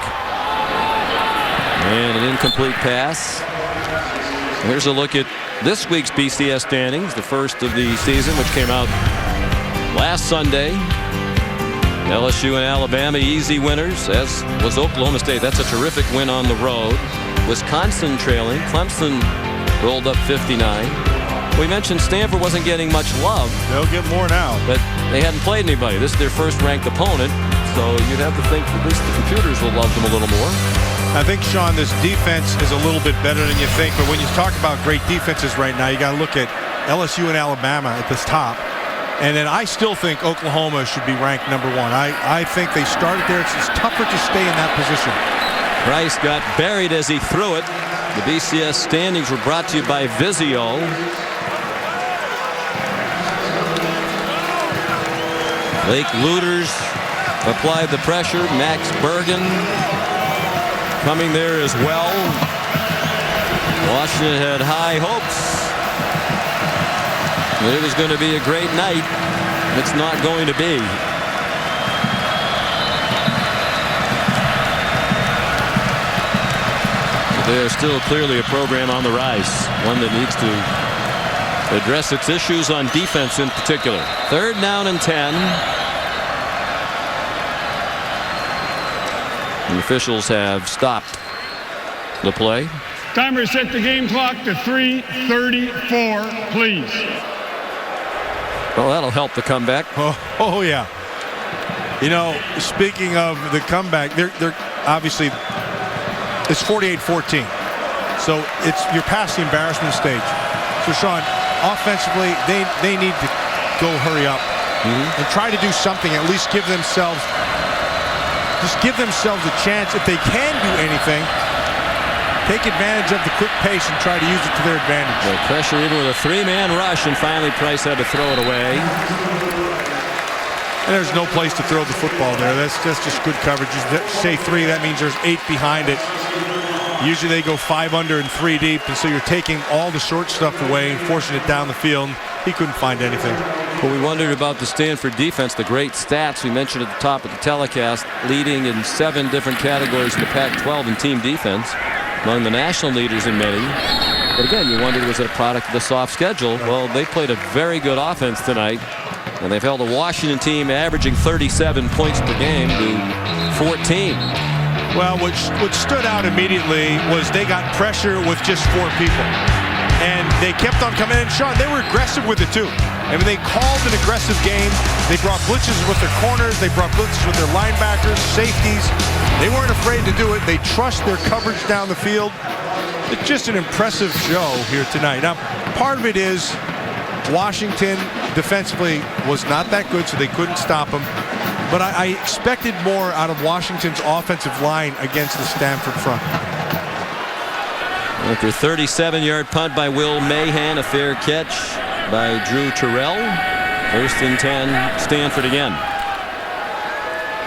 And an incomplete pass. Here's a look at this week's BCS standings, the first of the season, which came out last Sunday. LSU and Alabama easy winners, as was Oklahoma State. That's a terrific win on the road. Wisconsin trailing. Clemson rolled up 59. We mentioned Stanford wasn't getting much love. They'll get more now. But they hadn't played anybody. This is their first ranked opponent. So you'd have to think at least the computers will love them a little more. I think, Sean, this defense is a little bit better than you think. But when you talk about great defenses right now, you got to look at LSU and Alabama at this top. And then I still think Oklahoma should be ranked number 1. I think they started there. It's tougher to stay in that position. Price got buried as he threw it. The BCS standings were brought to you by Vizio. Lake Looters applied the pressure. Max Bergen coming there as well. Washington had high hopes that it was going to be a great night. It's not going to be. They are still clearly a program on the rise, one that needs to address its issues on defense in particular. 3rd down and 10. The officials have stopped the play. Timer set the game clock to 3:34, please. Well, that'll help the comeback. Oh yeah. You know, speaking of the comeback, they're obviously it's 48-14. So you're past the embarrassment stage. So Sean, offensively, they need to go hurry up and try to do something. At least give themselves a chance, if they can do anything, take advantage of the quick pace and try to use it to their advantage. The pressure even with a 3-man rush, and finally Price had to throw it away. And there's no place to throw the football there. That's just good coverage. You say 3, that means there's 8 behind it. Usually they go 5 under and 3 deep, and so you're taking all the short stuff away and forcing it down the field. He couldn't find anything. Well, we wondered about the Stanford defense, the great stats we mentioned at the top of the telecast, leading in 7 different categories in the Pac-12 in team defense, among the national leaders in many. But again, you wondered, was it a product of the soft schedule? Well, they played a very good offense tonight, and they've held a Washington team averaging 37 points per game to 14. Well, what stood out immediately was they got pressure with just 4 people. And they kept on coming in. Sean, they were aggressive with it, too. I mean, they called an aggressive game. They brought blitzes with their corners. They brought blitzes with their linebackers, safeties. They weren't afraid to do it. They trust their coverage down the field. It's just an impressive show here tonight. Now, part of it is Washington defensively was not that good, so they couldn't stop them. But I expected more out of Washington's offensive line against the Stanford front. After a 37-yard punt by Will Mahan, a fair catch by Drew Terrell. 1st and 10, Stanford again.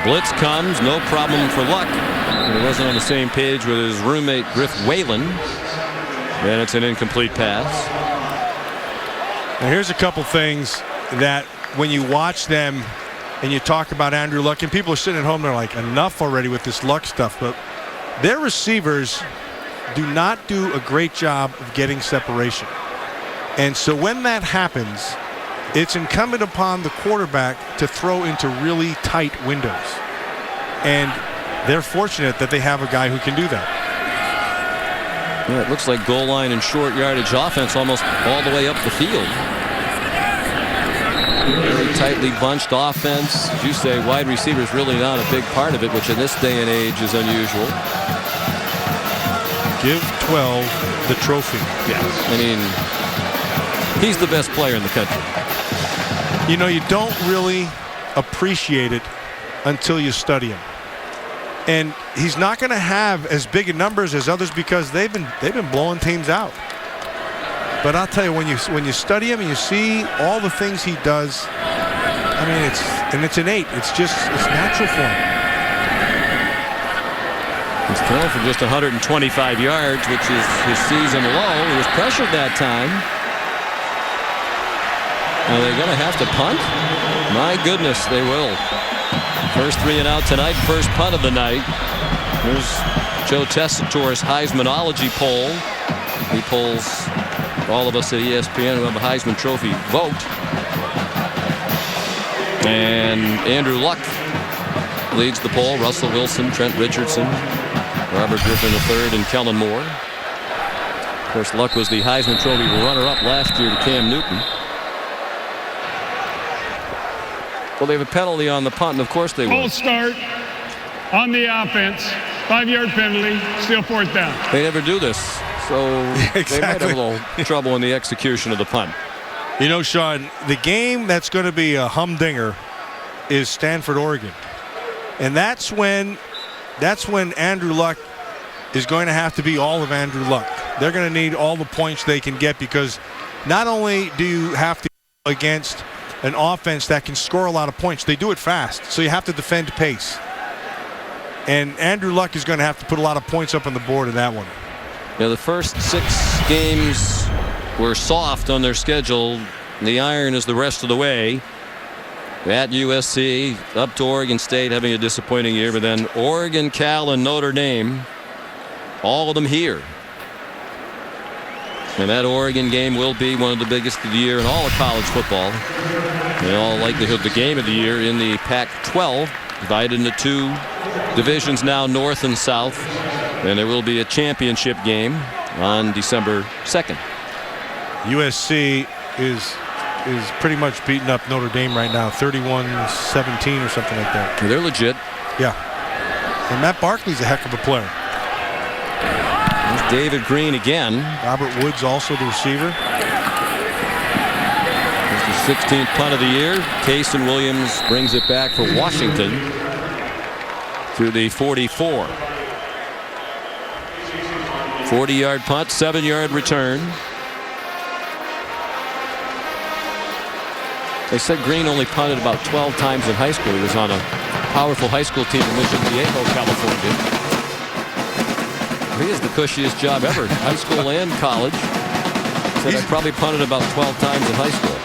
Blitz comes, no problem for Luck. He wasn't on the same page with his roommate Griff Whalen. And it's an incomplete pass. Now here's a couple things that when you watch them and you talk about Andrew Luck, and people are sitting at home, they're like, enough already with this Luck stuff. But their receivers do not do a great job of getting separation. And so when that happens, it's incumbent upon the quarterback to throw into really tight windows. And they're fortunate that they have a guy who can do that. Yeah, it looks like goal line and short yardage offense almost all the way up the field. Very tightly bunched offense. As you say, wide receiver is really not a big part of it, which in this day and age is unusual. Give 12 the trophy. Yeah, I mean, he's the best player in the country. You know, you don't really appreciate it until you study him. And he's not going to have as big a numbers as others because they've been blowing teams out. But I'll tell you, when you study him and you see all the things he does, I mean, it's innate. It's natural for him. He's thrown for just 125 yards, which is his season low. He was pressured that time. Are they going to have to punt? My goodness, they will. First 3 and out tonight, first punt of the night. Here's Joe Tessitore's Heismanology poll. He polls all of us at ESPN who have a Heisman Trophy vote. And Andrew Luck leads the poll. Russell Wilson, Trent Richardson, Robert Griffin III, and Kellen Moore. Of course, Luck was the Heisman Trophy runner-up last year to Cam Newton. Well, they have a penalty on the punt, and of course they will. Full start on the offense. 5-yard penalty, still 4th down. They never do this, so Exactly. They might have a little trouble in the execution of the punt. You know, Sean, the game that's going to be a humdinger is Stanford, Oregon. And that's when Andrew Luck is going to have to be all of Andrew Luck. They're going to need all the points they can get because not only do you have to go against an offense that can score a lot of points, they do it fast, so you have to defend pace. And Andrew Luck is going to have to put a lot of points up on the board in that one. Yeah, the first 6 games were soft on their schedule. The iron is the rest of the way. At USC, up to Oregon State, having a disappointing year, but then Oregon, Cal, and Notre Dame, all of them here. And that Oregon game will be one of the biggest of the year in all of college football. In all likelihood, the game of the year in the Pac-12, divided into 2 divisions now, North and South. And there will be a championship game on December 2nd. USC is pretty much beating up Notre Dame right now, 31-17 or something like that. They're legit. Yeah. And Matt Barkley's a heck of a player. There's David Green again. Robert Woods also the receiver. It's the 16th punt of the year. Casey Williams brings it back for Washington to the 44. 40-yard punt, 7-yard return. They said Green only punted about 12 times in high school. He was on a powerful high school team in Mission Viejo, California. He has the cushiest job ever, high school and college. Said I probably punted about 12 times in high school.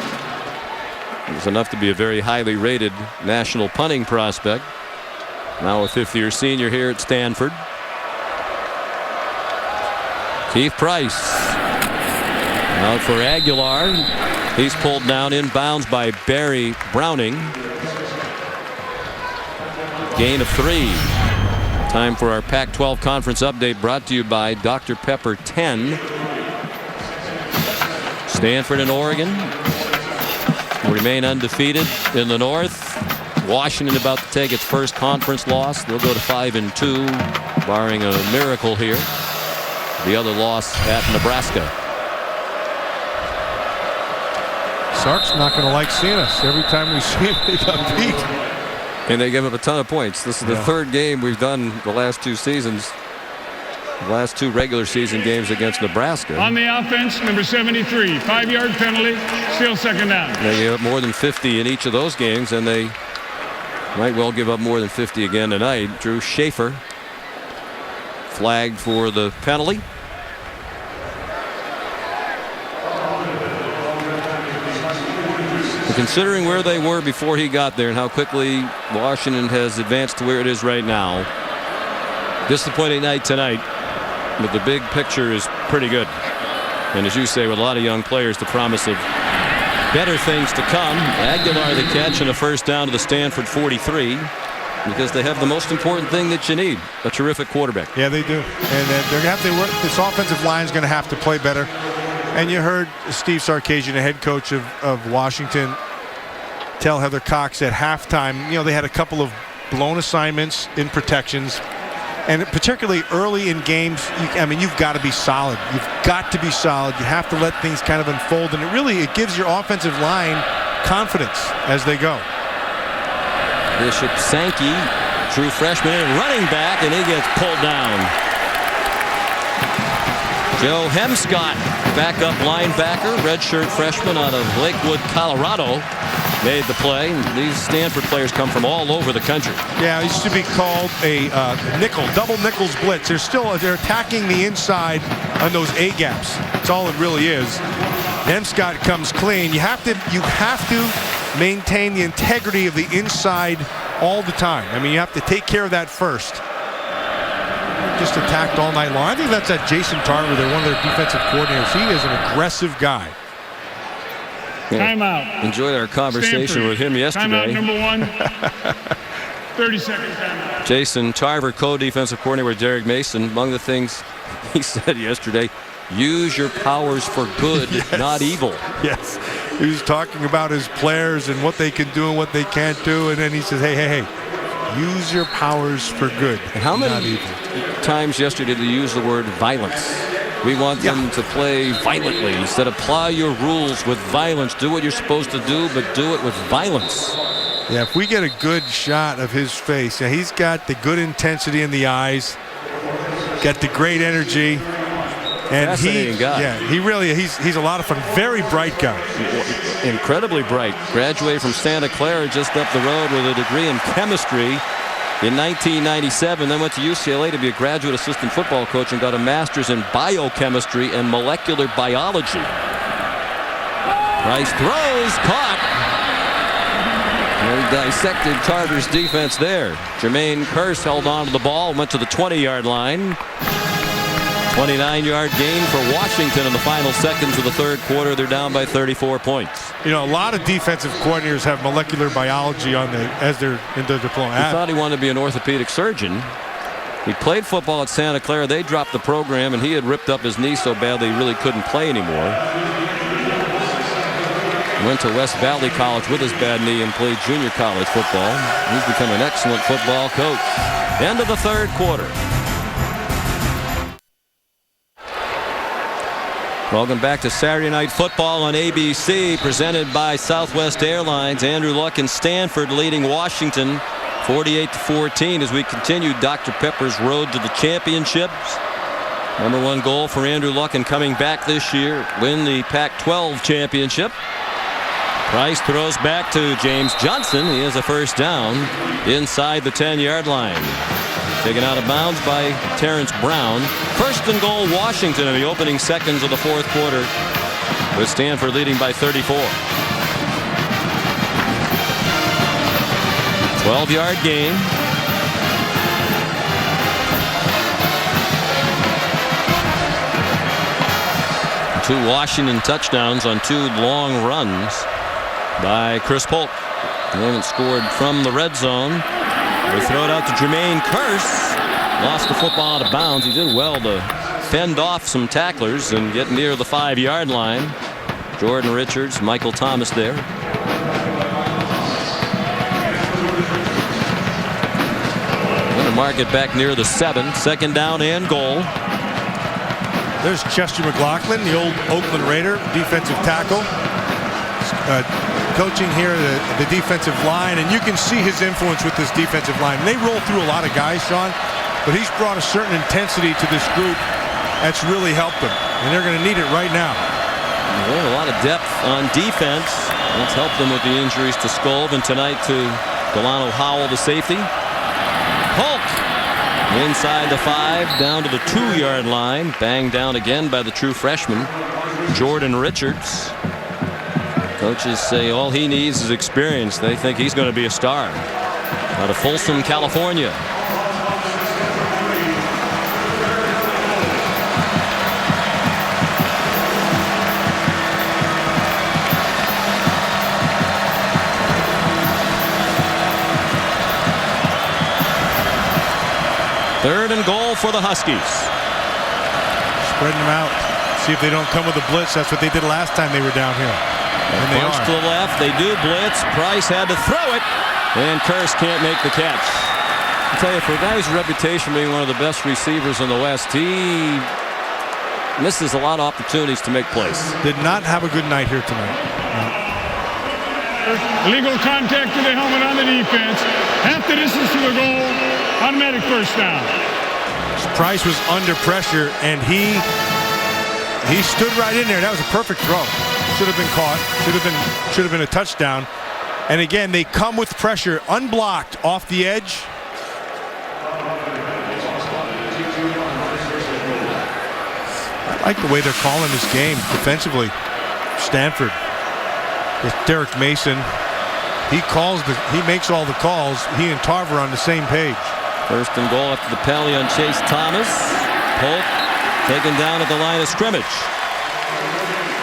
It was enough to be a very highly rated national punting prospect. Now a fifth-year senior here at Stanford. Keith Price out for Aguilar. He's pulled down inbounds by Barry Browning. Gain of 3. Time for our Pac-12 conference update, brought to you by Dr. Pepper 10. Stanford and Oregon remain undefeated in the North. Washington about to take its first conference loss. They'll go to 5-2, barring a miracle here. The other loss at Nebraska. Sark's not going to like seeing us. Every time we see him, they got beat. And they give up a ton of points. This is the third game we've done the last 2 seasons. The last 2 regular season games against Nebraska. On the offense, number 73, 5-yard penalty, still second down. They gave up more than 50 in each of those games, and they might well give up more than 50 again tonight. Drew Schaefer flagged for the penalty. Considering where they were before he got there and how quickly Washington has advanced to where it is right now, disappointing night tonight, but the big picture is pretty good. And as you say, with a lot of young players, the promise of better things to come. Aguilar the catch and a first down to the Stanford 43, because they have the most important thing that you need, a terrific quarterback. Yeah, they do. And they're going to have to work. This offensive line is going to have to play better. And you heard Steve Sarkisian, the head coach of Washington, tell Heather Cox at halftime, they had a couple of blown assignments in protections. And particularly early in games, you've got to be solid. You've got to be solid. You have to let things kind of unfold. And it gives your offensive line confidence as they go. Bishop Sankey, true freshman and running back, and he gets pulled down. Joe Hemscott, backup linebacker, redshirt freshman out of Lakewood, Colorado, made the play. These Stanford players come from all over the country. Yeah, it used to be called a double nickels blitz. They're attacking the inside on those A gaps. That's all it really is. Hemscott comes clean. You have to maintain the integrity of the inside all the time. You have to take care of that first. Just attacked all night long. I think that's that Jason Tarver, they're one of their defensive coordinators. He is an aggressive guy. Yeah. Timeout. Enjoyed our conversation Stanford. with him yesterday. Timeout number 1. 30 seconds timeout. Jason Tarver, co-defensive coordinator with Derek Mason. Among the things he said yesterday, use your powers for good, not evil. Yes. He was talking about his players and what they can do and what they can't do. And then he says, hey, use your powers for good. And how many times yesterday did he use the word violence? We want them to play violently instead of apply your rules with violence. Do what you're supposed to do, but do it with violence. Yeah, if we get a good shot of his face, he's got the good intensity in the eyes, got the great energy. And fascinating guy. He's a lot of fun. Very bright guy. Incredibly bright. Graduated from Santa Clara just up the road with a degree in chemistry in 1997. Then went to UCLA to be a graduate assistant football coach and got a master's in biochemistry and molecular biology. Price throws, caught. And dissected Tarver's defense there. Jermaine Kearse held on to the ball, went to the 20-yard line. 29-yard gain for Washington in the final seconds of the third quarter. They're down by 34 points. A lot of defensive coordinators have molecular biology as they're in their diploma. He thought he wanted to be an orthopedic surgeon. He played football at Santa Clara. They dropped the program, and he had ripped up his knee so badly he really couldn't play anymore. Went to West Valley College with his bad knee and played junior college football. He's become an excellent football coach. End of the third quarter. Welcome back to Saturday Night Football on ABC, presented by Southwest Airlines. Andrew Luck and Stanford leading Washington 48-14 as we continue Dr. Pepper's road to the championships. #1 goal for Andrew Luck and coming back this year, win the Pac-12 championship. Price throws back to James Johnson. He has a first down inside the 10-yard line. Taken out of bounds by Terrence Brown. 1st and goal, Washington in the opening seconds of the 4th quarter, with Stanford leading by 34. 12-yard gain. Two Washington touchdowns on 2 long runs by Chris Polk. They haven't scored from the red zone. They throw it out to Jermaine Kearse. Lost the football out of bounds. He did well to fend off some tacklers and get near the 5-yard line. Jordan Richards, Michael Thomas there. Going to mark it back near the 7. 2nd down and goal. There's Chester McLaughlin, the old Oakland Raider, defensive tackle. Coaching here the defensive line, and you can see his influence with this defensive line. They roll through a lot of guys, Sean, but he's brought a certain intensity to this group that's really helped them, and they're going to need it right now. A lot of depth on defense. That's helped them with the injuries to Skolb, and tonight to Delano Howell, the safety. Polk inside the 5, down to the 2-yard line. Banged down again by the true freshman, Jordan Richards. Coaches say all he needs is experience. They think he's going to be a star. Out of Folsom, California. Third and goal for the Huskies. Spreading them out. See if they don't come with a blitz. That's what they did last time they were down here. And they punch to the left. They do blitz. Price had to throw it, and Kearse can't make the catch. I tell you, for a guy whose reputation being one of the best receivers in the West, he misses a lot of opportunities to make plays. Did not have a good night here tonight. Illegal contact to the helmet on the defense. Half the distance to the goal. Automatic first down. Price was under pressure, and he stood right in there. That was a perfect throw. Should have been caught. Should have been a touchdown. And again, they come with pressure, unblocked off the edge. I like the way they're calling this game defensively. Stanford with Derek Mason. He makes all the calls. He and Tarver on the same page. 1st and goal after the penalty on Chase Thomas. Polk taken down at the line of scrimmage.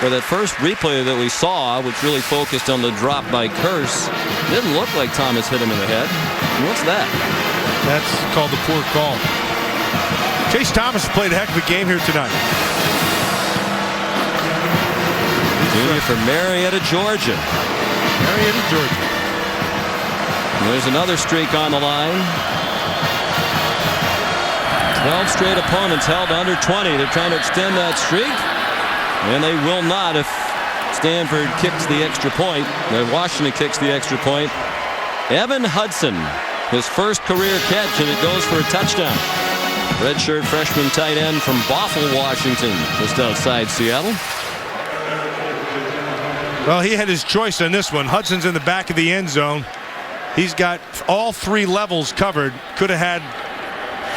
For that first replay that we saw, which really focused on the drop by Kearse, didn't look like Thomas hit him in the head. And what's that? That's called the poor call. Chase Thomas played a heck of a game here tonight. Junior from Marietta, Georgia. Marietta, Georgia. And there's another streak on the line. 12 straight opponents held under 20. They're trying to extend that streak. And they will not if Stanford kicks the extra point. Washington kicks the extra point. Evan Hudson, his first career catch, and it goes for a touchdown. Redshirt freshman tight end from Bothell, Washington, just outside Seattle. Well, he had his choice on this one. Hudson's in the back of the end zone. He's got all 3 levels covered. Could have had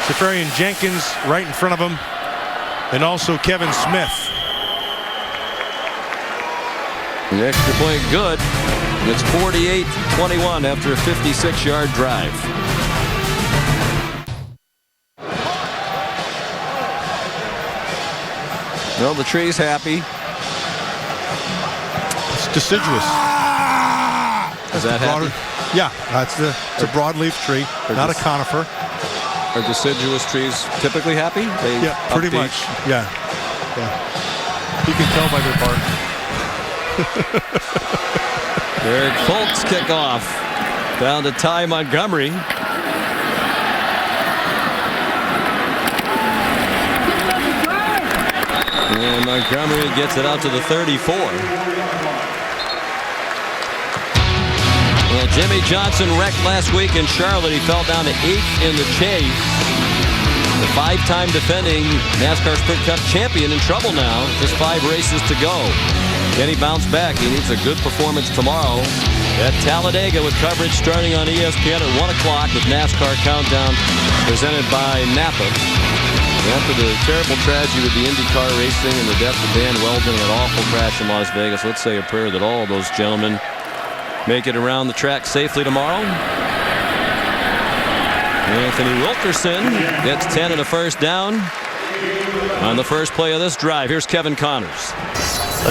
Safarian Jenkins right in front of him, and also Kevin Smith. The extra point good. It's 48-21 after a 56-yard drive. Well, the tree's happy. It's deciduous. Is that happy? Yeah, it's a broadleaf tree, not a conifer. Are deciduous trees typically happy? Yeah, pretty much. Yeah. You can tell by their bark. Derek Folks kickoff down to Ty Montgomery. And Montgomery gets it out to the 34. Well, Jimmy Johnson wrecked last week in Charlotte. He fell down to 8th in the chase. The 5-time defending NASCAR Sprint Cup champion in trouble now. Just 5 races to go. Can he bounce back? He needs a good performance tomorrow at Talladega with coverage starting on ESPN at 1 o'clock with NASCAR Countdown presented by Napa. After the terrible tragedy with the IndyCar racing and the death of Dan Weldon and that awful crash in Las Vegas, let's say a prayer that all of those gentlemen make it around the track safely tomorrow. Anthony Wilkerson gets 10 and a first down on the first play of this drive. Here's Kevin Connors.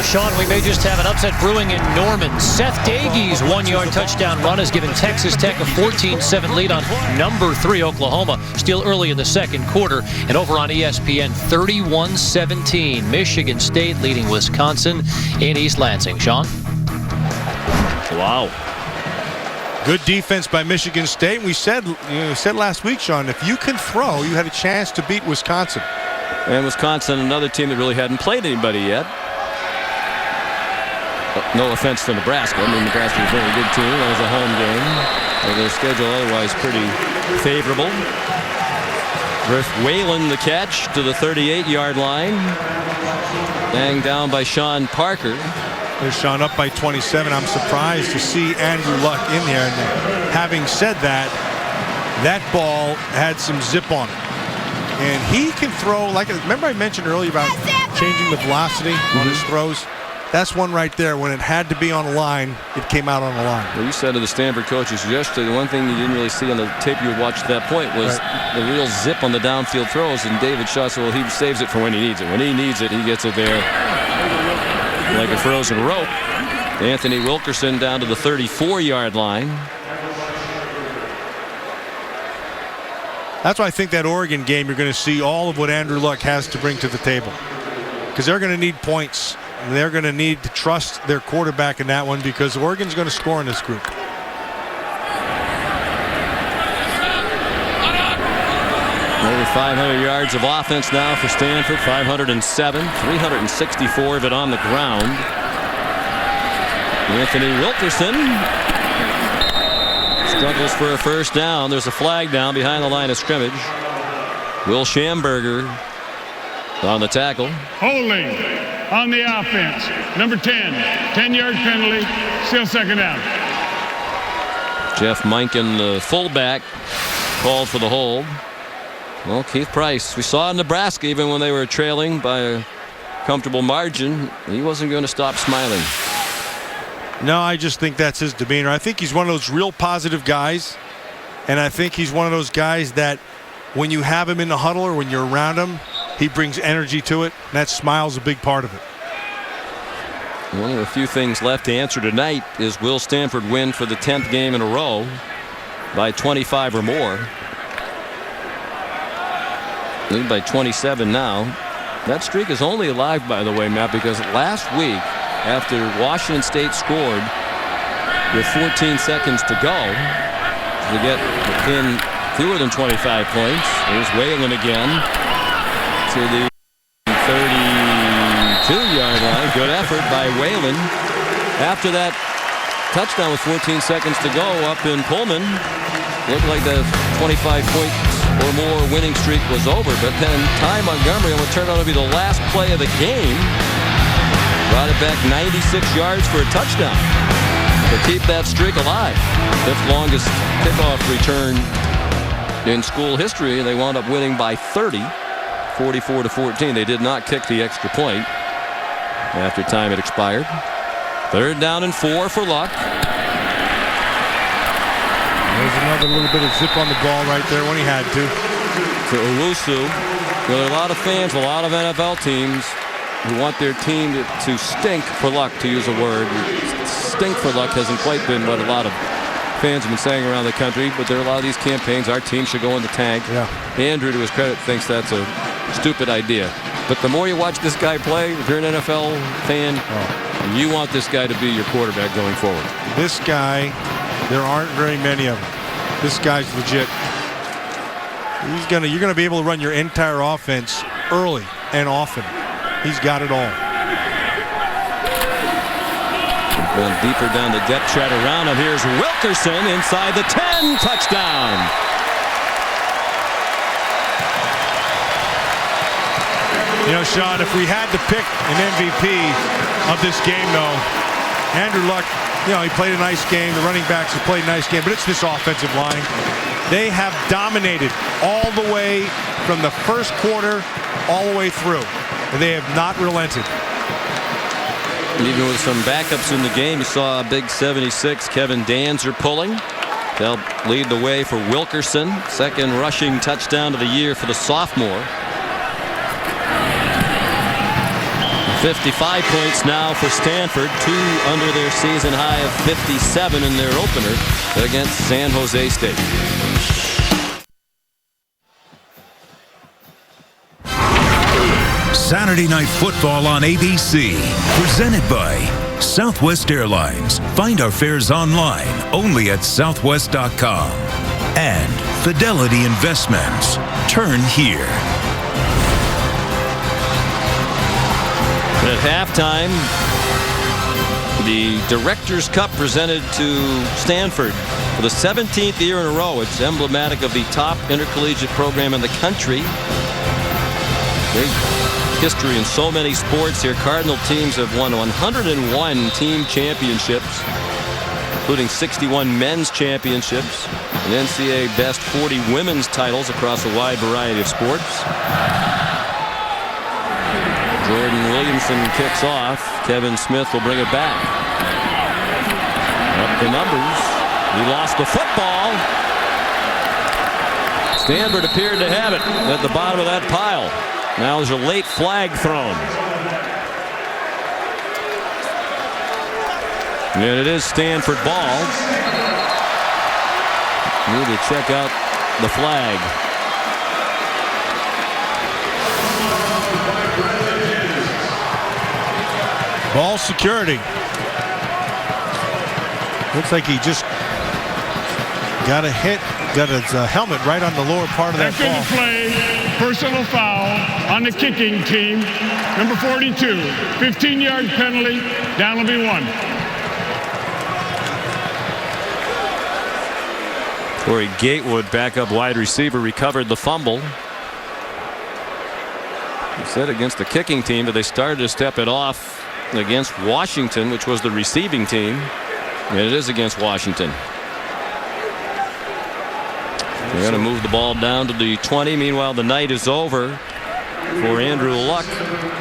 Sean, we may just have an upset brewing in Norman. Seth Daigie's 1-yard touchdown run has given Texas Tech a 14-7 lead on number 3 Oklahoma. Still early in the second quarter. And over on ESPN, 31-17. Michigan State leading Wisconsin in East Lansing. Sean? Wow. Good defense by Michigan State. We said last week, Sean, if you can throw, you had a chance to beat Wisconsin. And Wisconsin, another team that really hadn't played anybody yet. No offense to Nebraska. I mean, Nebraska is a very good team. That was a home game. Their schedule otherwise pretty favorable. Griff Whalen the catch to the 38-yard line. Banged down by Sean Parker. There's Sean up by 27. I'm surprised to see Andrew Luck in there. And having said that, that ball had some zip on it. And he can throw, like, remember I mentioned earlier about changing the velocity on his throws? That's one right there. When it had to be on a line, it came out on the line. Well, you said to the Stanford coaches yesterday, the one thing you didn't really see on the tape you would watch at that point was the real zip on the downfield throws. And David Shaw said, well, he saves it for when he needs it. When he needs it, he gets it there like a frozen rope. Anthony Wilkerson down to the 34-yard line. That's why I think that Oregon game, you're going to see all of what Andrew Luck has to bring to the table. Because they're going to need points. And they're going to need to trust their quarterback in that one because Oregon's going to score in this group. Over 500 yards of offense now for Stanford. 507, 364 of it on the ground. Anthony Wilkerson struggles for a first down. There's a flag down behind the line of scrimmage. Will Schamberger on the tackle. Holding on the offense. Number 10, 10-yard penalty, still second down. Jeff Minkin, the fullback, called for the hold. Well, Keith Price, we saw in Nebraska, even when they were trailing by a comfortable margin, he wasn't going to stop smiling. No, I just think that's his demeanor. I think he's one of those real positive guys. And I think he's one of those guys that when you have him in the huddle or when you're around him, he brings energy to it. And that smile's a big part of it. One of the few things left to answer tonight is will Stanford win for the 10th game in a row by 25 or more. Lead by 27 now. That streak is only alive, by the way, Matt, because last week, after Washington State scored with 14 seconds to go to get within fewer than 25 points, here's Whalen again to the 32-yard line. Good effort by Whalen. After that touchdown with 14 seconds to go up in Pullman, looked like the 25-point or more winning streak was over, but then Ty Montgomery would turn out to be the last play of the game. Brought it back 96 yards for a touchdown to keep that streak alive. 5th longest kickoff return in school history. They wound up winning by 30, 44-14. They did not kick the extra point after time had expired. 3rd down and 4 for Luck. There's another little bit of zip on the ball right there when he had to. To Owusu. Well, there are a lot of fans, a lot of NFL teams who want their team to stink for luck, to use a word. Stink for luck hasn't quite been what a lot of fans have been saying around the country, but there are a lot of these campaigns. Our team should go in the tank. Yeah. Andrew, to his credit, thinks that's a stupid idea. But the more you watch this guy play, if you're an NFL fan, you want this guy to be your quarterback going forward. This guy, there aren't very many of them. This guy's legit. You're gonna be able to run your entire offense early and often. He's got it all. Going deeper down the depth chart around him. Here's Wilkerson inside the 10. Touchdown. You know, Sean, if we had to pick an MVP of this game, though, Andrew Luck, you know, he played a nice game. The running backs have played a nice game, but it's this offensive line. They have dominated all the way from the first quarter all the way through. And they have not relented. Even with some backups in the game, you saw a big 76. Kevin Danzer pulling to help lead the way for Wilkerson. Second rushing touchdown of the year for the sophomore. 55 points now for Stanford, 2 under their season high of 57 in their opener against San Jose State. Saturday Night Football on ABC, presented by Southwest Airlines. Find our fares online only at southwest.com. And Fidelity Investments. Turn here. At halftime, the Directors' Cup presented to Stanford for the 17th year in a row. It's emblematic of the top intercollegiate program in the country. Great history in so many sports here. Cardinal teams have won 101 team championships, including 61 men's championships, and NCAA best 40 women's titles across a wide variety of sports. Jordan Williamson kicks off. Kevin Smith will bring it back. Up the numbers. He lost the football. Stanford appeared to have it at the bottom of that pile. Now there's a late flag thrown. And it is Stanford ball. Need to check out the flag. Ball security. Looks like he just got a hit, got his helmet right on the lower part of that ball. After the play, personal foul on the kicking team, number 42. 15-yard penalty, down will be 1. Corey Gatewood, backup wide receiver, recovered the fumble. He said against the kicking team, but they started to step it off against Washington, which was the receiving team, and it is against Washington. They're going to move the ball down to the 20. Meanwhile, the night is over for Andrew Luck.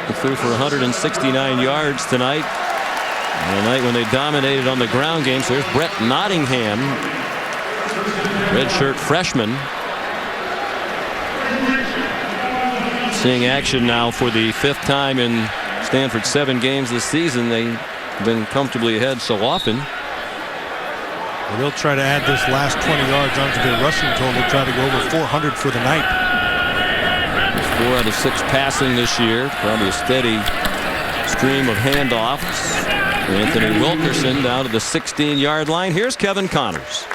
He threw for 169 yards tonight, on a night when they dominated on the ground game. So there's Brett Nottingham, redshirt freshman, seeing action now for the 5th time in Stanford's 7 games this season. They've been comfortably ahead so often. Well, they'll try to add this last 20 yards onto their rushing total. Try to go over 400 for the night. 4 out of 6 passing this year. Probably a steady stream of handoffs. Anthony Wilkerson down to the 16-yard line. Here's Kevin Connors.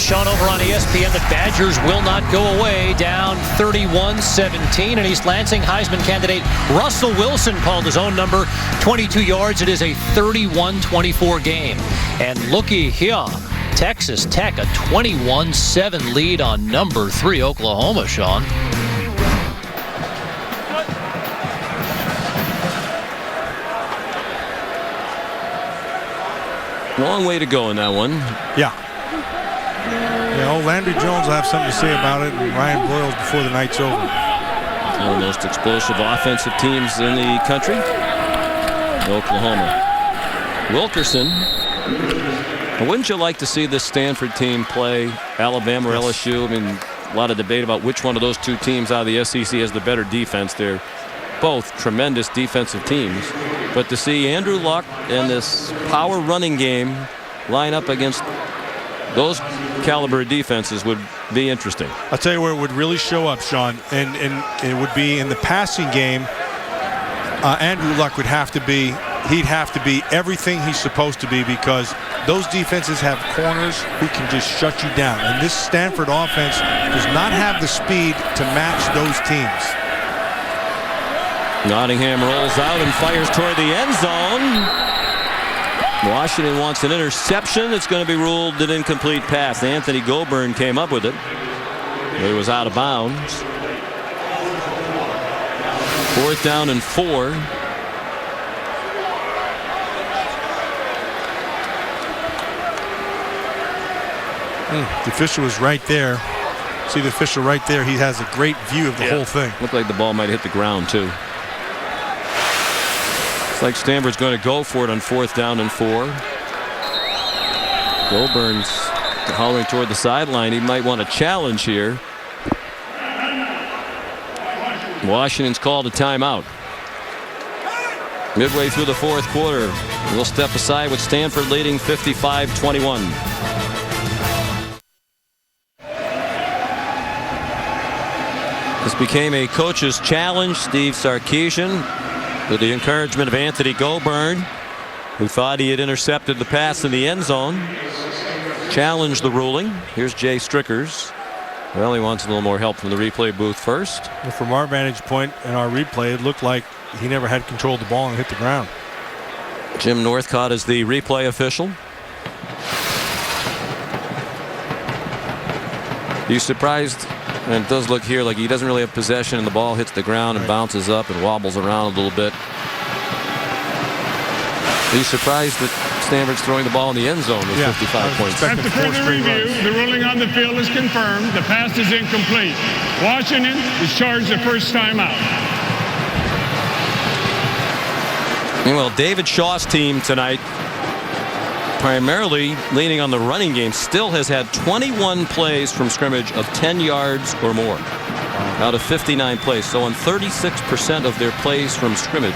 Sean, over on ESPN, the Badgers will not go away, down 31-17. And East Lansing Heisman candidate Russell Wilson called his own number, 22 yards. It is a 31-24 game. And looky here, Texas Tech, a 21-7 lead on number 3 Oklahoma, Sean. Long way to go in that one. Yeah. You know, Landry Jones will have something to say about it, and Ryan Broyles before the night's over. One of the most explosive offensive teams in the country, Oklahoma. Wilkerson. Wouldn't you like to see this Stanford team play Alabama or LSU? I mean, a lot of debate about which one of those 2 teams out of the SEC has the better defense. They're both tremendous defensive teams. But to see Andrew Luck and this power running game line up against those caliber defenses would be interesting. I'll tell you where it would really show up, Sean, and it would be in the passing game. Andrew Luck would have to be, he'd have to be everything he's supposed to be, because those defenses have corners who can just shut you down. And this Stanford offense does not have the speed to match those teams. Nottingham rolls out and fires toward the end zone. Washington wants an interception. It's going to be ruled an incomplete pass. Anthony Goburn came up with it, but it was out of bounds. 4th down and 4. The official was right there. See the official right there. He has a great view of the whole thing. Looked like the ball might hit the ground too. Looks like Stanford's going to go for it on 4th down and 4. Goburn's hollering toward the sideline. He might want a challenge here. Washington's called a timeout. Midway through the 4th quarter, we'll step aside with Stanford leading 55-21. This became a coach's challenge. Steve Sarkisian, with the encouragement of Anthony Goburn, who thought he had intercepted the pass in the end zone, challenged the ruling. Here's Jay Strickers. Well, he wants a little more help from the replay booth first. Well, from our vantage point in our replay, it looked like he never had control of the ball and hit the ground. Jim Northcott is the replay official. You surprised? And it does look here like he doesn't really have possession, and the ball hits the ground and bounces up and wobbles around a little bit. Are you surprised that Stanford's throwing the ball in the end zone with 55 points? After further review, the ruling on the field is confirmed. The pass is incomplete. Washington is charged the first time out. Meanwhile, David Shaw's team tonight, primarily leaning on the running game, still has had 21 plays from scrimmage of 10 yards or more out of 59 plays. So on 36% of their plays from scrimmage,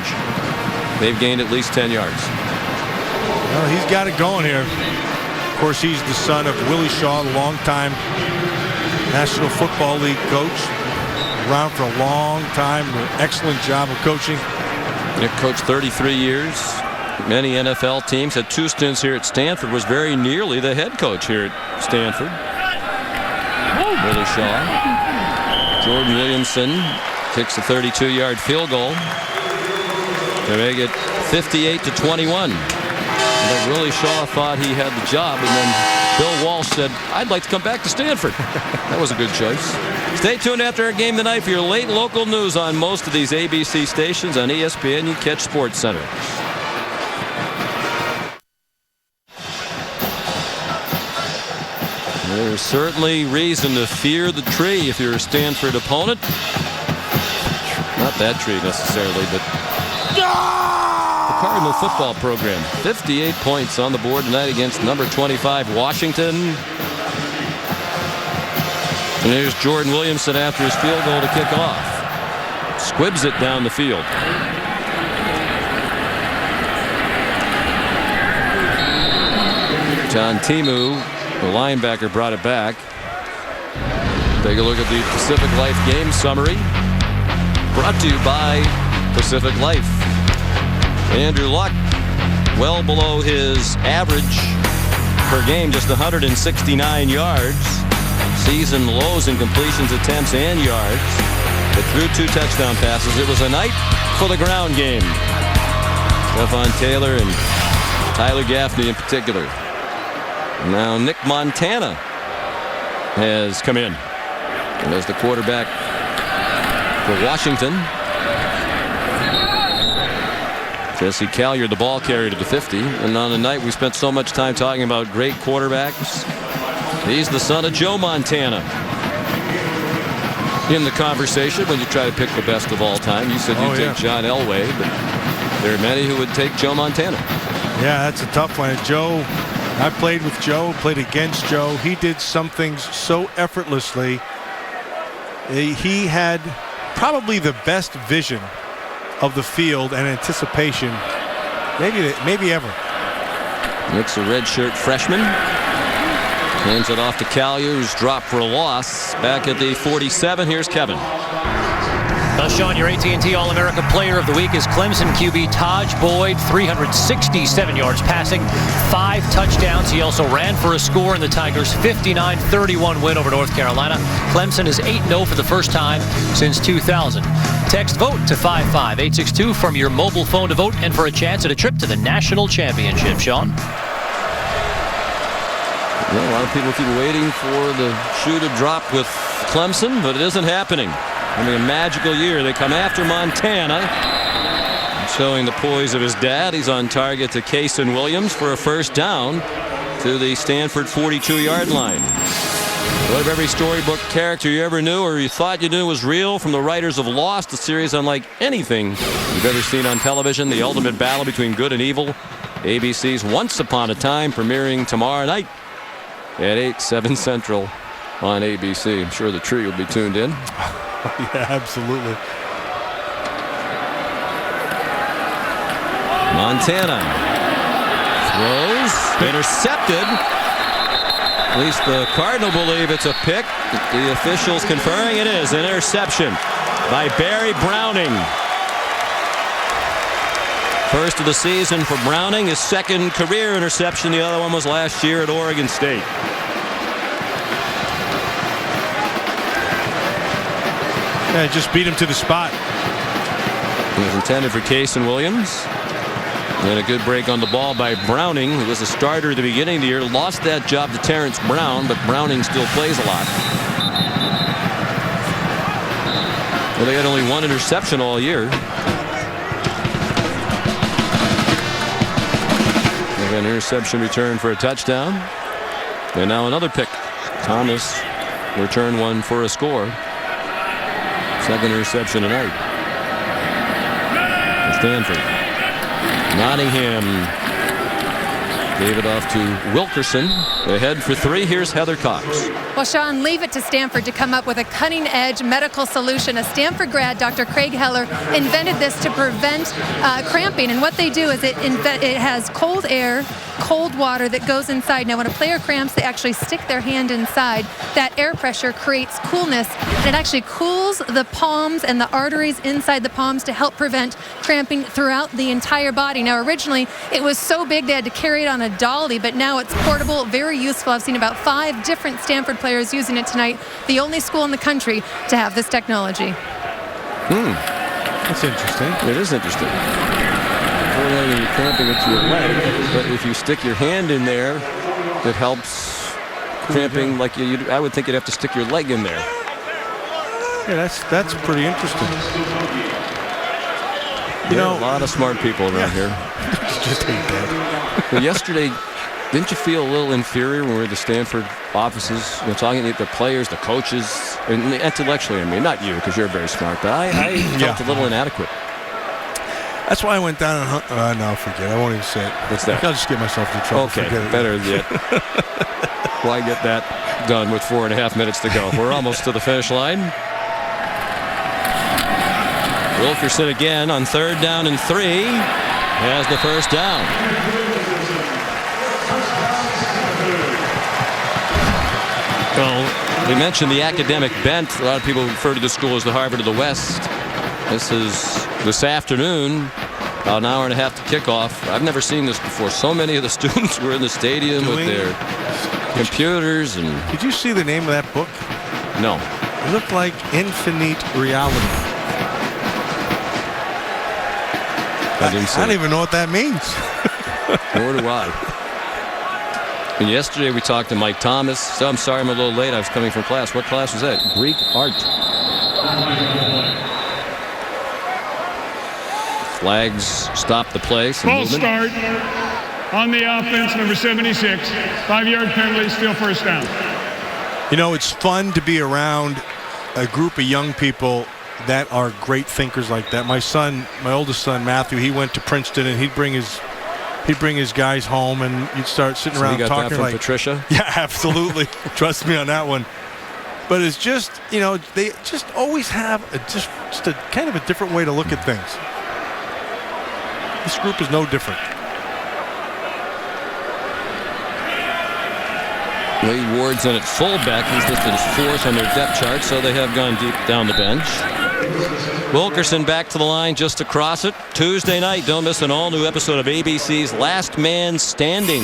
they've gained at least 10 yards. Well, he's got it going here. Of course, he's the son of Willie Shaw, the longtime National Football League coach. Around for a long time. An excellent job of coaching. Nick coached 33 years. Many NFL teams. Had 2 stints here at Stanford. Was very nearly the head coach here at Stanford. Willie Shaw. Jordan Williamson kicks a 32-yard field goal to make it 58-21. But Willie Shaw thought he had the job, and then Bill Walsh said, "I'd like to come back to Stanford." That was a good choice. Stay tuned after our game tonight for your late local news on most of these ABC stations. On ESPN, you catch Sports Center. There's certainly reason to fear the tree if you're a Stanford opponent. Not that tree necessarily, but the Cardinal football program. 58 points on the board tonight against number 25 Washington. And here's Jordan Williamson after his field goal to kick off. Squibs it down the field. John Timu, the linebacker, brought it back. Take a look at the Pacific Life game summary. Brought to you by Pacific Life. Andrew Luck, well below his average per game, just 169 yards. Season lows in completions, attempts, and yards. But threw 2 touchdown passes. It was a night for the ground game. Stephon Taylor and Tyler Gaffney in particular. Now Nick Montana has come in as the quarterback for Washington. Jesse Calliard, the ball carrier, to the 50. And on a night we spent so much time talking about great quarterbacks, he's the son of Joe Montana in the conversation when you try to pick the best of all time. You said you'd take John Elway, but there are many who would take Joe Montana. Yeah, that's a tough one. Joe, I played with Joe, played against Joe. He did some things so effortlessly. He had probably the best vision of the field and anticipation maybe ever. Nick's a redshirt freshman. Hands it off to Callier, who's dropped for a loss. Back at the 47, here's Kevin. Sean, your AT&T All-America Player of the Week is Clemson QB Taj Boyd, 367 yards passing, 5 touchdowns. He also ran for a score in the Tigers' 59-31 win over North Carolina. Clemson is 8-0 for the first time since 2000. Text VOTE to 55862 from your mobile phone to vote and for a chance at a trip to the national championship. Sean? Well, a lot of people keep waiting for the shoe to drop with Clemson, but it isn't happening. I mean, a magical year. They come after Montana. Showing the poise of his dad. He's on target to Kason Williams for a first down to the Stanford 42-yard line. What if every storybook character you ever knew or you thought you knew was real from the writers of Lost, a series unlike anything you've ever seen on television, the ultimate battle between good and evil. ABC's Once Upon a Time premiering tomorrow night at 8, 7 Central on ABC. I'm sure the tree will be tuned in. Yeah, absolutely. Montana throws, intercepted. At least the Cardinal believe it's a pick. The officials confirming it is an interception by Barry Browning. First of the season for Browning, his second career interception. The other one was last year at Oregon State. Yeah, just beat him to the spot. It was intended for Kason Williams. And a good break on the ball by Browning, who was a starter at the beginning of the year. Lost that job to Terrence Brown, but Browning still plays a lot. Well, they had only one interception all year. They got an interception return for a touchdown. And now another pick. Thomas returned one for a score. Second interception tonight for Stanford. Nottingham gave it off to Wilkerson. Ahead for 3. Here's Heather Cox. Well, Sean, leave it to Stanford to come up with a cutting-edge medical solution. A Stanford grad, Dr. Craig Heller, invented this to prevent cramping. And what they do is it has cold air, cold water that goes inside. Now, when a player cramps, they actually stick their hand inside. That air pressure creates coolness, and it actually cools the palms and the arteries inside the palms to help prevent cramping throughout the entire body. Now, originally, it was so big they had to carry it on a dolly, but now it's portable, very useful. I've seen about 5 different Stanford players using it tonight. The only school in the country to have this technology. That's interesting. It is interesting. You're cramping with your leg, but if you stick your hand in there, it helps cramping. Like I would think you'd have to stick your leg in there. Yeah, that's pretty interesting. You know, a lot of smart people around here. Just hate that. Well, yesterday, didn't you feel a little inferior when we were at the Stanford offices? You know, talking to the players, the coaches, and intellectually. I mean, not you because you're very smart, but I felt a little inadequate. That's why I went down and no, forget it. I won't even say it. What's that? I'll just get myself in trouble. Okay, better yet. Why get that done with 4.5 minutes to go? We're almost to the finish line. Wilkerson again on 3rd down and 3 has the first down. Well, we mentioned the academic bent. A lot of people refer to the school as the Harvard of the West. This is this afternoon, about an hour and a half to kickoff. I've never seen this before. So many of the students were in the stadium with their computers. And did you see the name of that book? No. It looked like Infinite Reality. I don't even know what that means. Nor do I. And yesterday we talked to Mike Thomas. So I'm sorry I'm a little late. I was coming from class. What class was that? Greek art. Flags stop the play. False start on the offense, number 76. 5-yard penalty, still first down. You know, it's fun to be around a group of young people that are great thinkers like that. My oldest son Matthew, he went to Princeton, and he'd bring his guys home, and you'd start sitting around got talking that from like Patricia. Yeah, absolutely. Trust me on that one. But it's just, you know, they just always have just a kind of a different way to look at things. This group is no different. Wade Ward's in at fullback. He's listed as 4th on their depth chart, so they have gone deep down the bench. Wilkerson back to the line just across it. Tuesday night, don't miss an all-new episode of ABC's Last Man Standing,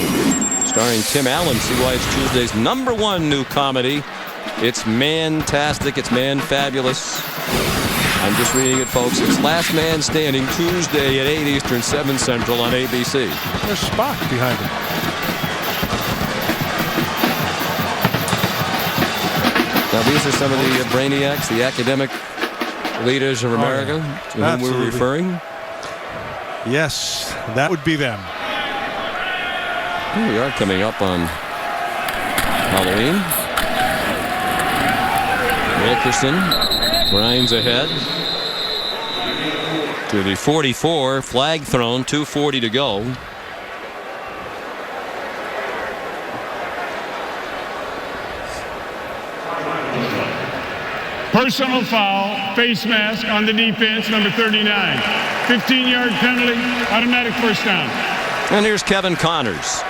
starring Tim Allen. See why it's Tuesday's #1 new comedy. It's man-tastic. It's man-fabulous. I'm just reading it, folks. It's Last Man Standing, Tuesday at 8 Eastern, 7 Central on ABC. There's Spock behind him. Now, these are some of the brainiacs, the academic leaders of America to whom we're referring? Yes, that would be them. Here we are coming up on Halloween. Wilkerson grinds ahead to the 44. Flag thrown. 2:40 to go. Personal foul, face mask on the defense, number 39. 15-yard penalty, automatic first down. And here's Kevin Connors.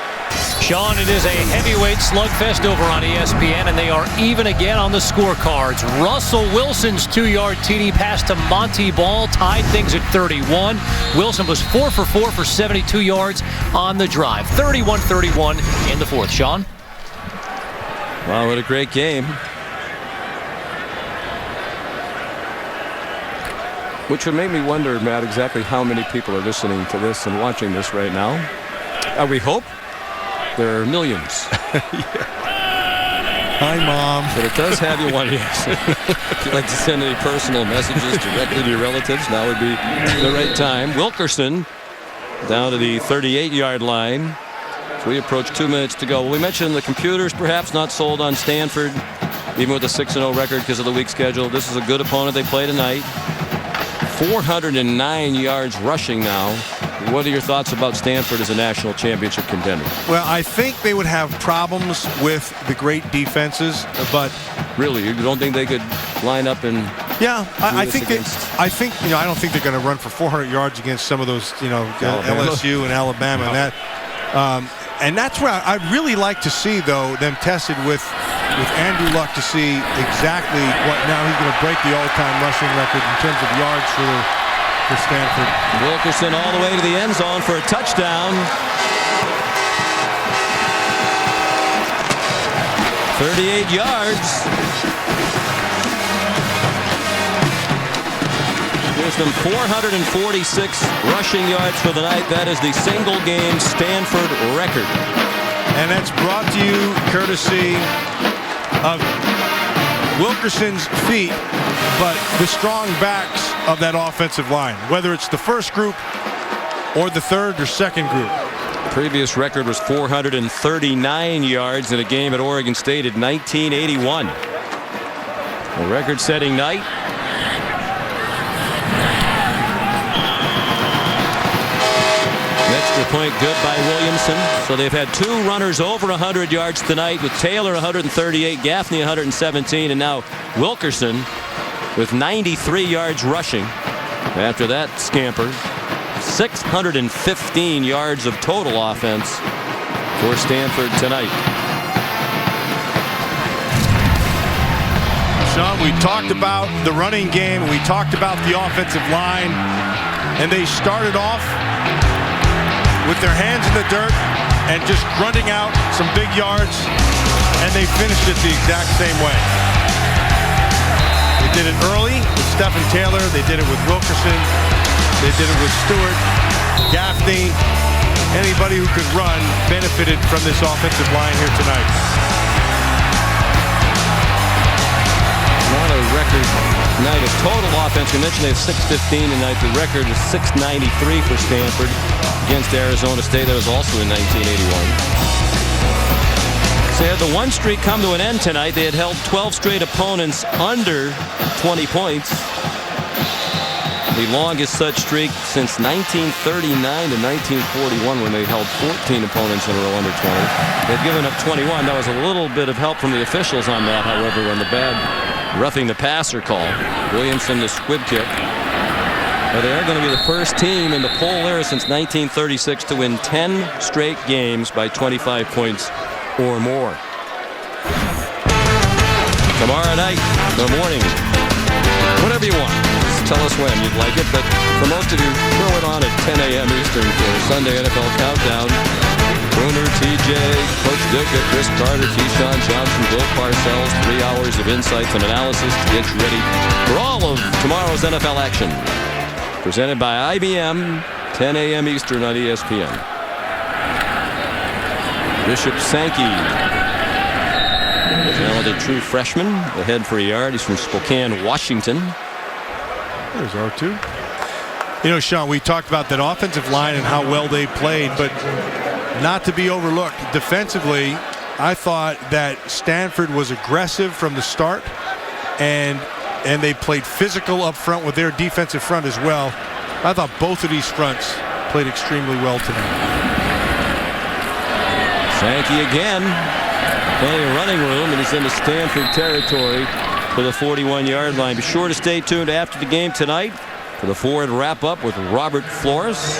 Sean, it is a heavyweight slugfest over on ESPN, and they are even again on the scorecards. Russell Wilson's 2-yard TD pass to Monty Ball tied things at 31. Wilson was 4 for 4 for 72 yards on the drive. 31-31 in the fourth. Sean? Wow, what a great game. Which would make me wonder, Matt, exactly how many people are listening to this and watching this right now. We hope there are millions. Hi, Mom. But it does have you one, yes. If you'd like to send any personal messages directly to your relatives, now would be the right time. Wilkerson down to the 38-yard line. So we approach 2 minutes to go. Well, we mentioned the computers perhaps not sold on Stanford, even with a 6-0 record because of the weak schedule. This is a good opponent they play tonight. 409 yards rushing now. What are your thoughts about Stanford as a national championship contender? Well, I think they would have problems with the great defenses, but really, you don't think they could line up and? Yeah, I think I don't think they're going to run for 400 yards against some of those, LSU and Alabama and that. And that's where I'd really like to see, though, them tested with Andrew Luck to see exactly what. Now he's going to break the all-time rushing record in terms of yards for Stanford. Wilkerson all the way to the end zone for a touchdown. 38 yards. Gives them 446 rushing yards for the night. That is the single game Stanford record. And that's brought to you courtesy of Wilkerson's feet, but the strong backs of that offensive line, whether it's the first group or the third or second group. The previous record was 439 yards in a game at Oregon State in 1981. A record-setting night. Extra point good by Williamson. So they've had 2 runners over 100 yards tonight, with Taylor 138, Gaffney 117, and now Wilkerson with 93 yards rushing. After that scamper, 615 yards of total offense for Stanford tonight. Sean, we talked about the running game, we talked about the offensive line, and they started off with their hands in the dirt and just grunting out some big yards, and they finished it the exact same way. They did it early with Stephen Taylor. They did it with Wilkerson. They did it with Stewart, Gaffney. Anybody who could run benefited from this offensive line here tonight. Not a record night of total offense. We mentioned they have 615 tonight. The record is 693 for Stanford against Arizona State. That was also in 1981. So they had the one streak come to an end tonight. They had held 12 straight opponents under 20 points. The longest such streak since 1939 to 1941, when they held 14 opponents in a row under 20. They've given up 21. That was a little bit of help from the officials on that, however, when the bad roughing the passer call. Williamson, the squib kick. But they are going to be the first team in the poll era since 1936 to win 10 straight games by 25 points or more. Tomorrow night, the morning, whatever you want. Just tell us when you'd like it, but for most of you, throw it on at 10 a.m. Eastern for Sunday NFL Countdown. Bruner, TJ, Coach Ditka, Chris Carter, Keyshawn Johnson, Bill Parcells, 3 hours of insights and analysis to get you ready for all of tomorrow's NFL action. Presented by IBM, 10 a.m. Eastern on ESPN. Bishop Sankey, talented true freshman, ahead for a yard. He's from Spokane, Washington. There's R2. You know, Sean, we talked about that offensive line and how well they played, but not to be overlooked. Defensively, I thought that Stanford was aggressive from the start, and they played physical up front with their defensive front as well. I thought both of these fronts played extremely well tonight. Sankey again. Plenty of running room, and he's into Stanford territory for the 41-yard line. Be sure to stay tuned after the game tonight for the Ford wrap-up with Robert Flores.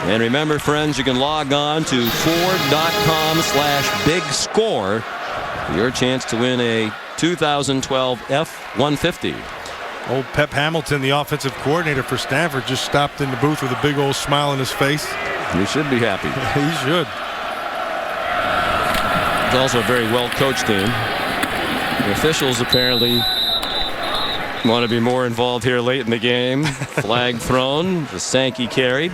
And remember, friends, you can log on to Ford.com/bigscore for your chance to win a 2012 F-150. Old Pep Hamilton, the offensive coordinator for Stanford, just stopped in the booth with a big old smile on his face. You should be happy. He should. It's also a very well-coached team. The officials apparently want to be more involved here late in the game. Flag thrown. The Sankey carried.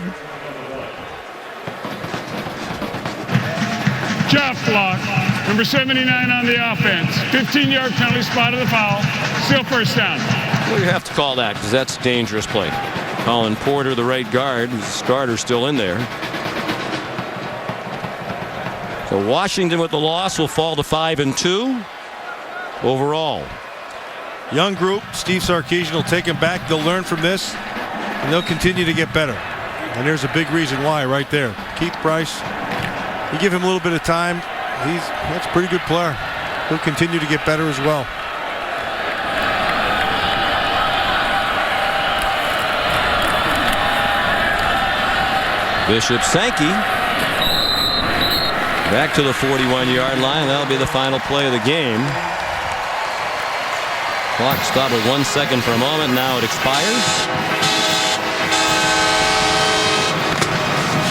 Drop block. Number 79 on the offense. 15-yard penalty, spot of the foul. Still first down. Well, you have to call that because that's a dangerous play. Colin Porter, the right guard, who's the starter, still in there. So Washington with the loss will fall to 5-2 overall. Young group. Steve Sarkisian will take them back. They'll learn from this, and they'll continue to get better. And there's a big reason why right there. Keith Price, you give him a little bit of time, that's a pretty good player. He'll continue to get better as well. Bishop Sankey back to the 41-yard line. That'll be the final play of the game. Clock stopped at 1 second for a moment. Now it expires.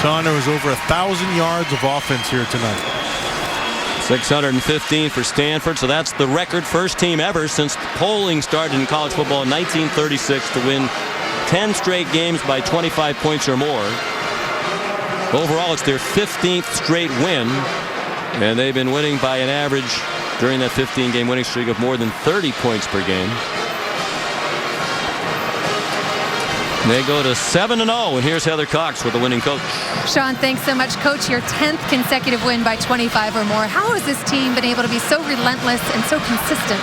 Sean, there was over 1,000 yards of offense here tonight. 615 for Stanford. So that's the record, first team ever since polling started in college football in 1936 to win 10 straight games by 25 points or more. Overall, it's their 15th straight win, and they've been winning by an average during that 15-game winning streak of more than 30 points per game. They go to 7-0, and here's Heather Cox with the winning coach. Sean, thanks so much, Coach. Your 10th consecutive win by 25 or more. How has this team been able to be so relentless and so consistent?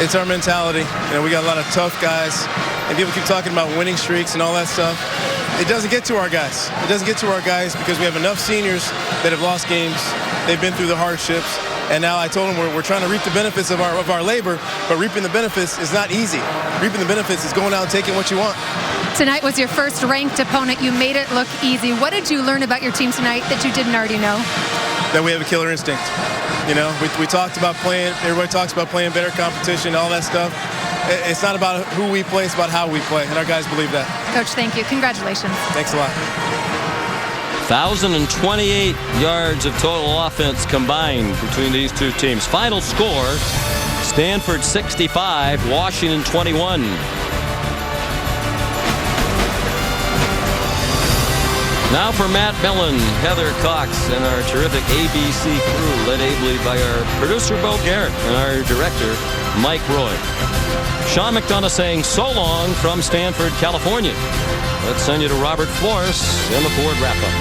It's our mentality. You know, we got a lot of tough guys, and people keep talking about winning streaks and all that stuff. It doesn't get to our guys. It doesn't get to our guys because we have enough seniors that have lost games. They've been through the hardships. And now I told them we're trying to reap the benefits of our labor, but reaping the benefits is not easy. Reaping the benefits is going out and taking what you want. Tonight was your first ranked opponent. You made it look easy. What did you learn about your team tonight that you didn't already know? That we have a killer instinct. You know, we talked about playing, everybody talks about playing better competition, all that stuff. It's not about who we play, it's about how we play, and our guys believe that. Coach, thank you. Congratulations. Thanks a lot. 1,028 yards of total offense combined between these two teams. Final score, Stanford 65, Washington 21. Now for Matt Millen, Heather Cox, and our terrific ABC crew, led ably by our producer, Bo Garrett, and our director, Mike Roy. Sean McDonough saying so long from Stanford, California. Let's send you to Robert Flores and the Ford wrap-up.